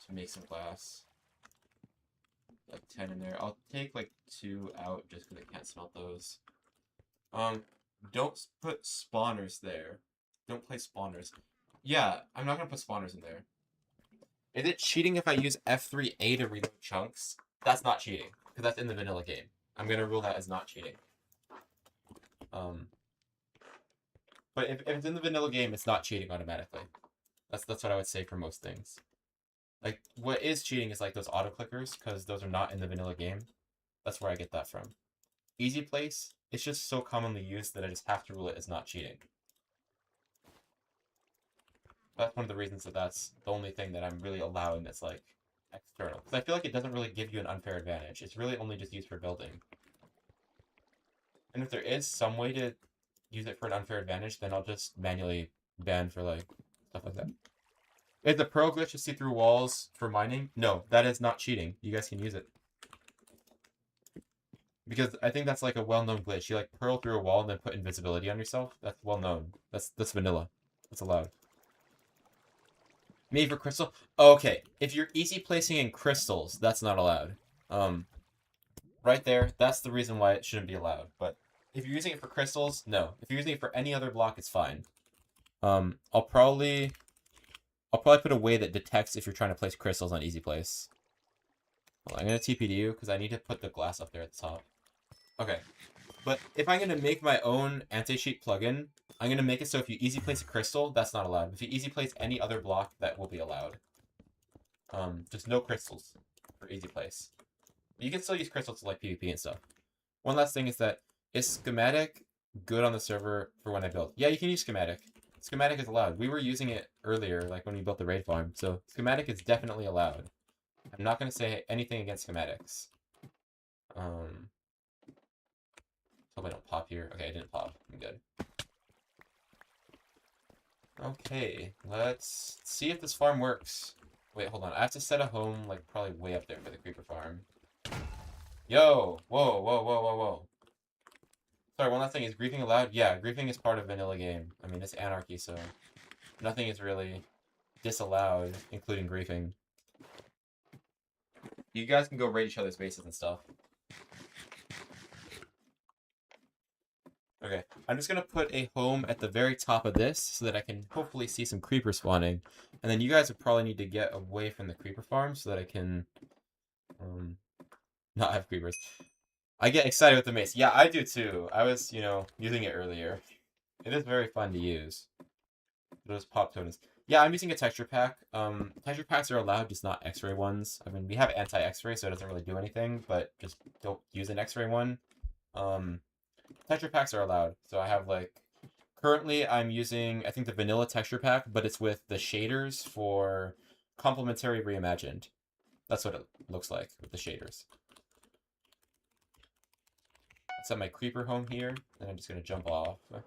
To make some glass. Like 10 in there. I'll take like 2 out just because I can't smelt those. Don't put spawners there. Don't place spawners. Yeah, I'm not gonna put spawners in there. Is it cheating if I use F3A to reload chunks? That's not cheating, because that's in the vanilla game. I'm gonna rule that as not cheating. But if it's in the vanilla game, it's not cheating automatically. That's what I would say for most things. Like, what is cheating is like those auto clickers, because those are not in the vanilla game. That's where I get that from. Easy place, it's just so commonly used that I just have to rule it as not cheating. That's one of the reasons that that's the only thing that I'm really allowing that's like external. Because I feel like it doesn't really give you an unfair advantage. It's really only just used for building. And if there is some way to use it for an unfair advantage, then I'll just manually ban for like stuff like that. Is the pro glitch to see through walls for mining? No, that is not cheating. You guys can use it. Because I think that's like a well-known glitch. You like pearl through a wall and then put invisibility on yourself. That's well-known. That's vanilla. That's allowed. Maybe for crystal? Okay, if you're easy placing in crystals, that's not allowed. Right there, that's the reason why it shouldn't be allowed. But if you're using it for crystals, no. If you're using it for any other block, it's fine. I'll probably put a way that detects if you're trying to place crystals on easy place. Well, I'm gonna TP to you because I need to put the glass up there at the top. Okay, but if I'm gonna make my own anti-cheat plugin, I'm gonna make it so if you easy place a crystal, that's not allowed. If you easy place any other block, that will be allowed. Just no crystals for easy place. You can still use crystals to like PvP and stuff. One last thing is that, is schematic good on the server for when I build? Yeah, you can use schematic. Schematic is allowed. We were using it earlier, like when we built the raid farm, so schematic is definitely allowed. I'm not going to say anything against schematics. Hope I don't pop here. Okay, I didn't pop. I'm good. Okay, let's see if this farm works. Wait, hold on. I have to set a home, like, probably way up there for the creeper farm. Yo! Whoa, whoa, whoa, whoa, whoa. Sorry, one last thing. Is griefing allowed? Yeah, griefing is part of vanilla game. I mean, it's anarchy, so nothing is really disallowed, including griefing. You guys can go raid each other's bases and stuff. Okay, I'm just gonna put a home at the very top of this so that I can hopefully see some creepers spawning. And then you guys would probably need to get away from the creeper farm so that I can not have creepers. I get excited with the mace. Yeah, I do too. I was, using it earlier. It is very fun to use. Those pop totems. Yeah, I'm using a texture pack. Texture packs are allowed, just not X-ray ones. I mean, we have anti-X-ray, so it doesn't really do anything, but just don't use an X-ray one. Texture packs are allowed. So I have, like, currently I'm using, I think, the vanilla texture pack, but it's with the shaders for complementary reimagined. That's what it looks like with the shaders. Set my creeper home here, and I'm just going to jump off. And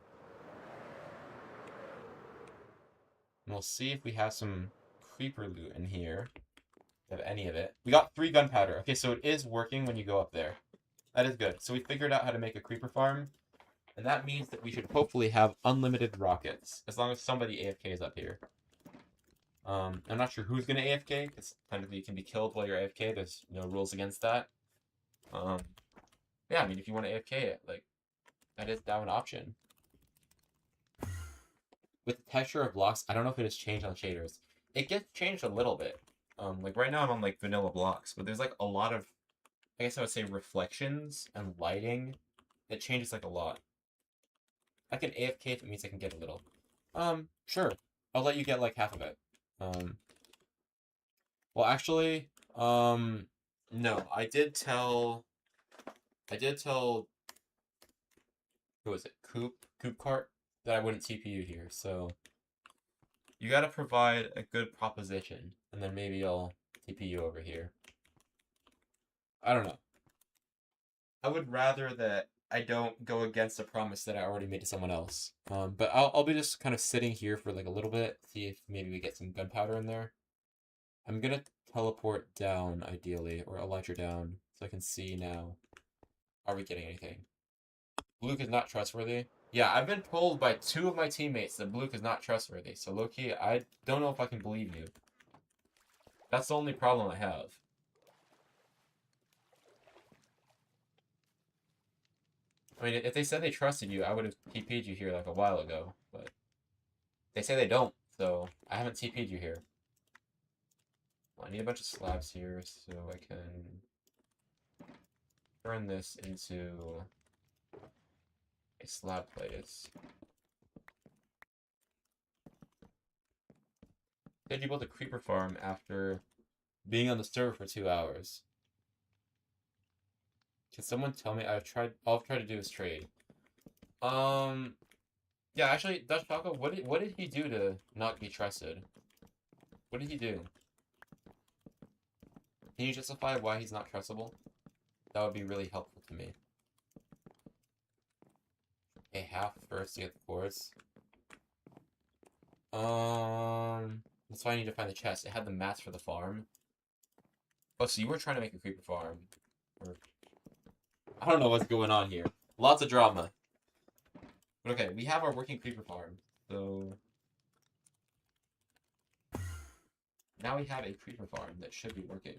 we'll see if we have some creeper loot in here. Have any of it. We got 3 gunpowder. Okay, so it is working when you go up there. That is good. So we figured out how to make a creeper farm, and that means that we should hopefully have unlimited rockets, as long as somebody AFKs up here. I'm not sure who's going to AFK, because technically you can be killed while you're AFK. There's no rules against that. Yeah, I mean, if you want to AFK it, like, that is now an option. With the texture of blocks, I don't know if it has changed on shaders. It gets changed a little bit. Like, right now I'm on, like, vanilla blocks, but there's, like, a lot of, I guess I would say, reflections and lighting. It changes, like, a lot. I can AFK if it means I can get a little. Sure. I'll let you get, like, half of it. Well, actually, no. I did tell, who was it? Coop Cart, that I wouldn't TP you here, so you gotta provide a good proposition, and then maybe I'll TP you over here. I don't know. I would rather that I don't go against a promise that I already made to someone else. But I'll be just kind of sitting here for like a little bit, see if maybe we get some gunpowder in there. I'm gonna teleport down, ideally, or elytra down, so I can see now. Are we getting anything? Luke is not trustworthy. Yeah, I've been told by 2 of my teammates that Luke is not trustworthy. So, Loki, I don't know if I can believe you. That's the only problem I have. I mean, if they said they trusted you, I would have TP'd you here like a while ago. But they say they don't, so I haven't TP'd you here. Well, I need a bunch of slabs here so I can turn this into a slab place. Did you build a creeper farm after being on the server for 2 hours? Can someone tell me? All I've tried to do is trade. Yeah, actually, Dutch Taco, what did he do to not be trusted? What did he do? Can you justify why he's not trustable? That would be really helpful to me. A half first to get the quartz. That's why I need to find the chest. It had the mats for the farm. Oh, so you were trying to make a creeper farm. Or... I don't know what's going on here. Lots of drama. But okay, we have our working creeper farm. So... now we have a creeper farm that should be working.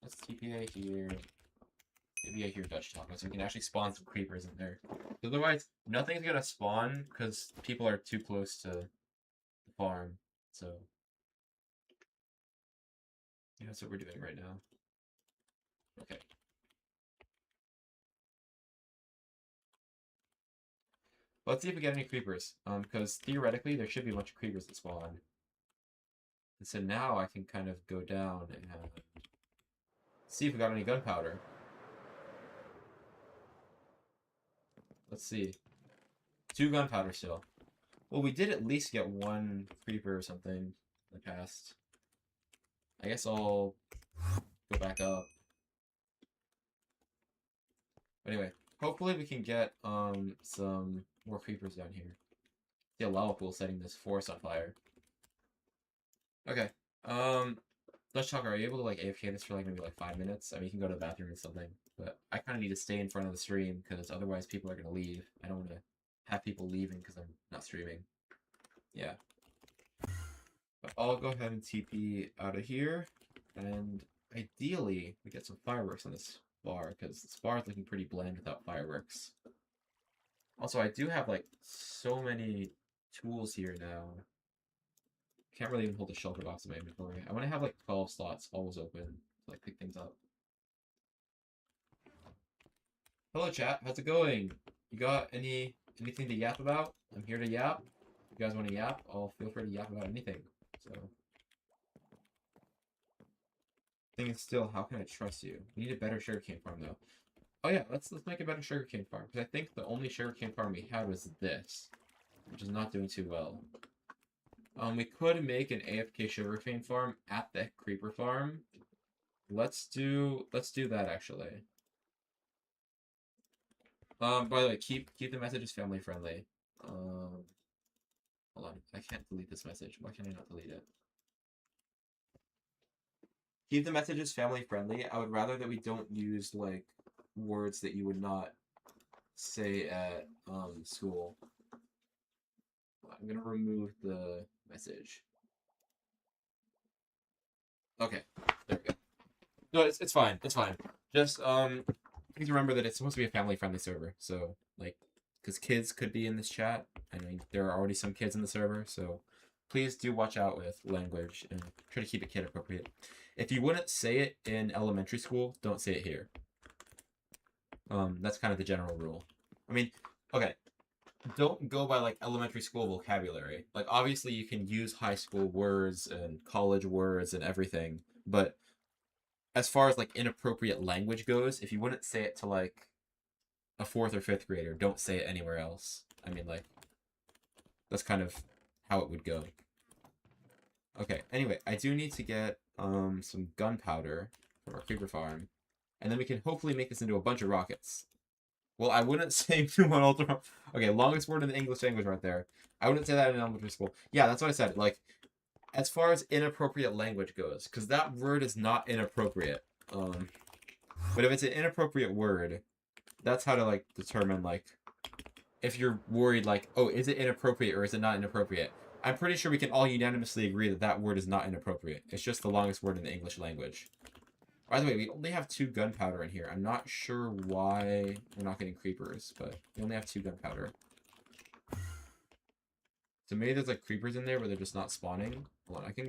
Let's TPA here. TPA here, Dutch Taco, so we can actually spawn some creepers in there. Otherwise, nothing's gonna spawn because people are too close to the farm. So... yeah, that's what we're doing right now. Okay. Let's see if we get any creepers. Because theoretically, there should be a bunch of creepers that spawn. And so now I can kind of go down and see if we got any gunpowder. Let's see. 2 gunpowder still. Well, we did at least get 1 creeper or something in the past. I guess I'll go back up. Anyway, hopefully we can get some more creepers down here. See a lava pool setting this forest on fire. Okay. Dutch Talk, are you able to like AFK this for like maybe like 5 minutes? I mean, you can go to the bathroom or something, but I kind of need to stay in front of the stream because otherwise people are gonna leave. I don't want to have people leaving because I'm not streaming. Yeah. But I'll go ahead and TP out of here, and ideally we get some fireworks on this bar because this bar is looking pretty bland without fireworks. Also, I do have like so many tools here now. Can't really even hold the shulker box in my inventory. I want to have like 12 slots always open to like pick things up. Hello chat, how's it going? You got anything to yap about? I'm here to yap. If you guys want to yap, I'll feel free to yap about anything. So thing is still, how can I trust you? We need a better sugarcane farm though. Oh yeah, let's make a better sugarcane farm, because I think the only sugarcane farm we had was this, which is not doing too well. We could make an AFK sugarcane farm at the creeper farm. Let's do that actually. By the way, keep the messages family friendly. Hold on, I can't delete this message. Why can I not delete it? Keep the messages family friendly. I would rather that we don't use like words that you would not say at school. I'm gonna remove the message. Okay, there we go. No, it's fine. It's fine. Just please remember that it's supposed to be a family-friendly server. So like, because kids could be in this chat. I mean, there are already some kids in the server, so please do watch out with language and try to keep it kid appropriate. If you wouldn't say it in elementary school, don't say it here. That's kind of the general rule. I mean, okay. Don't go by like elementary school vocabulary. Like obviously you can use high school words and college words and everything, but as far as like inappropriate language goes, if you wouldn't say it to like a 4th or 5th grader, don't say it anywhere else. I mean, like, that's kind of how it would go. Okay, anyway, I do need to get some gunpowder from our creeper farm, and then we can hopefully make this into a bunch of rockets. Well, I wouldn't say one ultra. Okay, longest word in the English language right there. I wouldn't say that in elementary school. Yeah, that's what I said. Like, as far as inappropriate language goes, because that word is not inappropriate. But if it's an inappropriate word, that's how to like determine like if you're worried like, oh, is it inappropriate or is it not inappropriate? I'm pretty sure we can all unanimously agree that that word is not inappropriate. It's just the longest word in the English language. By the way, we only have 2 gunpowder in here. I'm not sure why we're not getting creepers, but we only have 2 gunpowder. So maybe there's like creepers in there, but they're just not spawning. Hold on, I can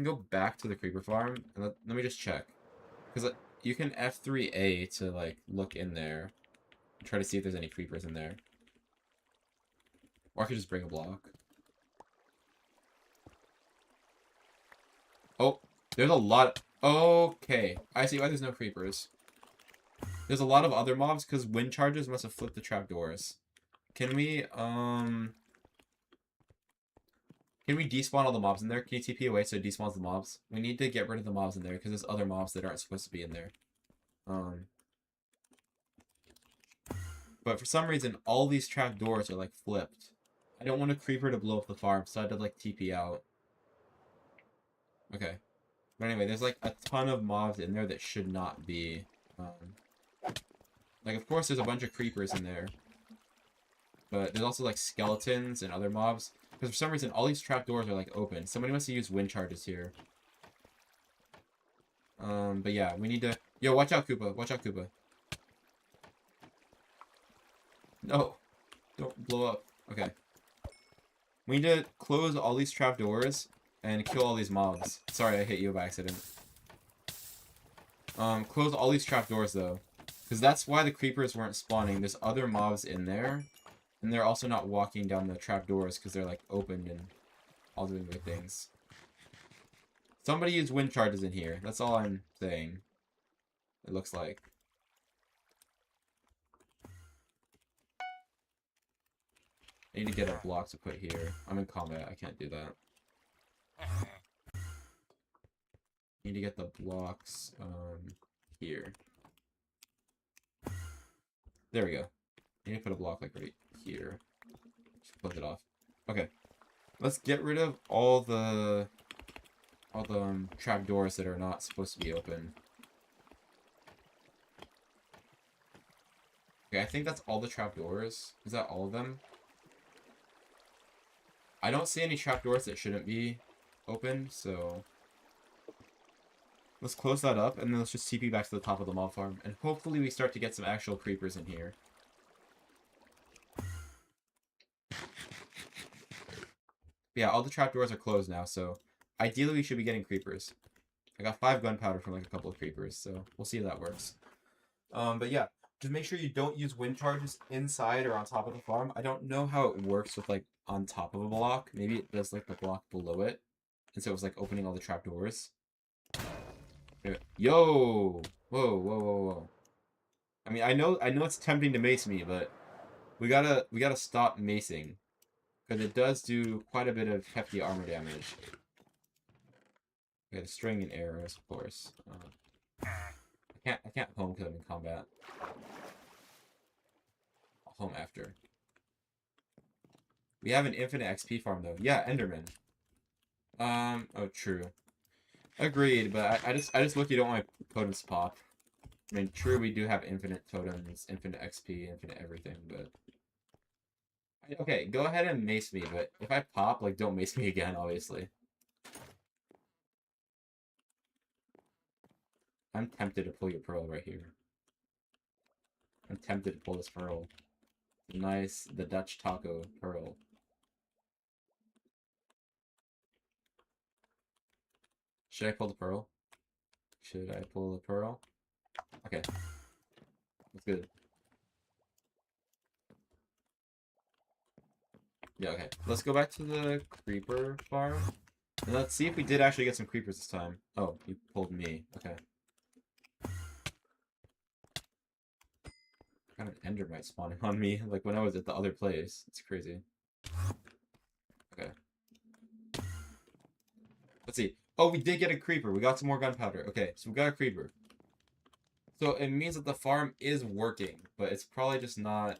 go back to the creeper farm and let me just check, because you can F3A to like look in there and try to see if there's any creepers in there. Or I could just bring a block. Oh, there's a lot. Okay, I see why there's no creepers. There's a lot of other mobs because wind charges must have flipped the trapdoors. Can we despawn all the mobs in there? Can you TP away so it despawns the mobs? We need to get rid of the mobs in there because there's other mobs that aren't supposed to be in there. But for some reason, all these trapdoors are like flipped. I don't want a creeper to blow up the farm, so I had to like TP out. Okay. But anyway, there's like a ton of mobs in there that should not be. Like, of course, there's a bunch of creepers in there. But there's also like skeletons and other mobs. Because for some reason, all these trapdoors are like open. Somebody must have used wind charges here. But yeah, we need to... Yo, watch out, Koopa. Watch out, Koopa. No. Don't blow up. Okay. We need to close all these trapdoors and kill all these mobs. Sorry, I hit you by accident. Close all these trapdoors, though. Because that's why the creepers weren't spawning. There's other mobs in there. And they're also not walking down the trapdoors because they're, like, opened and all doing weird things. Somebody used wind charges in here. That's all I'm saying. It looks like. I need to get a block to put here. I'm in combat. I can't do that. Need to get the blocks, here. There we go. I need to put a block, like, right here. Just close it off. Okay. Let's get rid of all the trapdoors that are not supposed to be open. Okay, I think that's all the trapdoors. Is that all of them? I don't see any trapdoors that shouldn't be open, so... Let's close that up, and then let's just TP back to the top of the mob farm. And hopefully we start to get some actual creepers in here. Yeah, all the trapdoors are closed now, so... Ideally we should be getting creepers. I got 5 gunpowder from like a couple of creepers, so we'll see if that works. But yeah, just make sure you don't use wind charges inside or on top of the farm. I don't know how it works with like on top of a block. Maybe it does like the block below it. And so it was like opening all the trapdoors. Yo! Whoa, whoa, whoa, whoa. I mean, I know it's tempting to mace me, but we gotta stop macing. Because it does do quite a bit of hefty armor damage. Okay, the string and arrows, of course. I can't home because I'm in combat. I'll home after. We have an infinite XP farm though. Yeah, Enderman. Oh, true. Agreed, but I just look, you don't want my totems to pop. I mean, true, we do have infinite totems, infinite XP, infinite everything, but... Okay, go ahead and mace me, but if I pop, like, don't mace me again, obviously. I'm tempted to pull your pearl right here. I'm tempted to pull this pearl. Nice, the Dutch taco pearl. Should I pull the pearl? Should I pull the pearl? Okay. That's good. Yeah, okay. Let's go back to the creeper farm. And let's see if we did actually get some creepers this time. Oh, you pulled me. Okay. Got an endermite spawning on me, like when I was at the other place. It's crazy. Okay. Let's see. Oh, we did get a creeper. We got some more gunpowder. Okay, so we got a creeper. So it means that the farm is working, but it's probably just not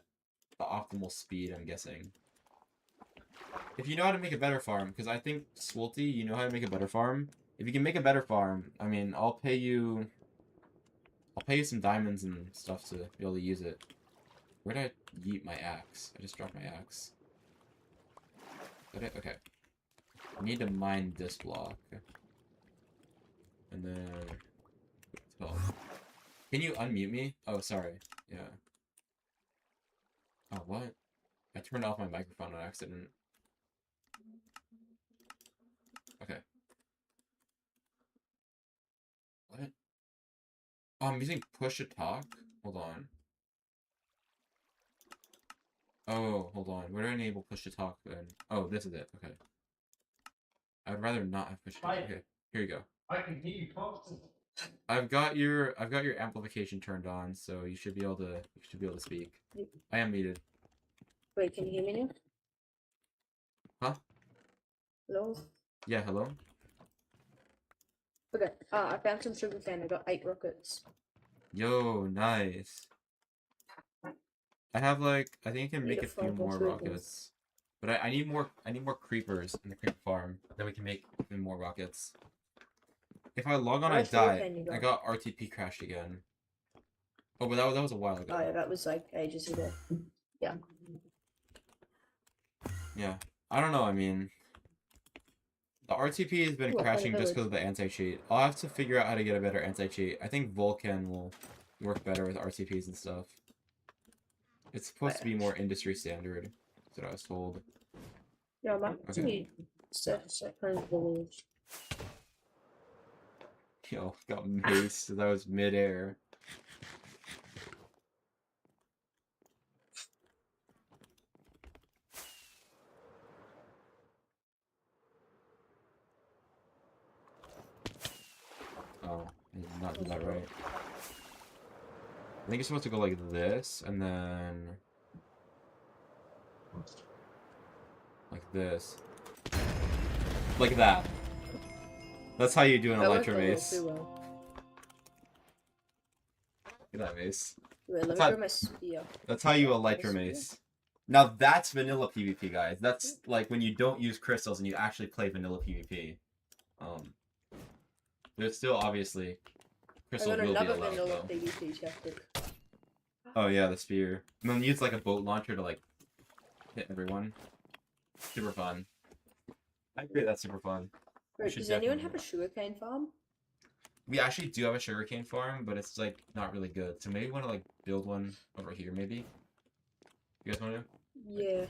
the optimal speed, I'm guessing. If you know how to make a better farm, because I think, Swolty, you know how to make a better farm. If you can make a better farm, I mean, I'll pay you some diamonds and stuff to be able to use it. Where did I yeet my axe? I just dropped my axe. Did it? Okay. I need to mine this block. And then... Oh. Can you unmute me? Oh, sorry. Yeah. Oh, what? I turned off my microphone on accident. Okay. What? Oh, I'm using push to talk? Hold on. Oh, hold on. Where do I enable push to talk then? Oh, this is it. Okay. I would rather not have push to talk. Okay. Here you go. I can hear you talking. I've got your amplification turned on, so you should be able to speak. Yep. I am muted. Wait, can you hear me now? Huh? Hello? Yeah, hello? Okay, I found some sugarcane. I got 8 rockets. Yo, nice. I have like I think I can Need make to a few find more more sugarcane. rockets. But I need more creepers in the creeper farm. Then we can make even more rockets. If I log on, I Nice die. sugarcane you I got. got RTP crashed again. Oh, but that was a while ago. Oh yeah, that was like ages ago. Yeah. Yeah. I don't know, I mean, the RTP has been Ooh, I found a crashing just village. because of the anti-cheat. I'll have to figure out how to get a better anti-cheat. I think Vulkan will work better with RTPs and stuff. It's supposed to be more industry standard. That's what I was told. Yeah, I'm Okay. actually second village. Yo, got maced. That was midair. Oh, I did not do that right. I think it's supposed to go like this, and then like this. Like that. That's how you do an That worked Elytra a little mace. too well. Look at that mace. Wait, let That's me how- grab my spear. That's how you Elytra mace. Now that's vanilla PvP, guys. That's like when you don't use crystals and you actually play vanilla PvP. There's still obviously I crystals got will be another allowed vanilla though. PvP tactic. Oh yeah, the spear. And then use like a boat launcher to like hit everyone. Super fun. I agree, that's super fun. Wait, should does anyone definitely- have a sugarcane farm? We actually do have a sugarcane farm, but it's like not really good. So maybe we want to like build one over here, maybe. You guys want to? Yeah.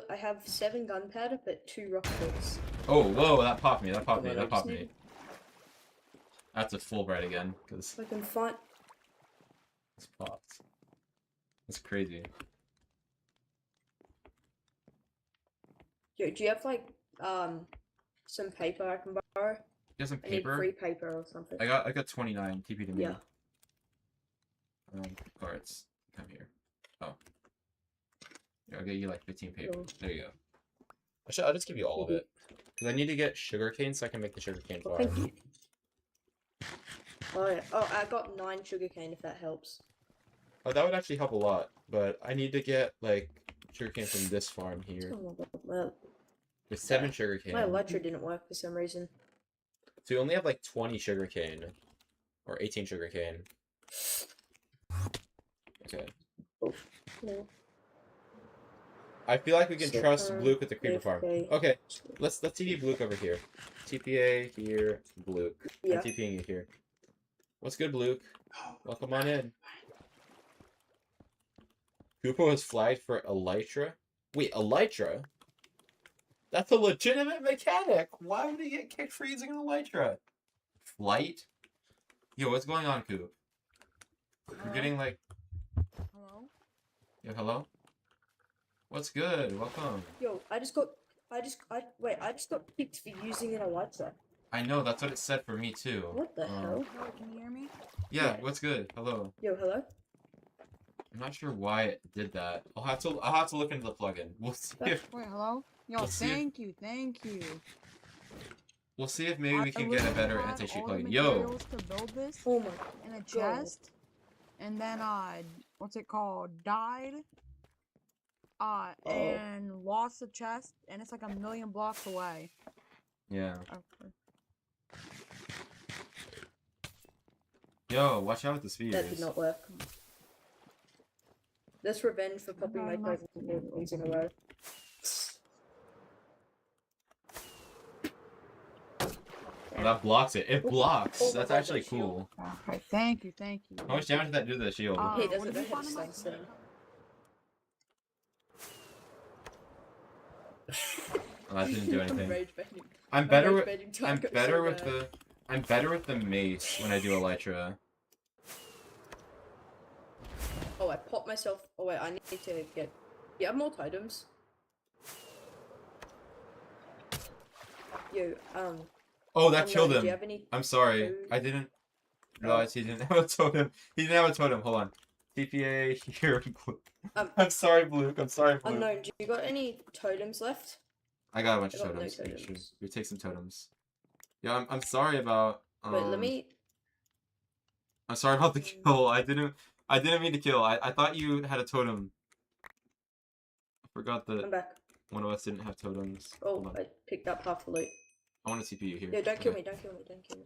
I have 7 gunpowder, but 2 rockets. Oh, whoa! That popped me. That popped me. Come on, I That just popped me. need- I have to full bright again because I can find. it's popped. That's crazy. Yo, do you have like some paper I can borrow? You have some I need paper? free paper or something. I got 29 TP to me. Yeah. Cards. Come here. Oh. Yeah, I'll get you like 15 paper. Cool. There you go. I'll just give you all of it. Because I need to get sugarcane so I can make the sugarcane Oh, farm. thank you. Oh yeah. Oh, I got 9 sugarcane if that helps. Oh, that would actually help a lot. But I need to get like sugarcane from this farm here. Oh my god. There's 7 My sugarcane. Elytra didn't work for some reason. So you only have like 20 sugarcane. Or 18 sugarcane. Okay. No. I feel like we can So, trust Bluke with the creeper farm. AFK. Okay, let's TP Bluke over here. TPA here, Bluke. Yeah. I'm TPing you here. What's good, Bluke? Welcome on in. Koopo has flagged for Elytra. Wait, Elytra? That's a legitimate mechanic. Why would he get kicked for using an Elytra? Flight? Yo, what's going on, Coop? You're getting like. Hello? Yo, hello? What's good? Welcome. Yo, I just got kicked for using an Elytra. I know, that's what it said for me too. What the hell? Hello, can you hear me? Yeah, Yeah. what's good? Hello. Yo, hello. I'm not sure why it did that. I'll have to look into the plugin. We'll see if Wait, hello? Yo, Let's see if- thank you. maybe we can get a better literally had anti-cheat all the plugin. Yo, materials to build this Oh my. in a chest, and then what's it called? Died. Oh. And lost the chest, and it's like a million blocks away. yeah. Okay. Yo, watch out with the speed. That did not work. This revenge for popping my Not enough. token once in a row. Oh, that blocks it. It blocks. Oh my That's God, actually that shield. cool. Okay, thank you. How much damage did that do to the shield? Uh, He what doesn't did know you how to find in my stun Oh, that didn't do anything. Rage baiting. I'm better with rage baiting I'm Taco better so with bad. I'm better with the mace when I do Elytra. Oh, I popped myself. Oh wait, I need to get. You have more items. You Oh, that unknown, killed do you him. have any I'm sorry. food? I didn't Oh. realize he didn't have a totem. He didn't have a totem. Hold on. TPA here. I'm sorry, Luke. I'm sorry, Luke. Unknown, do you got any totems left? I got a bunch I of got no totems. Make sure. totems. We take some totems. Yeah, I'm sorry about Wait, let me. I'm sorry about the kill. I didn't mean to kill. I thought you had a totem. I forgot I'm that back. one of us didn't have totems. Oh, Hold on. I picked up half the loot. I want to CPU here. Yeah, don't kill Okay. me, don't kill me, don't kill me.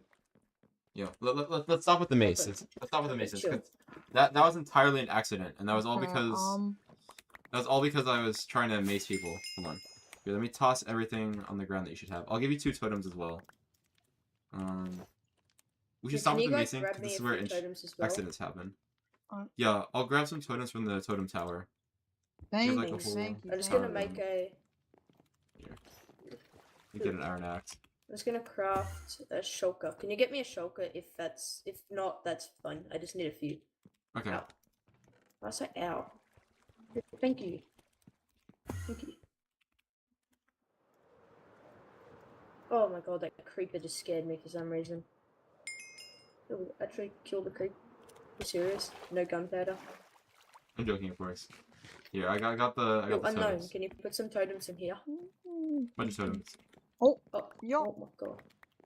Yeah, let's stop with the maces. Okay. Let's stop with the Okay, maces. chill. 'Cause that was entirely an accident, and that was all Okay, because I was trying to mace people. Hold on. Here, let me toss everything on the ground that you should have. I'll give you 2 totems as well. We should stop Can with you the guys macing grab because me this a is where few totems as well? accidents happen. Uh, Yeah, I'll grab some totems from the totem tower. thank like, you, a whole thank you. I'm just tower gonna make a. You get an iron axe. I'm just gonna craft a shulker. Can you get me a shulker if not, that's fine. I just need a few. Okay. Ow. I say ow. Thank you. Thank you. Oh my god, that creeper just scared me for some reason. Oh, actually kill the creep. You serious? No gunpowder? I'm joking, of course. Here, I got the Yo, unknown, totems. can you put some totems in here? Bunch of totems. Oh, Yo. oh my god.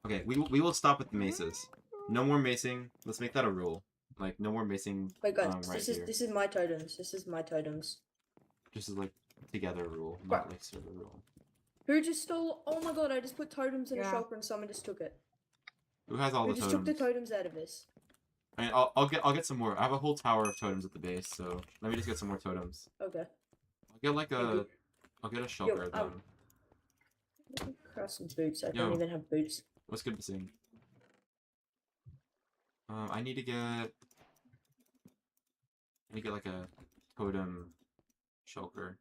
Okay, we will stop with the maces. No more macing. Let's make that a rule. Like no more macing. Wait guys, right here. this is my totems. This is my totems. Just as like together rule, Right. not like server rule. Who just stole? Oh my god! I just put totems in a Yeah. shulker and someone just took it. Who has all Who the just totems? took the totems out of this? I mean, I'll get some more. I have a whole tower of totems at the base, so let me just get some more totems. Okay. I'll get like Thank a, you. I'll get a shulker of them. Let me craft some boots. I Yo. don't even have boots. What's good to sing? I need to get like a totem shulker.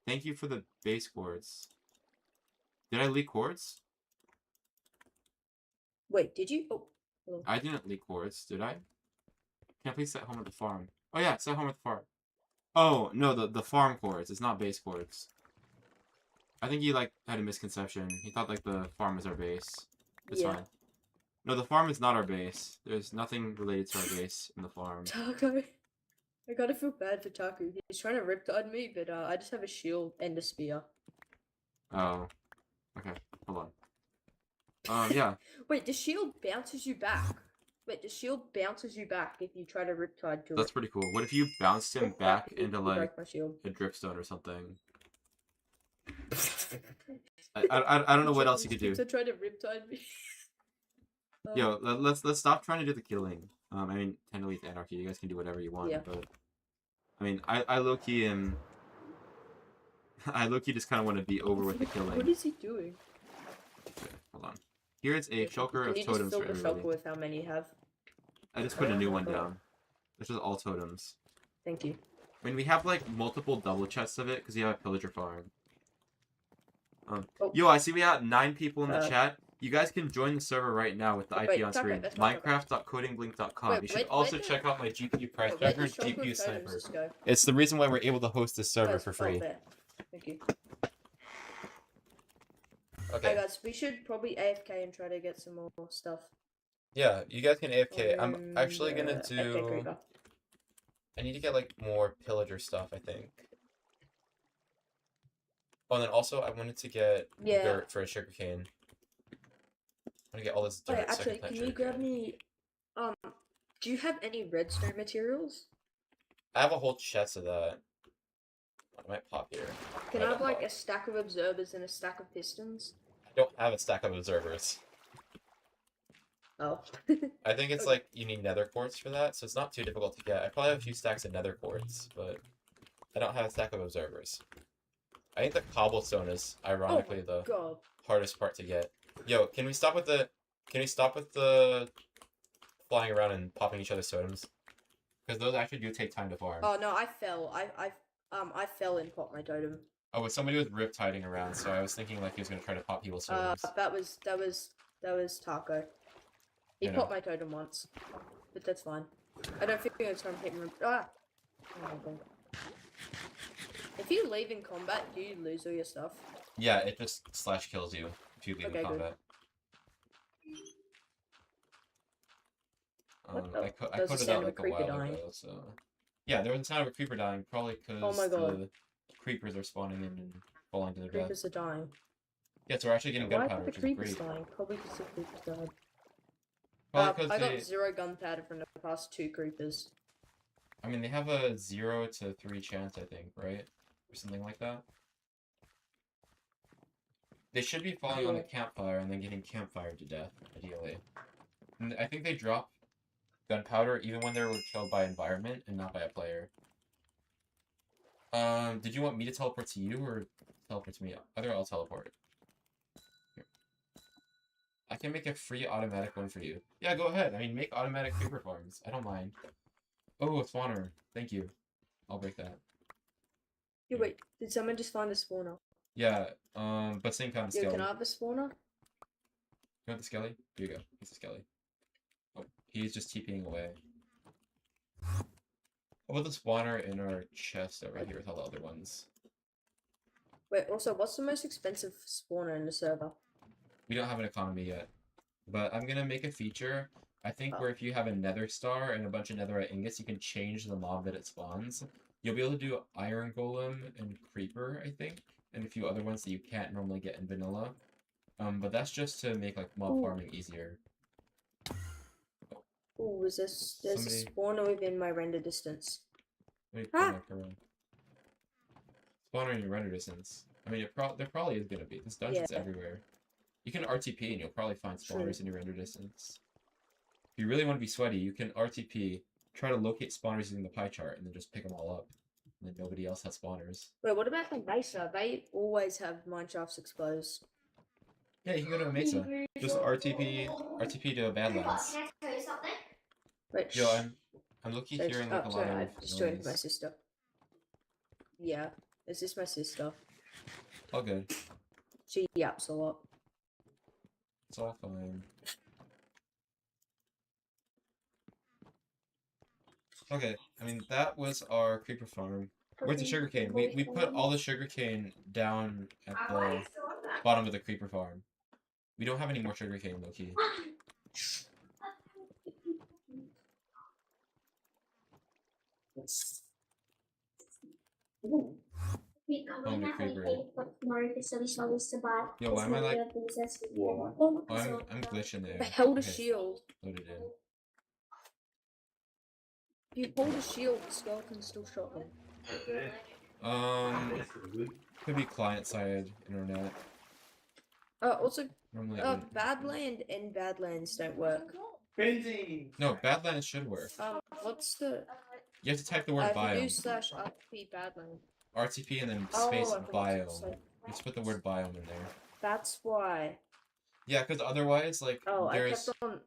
Thank you for the base quartz. Did I leak quartz? Wait, did you? Oh, hello. I didn't leak quartz, did I? Can I please set home at the farm? Oh yeah, set home at the farm. Oh no, the farm quartz. It's not base quartz. I think he like had a misconception. He thought like the farm was our base. It's Yeah. fine. No, the farm is not our base. There's nothing related to our base in the farm. Taco. I gotta feel bad for Taco. He's trying to riptide me, but I just have a shield and a spear. Oh. Okay, hold on. Yeah. Wait, the shield bounces you back. Wait, the shield bounces you back if you try to riptide to That's it. pretty cool. What if you bounced him Oh, back you into broke like my shield. a dripstone or something? I don't know what else you could do. To try to riptide me. Yo, let's stop trying to do the killing. I mean, 10 Elite Anarchy, you guys can do whatever you want, Yeah. but I mean, I low key am. I low key just kind of want to be over with the killing. What is he doing? Okay, hold on. Here it's a shulker Can of you just totems fill for the everybody. shulker with how many you have? I just put a new one down. This is all totems. Thank you. I mean, we have like multiple double chests of it because you have a pillager farm. Oh. Yo, I see we have 9 people in the Uh, chat. You guys can join the server right now with the IP wait, on Taco, screen. that's not Taco. Minecraft.codingblink.com. Wait, You should where also the- check out my GPU price Wait, where tracker, the shulker of GPU totems sniper. just go? It's the reason why we're able to host this server Guys, for oh, free. there. Thank you. Okay. Hey guys, we should probably AFK and try to get some more stuff. Yeah, you guys can AFK. I'm actually gonna AFK do. creeper. I need to get like more pillager stuff, I think. Oh, and then also I wanted to get Yeah. dirt for a sugarcane. I want to get all this dirt. Wait, actually, second-plant can you grab sugarcane. me? Do you have any redstone materials? I have a whole chest of that. I might pop here. Can I I have don't like know. a stack of observers and a stack of pistons? I don't have a stack of observers. Oh. I think it's Okay. like you need nether quartz for that, so it's not too difficult to get. I probably have a few stacks of nether quartz, but I don't have a stack of observers. I think the cobblestone is ironically the God. hardest part to get. Yo, can we stop with the flying around and popping each other's totems? Because those actually do take time to farm. Oh no, I fell. I fell and popped my totem. Oh, but somebody was riptiding around, so I was thinking like he was gonna try to pop people's totems. That was Taco. He I know. popped my totem once, but that's fine. I don't think it's gonna hit him. Ah! Oh my God. If you leave in combat, do you lose all your stuff? Yeah, it just slash kills you. if you leave Okay, in good. combat. What the- I there's a coded sound that of a like a creeper while dying. ago, so yeah, there was a sound of a creeper dying, probably because Oh my god. the creepers are spawning in and falling to their death. Creepers are dying. Yeah, so we're actually getting Why gunpowder, are the which is creepers great. dying? Probably because the creepers died. Probably because I they, got 0 gunpowder from the past 2 creepers. I mean, they have a 0 to 3 chance, I think, right? Or something like that. They should be falling on a Yeah. campfire and then getting campfired to death, ideally. And I think they drop gunpowder even when they were killed by environment and not by a player. Did you want me to teleport to you or teleport to me? Either I'll teleport. Here. I can make a free automatic one for you. Yeah, go ahead. I mean, make automatic creeper farms. I don't mind. Oh, a spawner. Thank you. I'll break that. Yeah, wait, did someone just find a spawner? Yeah, but same kind of Yeah, skelly. can I have a spawner? You want the skelly? Here you go. He's a skelly. Oh, he's just TPing away. How about the spawner in our chest over here with all the other ones? Wait, also, what's the most expensive spawner in the server? We don't have an economy yet, but I'm gonna make a feature. I think where if you have a nether star and a bunch of netherite ingots, you can change the mob that it spawns. You'll be able to do iron golem and creeper, I think, and a few other ones that you can't normally get in vanilla. But that's just to make like mob Ooh. farming easier. Ooh, there's Somebody- a spawner within my render distance. Let me Ah! put my camera. Spawner in your render distance. I mean, there probably is gonna be. This dungeon's Yeah. everywhere. You can RTP and you'll probably find True. spawners in your render distance. If you really want to be sweaty, you can RTP, try to locate spawners using the pie chart, and then just pick them all up. And then nobody else has spawners. Wait, what about the Mesa? They always have mineshafts exposed. Yeah, you can go to a mesa. Just RTP to a Badlands. Can I tell you something? Wait, Yo, shh. I'm looking Sorry, hearing like a lot sorry, I of just joined my noise. sister. Yeah, is this my sister? All good. She yaps a lot. It's all fine. Okay, I mean that was our creeper farm. Where's the sugarcane? We put all the sugarcane down at the bottom of the creeper farm. We don't have any more sugarcane, Loki. How many creeper? Yo, why am I like? Oh, I'm glitching there. I held a Okay, shield. loaded in. If you hold a shield, the skeleton still shot them. Could be client-side internet. Also, Normally, it wouldn't. Badland and Badlands don't work. No, Badlands should work. What's the? You have to type the word If you do biome. /RP Badland. RTP and then Oh, space I forgot to biome. say. You just put the word biome in there. That's why. Yeah, because otherwise, like, Oh, I there's. kept on.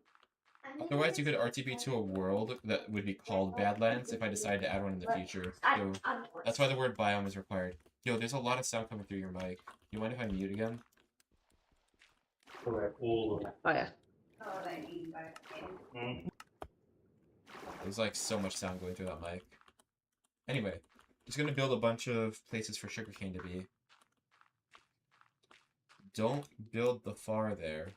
Otherwise, you could RTP to a world that would be called Badlands if I decided to add one in the future. So that's why the word biome is required. Yo, there's a lot of sound coming through your mic. You mind if I mute again? Oh yeah. There's like so much sound going through that mic. Anyway, just gonna build a bunch of places for sugarcane to be. Don't build the far there.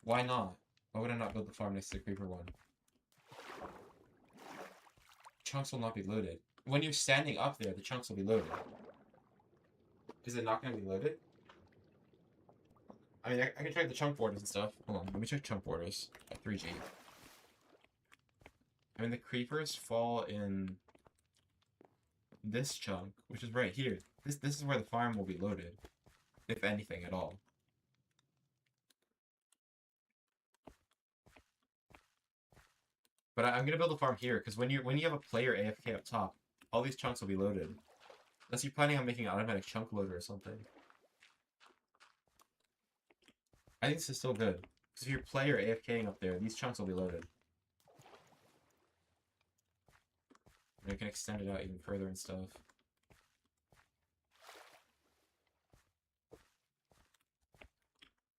Why not? Why would I not build the farm next to the creeper one? Chunks will not be loaded. When you're standing up there, the chunks will be loaded. Is it not going to be loaded? I mean, I can check the chunk borders and stuff. Hold on, let me check chunk borders at 3G. I mean, the creepers fall in this chunk, which is right here. This is where the farm will be loaded, if anything at all. But I'm gonna build a farm here because when you have a player AFK up top, all these chunks will be loaded. Unless you're planning on making an automatic chunk loader or something. I think this is still good. Because if your player AFKing up there, these chunks will be loaded. And you can extend it out even further and stuff.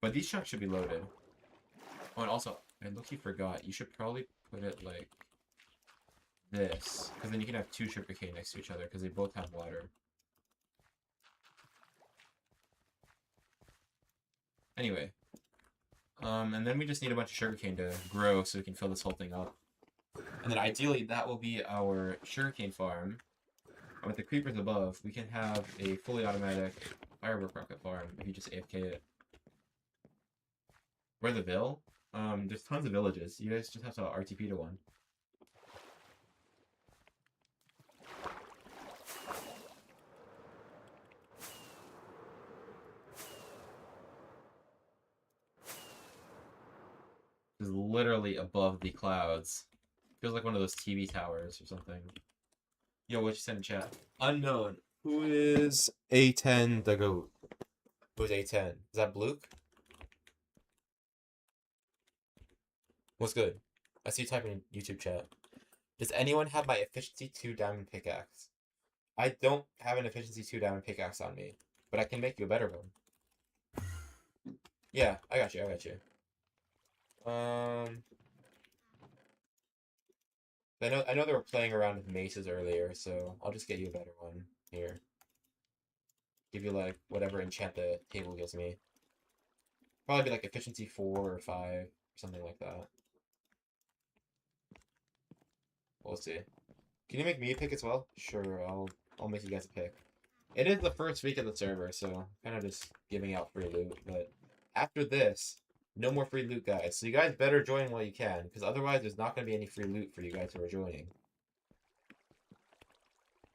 But these chunks should be loaded. Oh, and also, I look-y forgot, you should probably put it like this. Because then you can have two sugarcane next to each other because they both have water. Anyway. And then we just need a bunch of sugarcane to grow so we can fill this whole thing up. And then ideally that will be our sugarcane farm. And with the creepers above, we can have a fully automatic firework rocket farm if you just AFK it. Where the Ville? There's tons of villages. You guys just have to RTP to one. Is literally above the clouds. Feels like one of those TV towers or something. Yo, what you send in chat? Unknown. Who is A10 the goat? Who's A10? Is that Bluke? What's good? I see you typing in YouTube chat. Does anyone have my efficiency 2 diamond pickaxe? I don't have an efficiency 2 diamond pickaxe on me, but I can make you a better one. Yeah, I got you. I know they were playing around with maces earlier, so I'll just get you a better one here. Give you like whatever enchant the table gives me. Probably be like efficiency 4 or 5 or something like that. We'll see. Can you make me a pick as well? Sure, I'll make you guys a pick. It is the first week of the server, so kind of just giving out free loot. But after this, no more free loot, guys. So you guys better join while you can, because otherwise there's not going to be any free loot for you guys who are joining.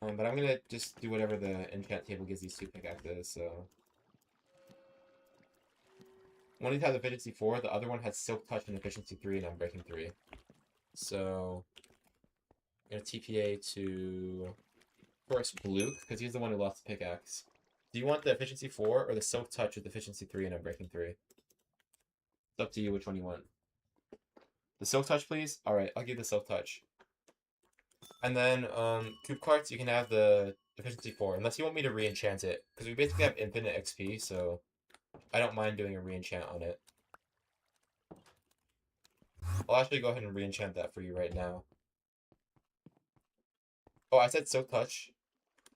But I'm going to just do whatever the enchant table gives these 2 pickaxes, so... One of these has efficiency 4, the other one has silk touch and efficiency 3, and I'm breaking 3. So... I'm going to TPA to... First, Bluke, because he's the one who lost the pickaxe. Do you want the efficiency 4 or the silk touch with efficiency 3 and I'm breaking 3? It's up to you which one you want. The silk touch, please? Alright, I'll give you the silk touch. And then, Coop Carts, you can have the efficiency 4, unless you want me to re-enchant it. Because we basically have infinite XP, so I don't mind doing a re-enchant on it. I'll actually go ahead and re-enchant that for you right now. Oh, I said silk touch.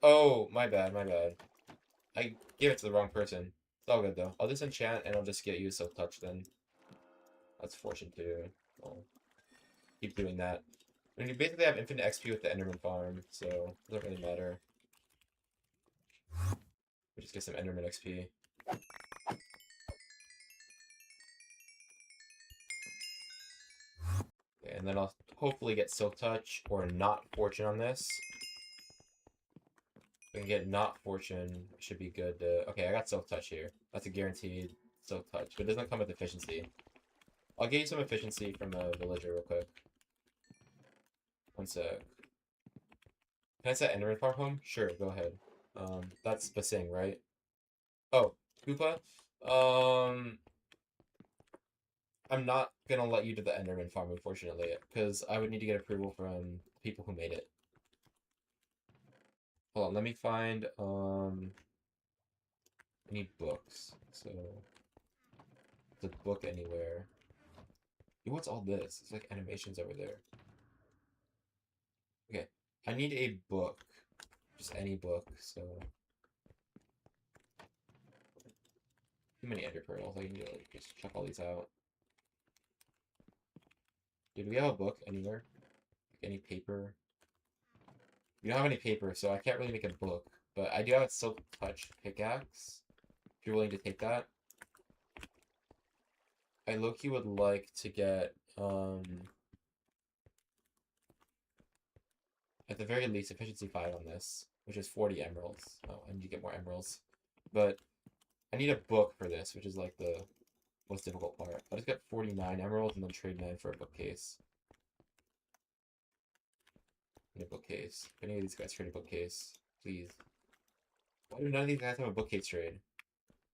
Oh, my bad. I gave it to the wrong person. It's all good, though. I'll disenchant, and I'll just get you a silk touch, then. That's fortune, too. I'll keep doing that. And you basically have infinite XP with the Enderman farm, so it doesn't really matter. We just get some Enderman XP. Okay, and then I'll hopefully get silk touch, or not fortune on this. If I can get not fortune, it should be good to... Okay, I got silk touch here. That's a guaranteed silk touch, but it doesn't come with efficiency. I'll get you some efficiency from a villager real quick. One sec. Can I set Enderman farm home? Sure, go ahead. That's Basing, right? Oh, Koopa? I'm not gonna let you do the Enderman farm, unfortunately, because I would need to get approval from people who made it. Hold on, let me find, I need books, so... The book anywhere. Hey, what's all this? It's like animations over there. Okay, I need a book. Just any book, so... Too many ender pearls. I need to like, just check all these out. Did we have a book anywhere? Like any paper? We don't have any paper, so I can't really make a book. But I do have a silk touch pickaxe. If you're willing to take that. I low-key would like to get, at the very least, efficiency 5 on this, which is 40 emeralds. Oh, I need to get more emeralds. But I need a book for this, which is like the most difficult part. I'll just get 49 emeralds and then trade 9 for a bookcase. I need a bookcase. If any of these guys trade a bookcase, please. Why do none of these guys have a bookcase trade?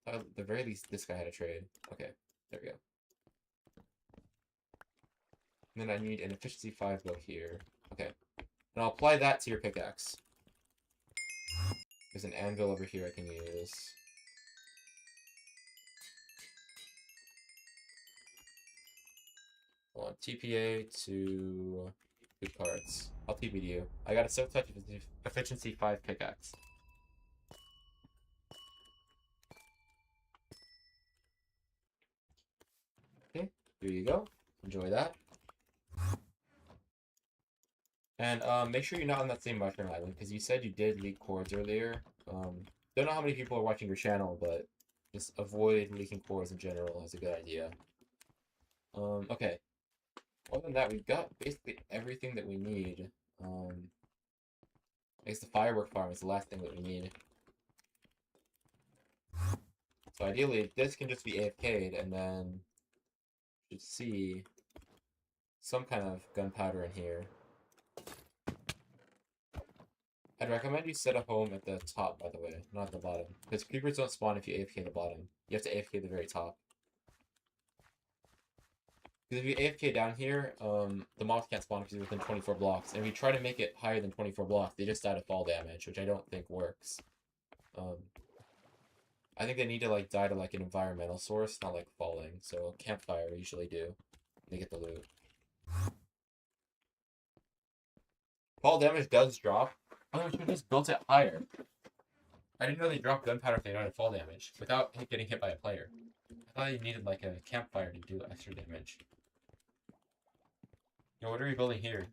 At the very least, this guy had a trade. Okay, there we go. And then I need an efficiency 5 book here. Okay. And I'll apply that to your pickaxe. There's an anvil over here I can use. Hold on, TPA to good cards. I'll TP to you. I got a silk touch efficiency 5 pickaxe. Here you go. Enjoy that. And make sure you're not on that same mushroom island, because you said you did leak cores earlier. Don't know how many people are watching your channel, but just avoid leaking cores in general is a good idea. Okay. Other than that, we've got basically everything that we need. I guess the firework farm is the last thing that we need. So ideally, this can just be AFK'd, and then you should see some kind of gunpowder in here. I'd recommend you set a home at the top, by the way, not at the bottom. Because creepers don't spawn if you AFK the bottom. You have to AFK the very top. Because if you AFK down here, the mobs can't spawn because you're within 24 blocks. And if you try to make it higher than 24 blocks, they just die to fall damage, which I don't think works. I think they need to like die to like an environmental source, not like falling. So campfire we usually do. They get the loot. Fall damage does drop. Oh, I should have just built it higher. I didn't know they dropped gunpowder if they died to fall damage without getting hit by a player. I thought you needed like a campfire to do extra damage. Yo, what are we building here?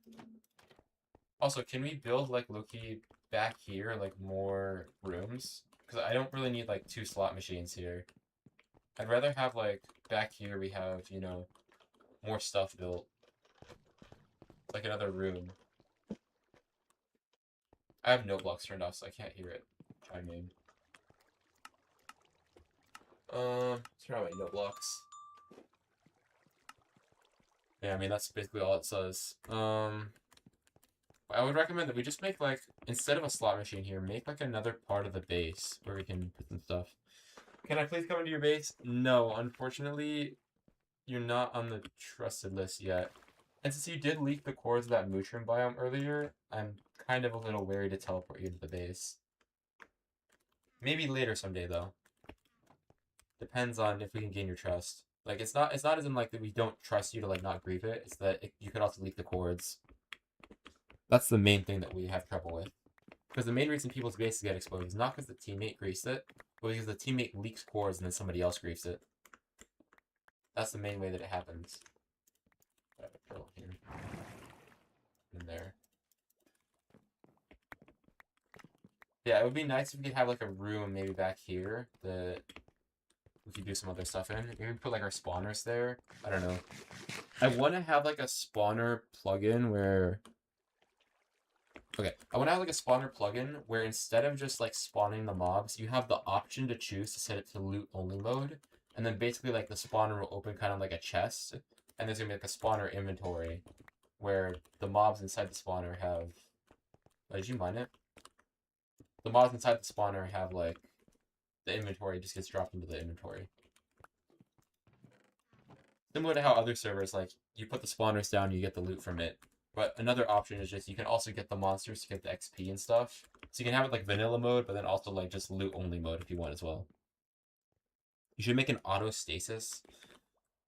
Also, can we build like Loki back here, like more rooms? Because I don't really need like 2 slot machines here. I'd rather have like back here we have, you know, more stuff built. Like another room. I have no blocks turned off, so I can't hear it chiming. Turn on my no blocks. Yeah, I mean that's basically all it says. I would recommend that we just make like, instead of a slot machine here, make like another part of the base where we can put some stuff. Can I please come into your base? No, unfortunately, you're not on the trusted list yet. And since you did leak the cores of that mushroom biome earlier, I'm kind of a little wary to teleport you into the base. Maybe later someday though. Depends on if we can gain your trust. Like it's not as in like that we don't trust you to like not grief it. It's that you could also leak the cords. That's the main thing that we have trouble with. Because the main reason people's bases get exposed is not because the teammate griefs it, but because the teammate leaks cores and then somebody else griefs it. That's the main way that it happens. I have a turtle here. In there. Yeah, it would be nice if we could have like a room maybe back here that we could do some other stuff in. Maybe put like our spawners there. I don't know. I want to have like a spawner plugin where... Okay, I want to have like a spawner plugin where instead of just like spawning the mobs, you have the option to choose to set it to loot only mode. And then basically like the spawner will open kind of like a chest. And there's going to be like a spawner inventory where the mobs inside the spawner have... Oh, did you mine it? The mobs inside the spawner have like... The inventory just gets dropped into the inventory. Similar to how other servers, like, you put the spawners down, you get the loot from it. But another option is just you can also get the monsters to get the XP and stuff. So you can have it like vanilla mode, but then also like just loot only mode if you want as well. You should make an auto stasis.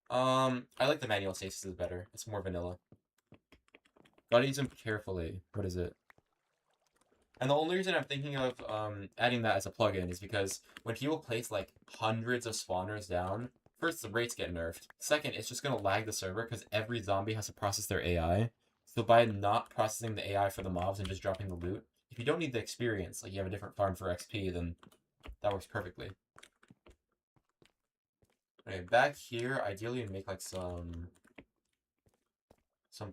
I like the manual stasis is better. It's more vanilla. Gotta use them carefully. What is it? And the only reason I'm thinking of adding that as a plugin is because when people place like hundreds of spawners down, first the rates get nerfed. Second, it's just gonna lag the server because every zombie has to process their AI. So by not processing the AI for the mobs and just dropping the loot, if you don't need the experience, like you have a different farm for XP, then that works perfectly. Okay, back here, ideally we'd make like some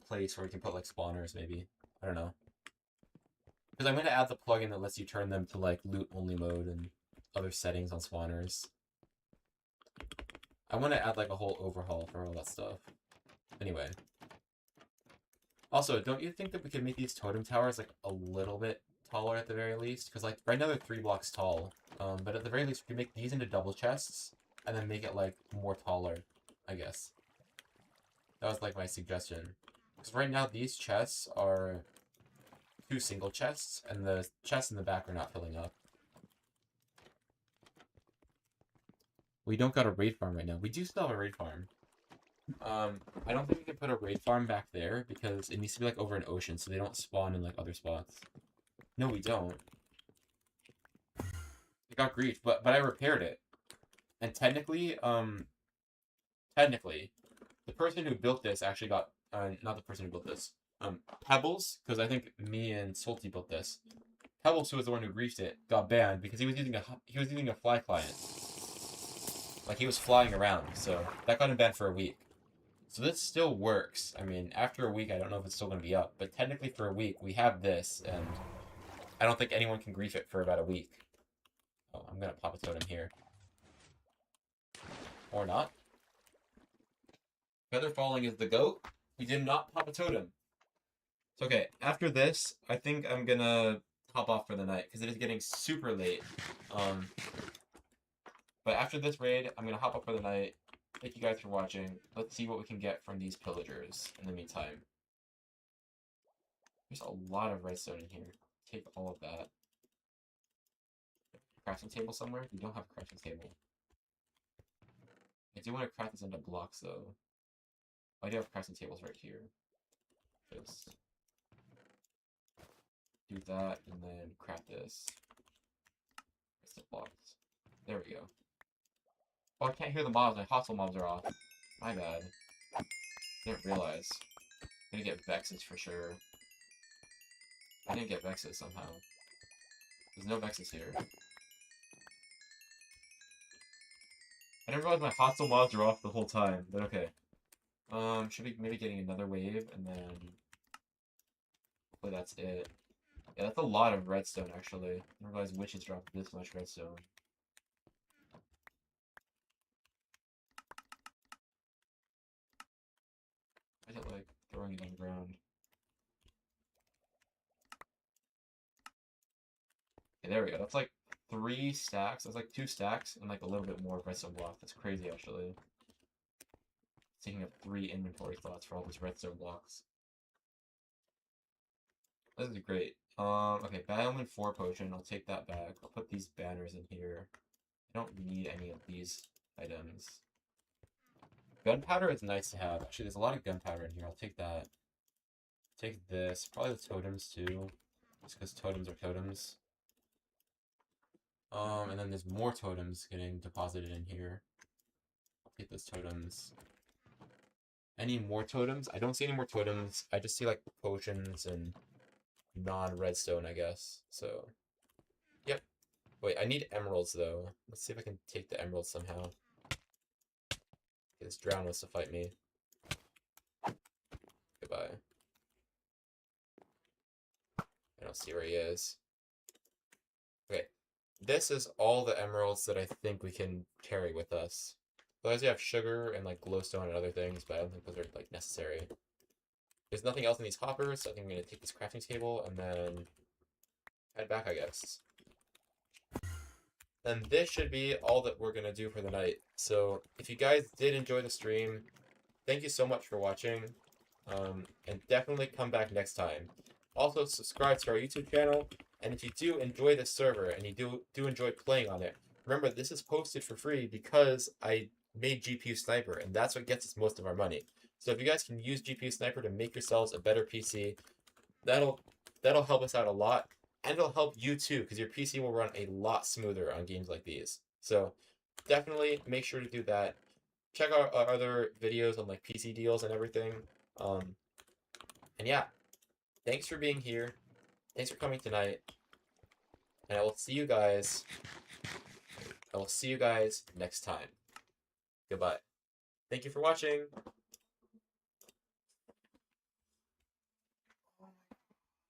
place where we can put like spawners maybe. I don't know. Because I'm going to add the plugin that lets you turn them to like loot only mode and other settings on spawners. I want to add like a whole overhaul for all that stuff. Anyway. Also, don't you think that we could make these totem towers like a little bit taller at the very least? Because like right now they're 3 blocks tall. But at the very least we could make these into double chests and then make it like more taller, I guess. That was like my suggestion. Because right now these chests are 2 single chests, and the chests in the back are not filling up. We don't got a raid farm right now. We do still have a raid farm. I don't think we can put a raid farm back there because it needs to be like over an ocean so they don't spawn in like other spots. No, we don't. It got griefed, but I repaired it. And technically, the person who built this actually got not the person who built this. Pebbles, because I think me and Salty built this. Pebbles, who was the one who reached it, got banned because he was using a fly client. Like he was flying around, so that got him banned for a week. So this still works. I mean, after a week, I don't know if it's still going to be up, but technically for a week, we have this, and I don't think anyone can grief it for about a week. Oh, I'm going to pop a totem here. Or not. Feather falling is the goat. We did not pop a totem. So, okay, after this, I think I'm going to hop off for the night, because it is getting super late. But after this raid, I'm going to hop off for the night. Thank you guys for watching. Let's see what we can get from these pillagers in the meantime. There's a lot of redstone in here. Take all of that. Crafting table somewhere? We don't have a crafting table. I do want to craft this into blocks though. I do have crafting tables right here. Just do that and then craft this. Rest of blocks. There we go. Oh, I can't hear the mobs. My hostile mobs are off. My bad. Didn't realize. I'm gonna get Vexes for sure. I didn't get Vexes somehow. There's no Vexes here. I didn't realize my hostile mobs were off the whole time, but okay. Should be maybe getting another wave, and then hopefully that's it. Yeah, that's a lot of redstone, actually. I didn't realize witches dropped this much redstone. I didn't like throwing it on the ground. Okay, there we go. That's like 3 stacks. That's like 2 stacks and like a little bit more of redstone block. That's crazy, actually. Taking up 3 inventory slots for all those redstone blocks. This is great. Okay, Battleman 4 potion. I'll take that back. I'll put these banners in here. I don't need any of these items. Gunpowder is nice to have. Actually, there's a lot of gunpowder in here. I'll take that. Take this. Probably the totems too. Just because totems are totems. And then there's more totems getting deposited in here. I'll take those totems. Any more totems? I don't see any more totems. I just see like potions and non-redstone, I guess. So, yep. Wait, I need emeralds though. Let's see if I can take the emeralds somehow. This drown wants to fight me. Goodbye. I don't see where he is. Okay. This is all the emeralds that I think we can carry with us. Otherwise, we have sugar and like glowstone and other things, but I don't think those are like necessary. There's nothing else in these hoppers, so I think I'm gonna take this crafting table and then head back, I guess. And this should be all that we're gonna do for the night. So if you guys did enjoy the stream, thank you so much for watching, and definitely come back next time. Also, subscribe to our YouTube channel, and if you do enjoy this server and you do enjoy playing on it, remember this is posted for free because I made GPU Sniper, and that's what gets us most of our money. So if you guys can use GPU Sniper to make yourselves a better PC, that'll help us out a lot, and it'll help you too, because your PC will run a lot smoother on games like these. So definitely make sure to do that. Check out our other videos on like PC deals and everything. And yeah, thanks for being here. Thanks for coming tonight. And I will see you guys next time. Goodbye. Thank you for watching.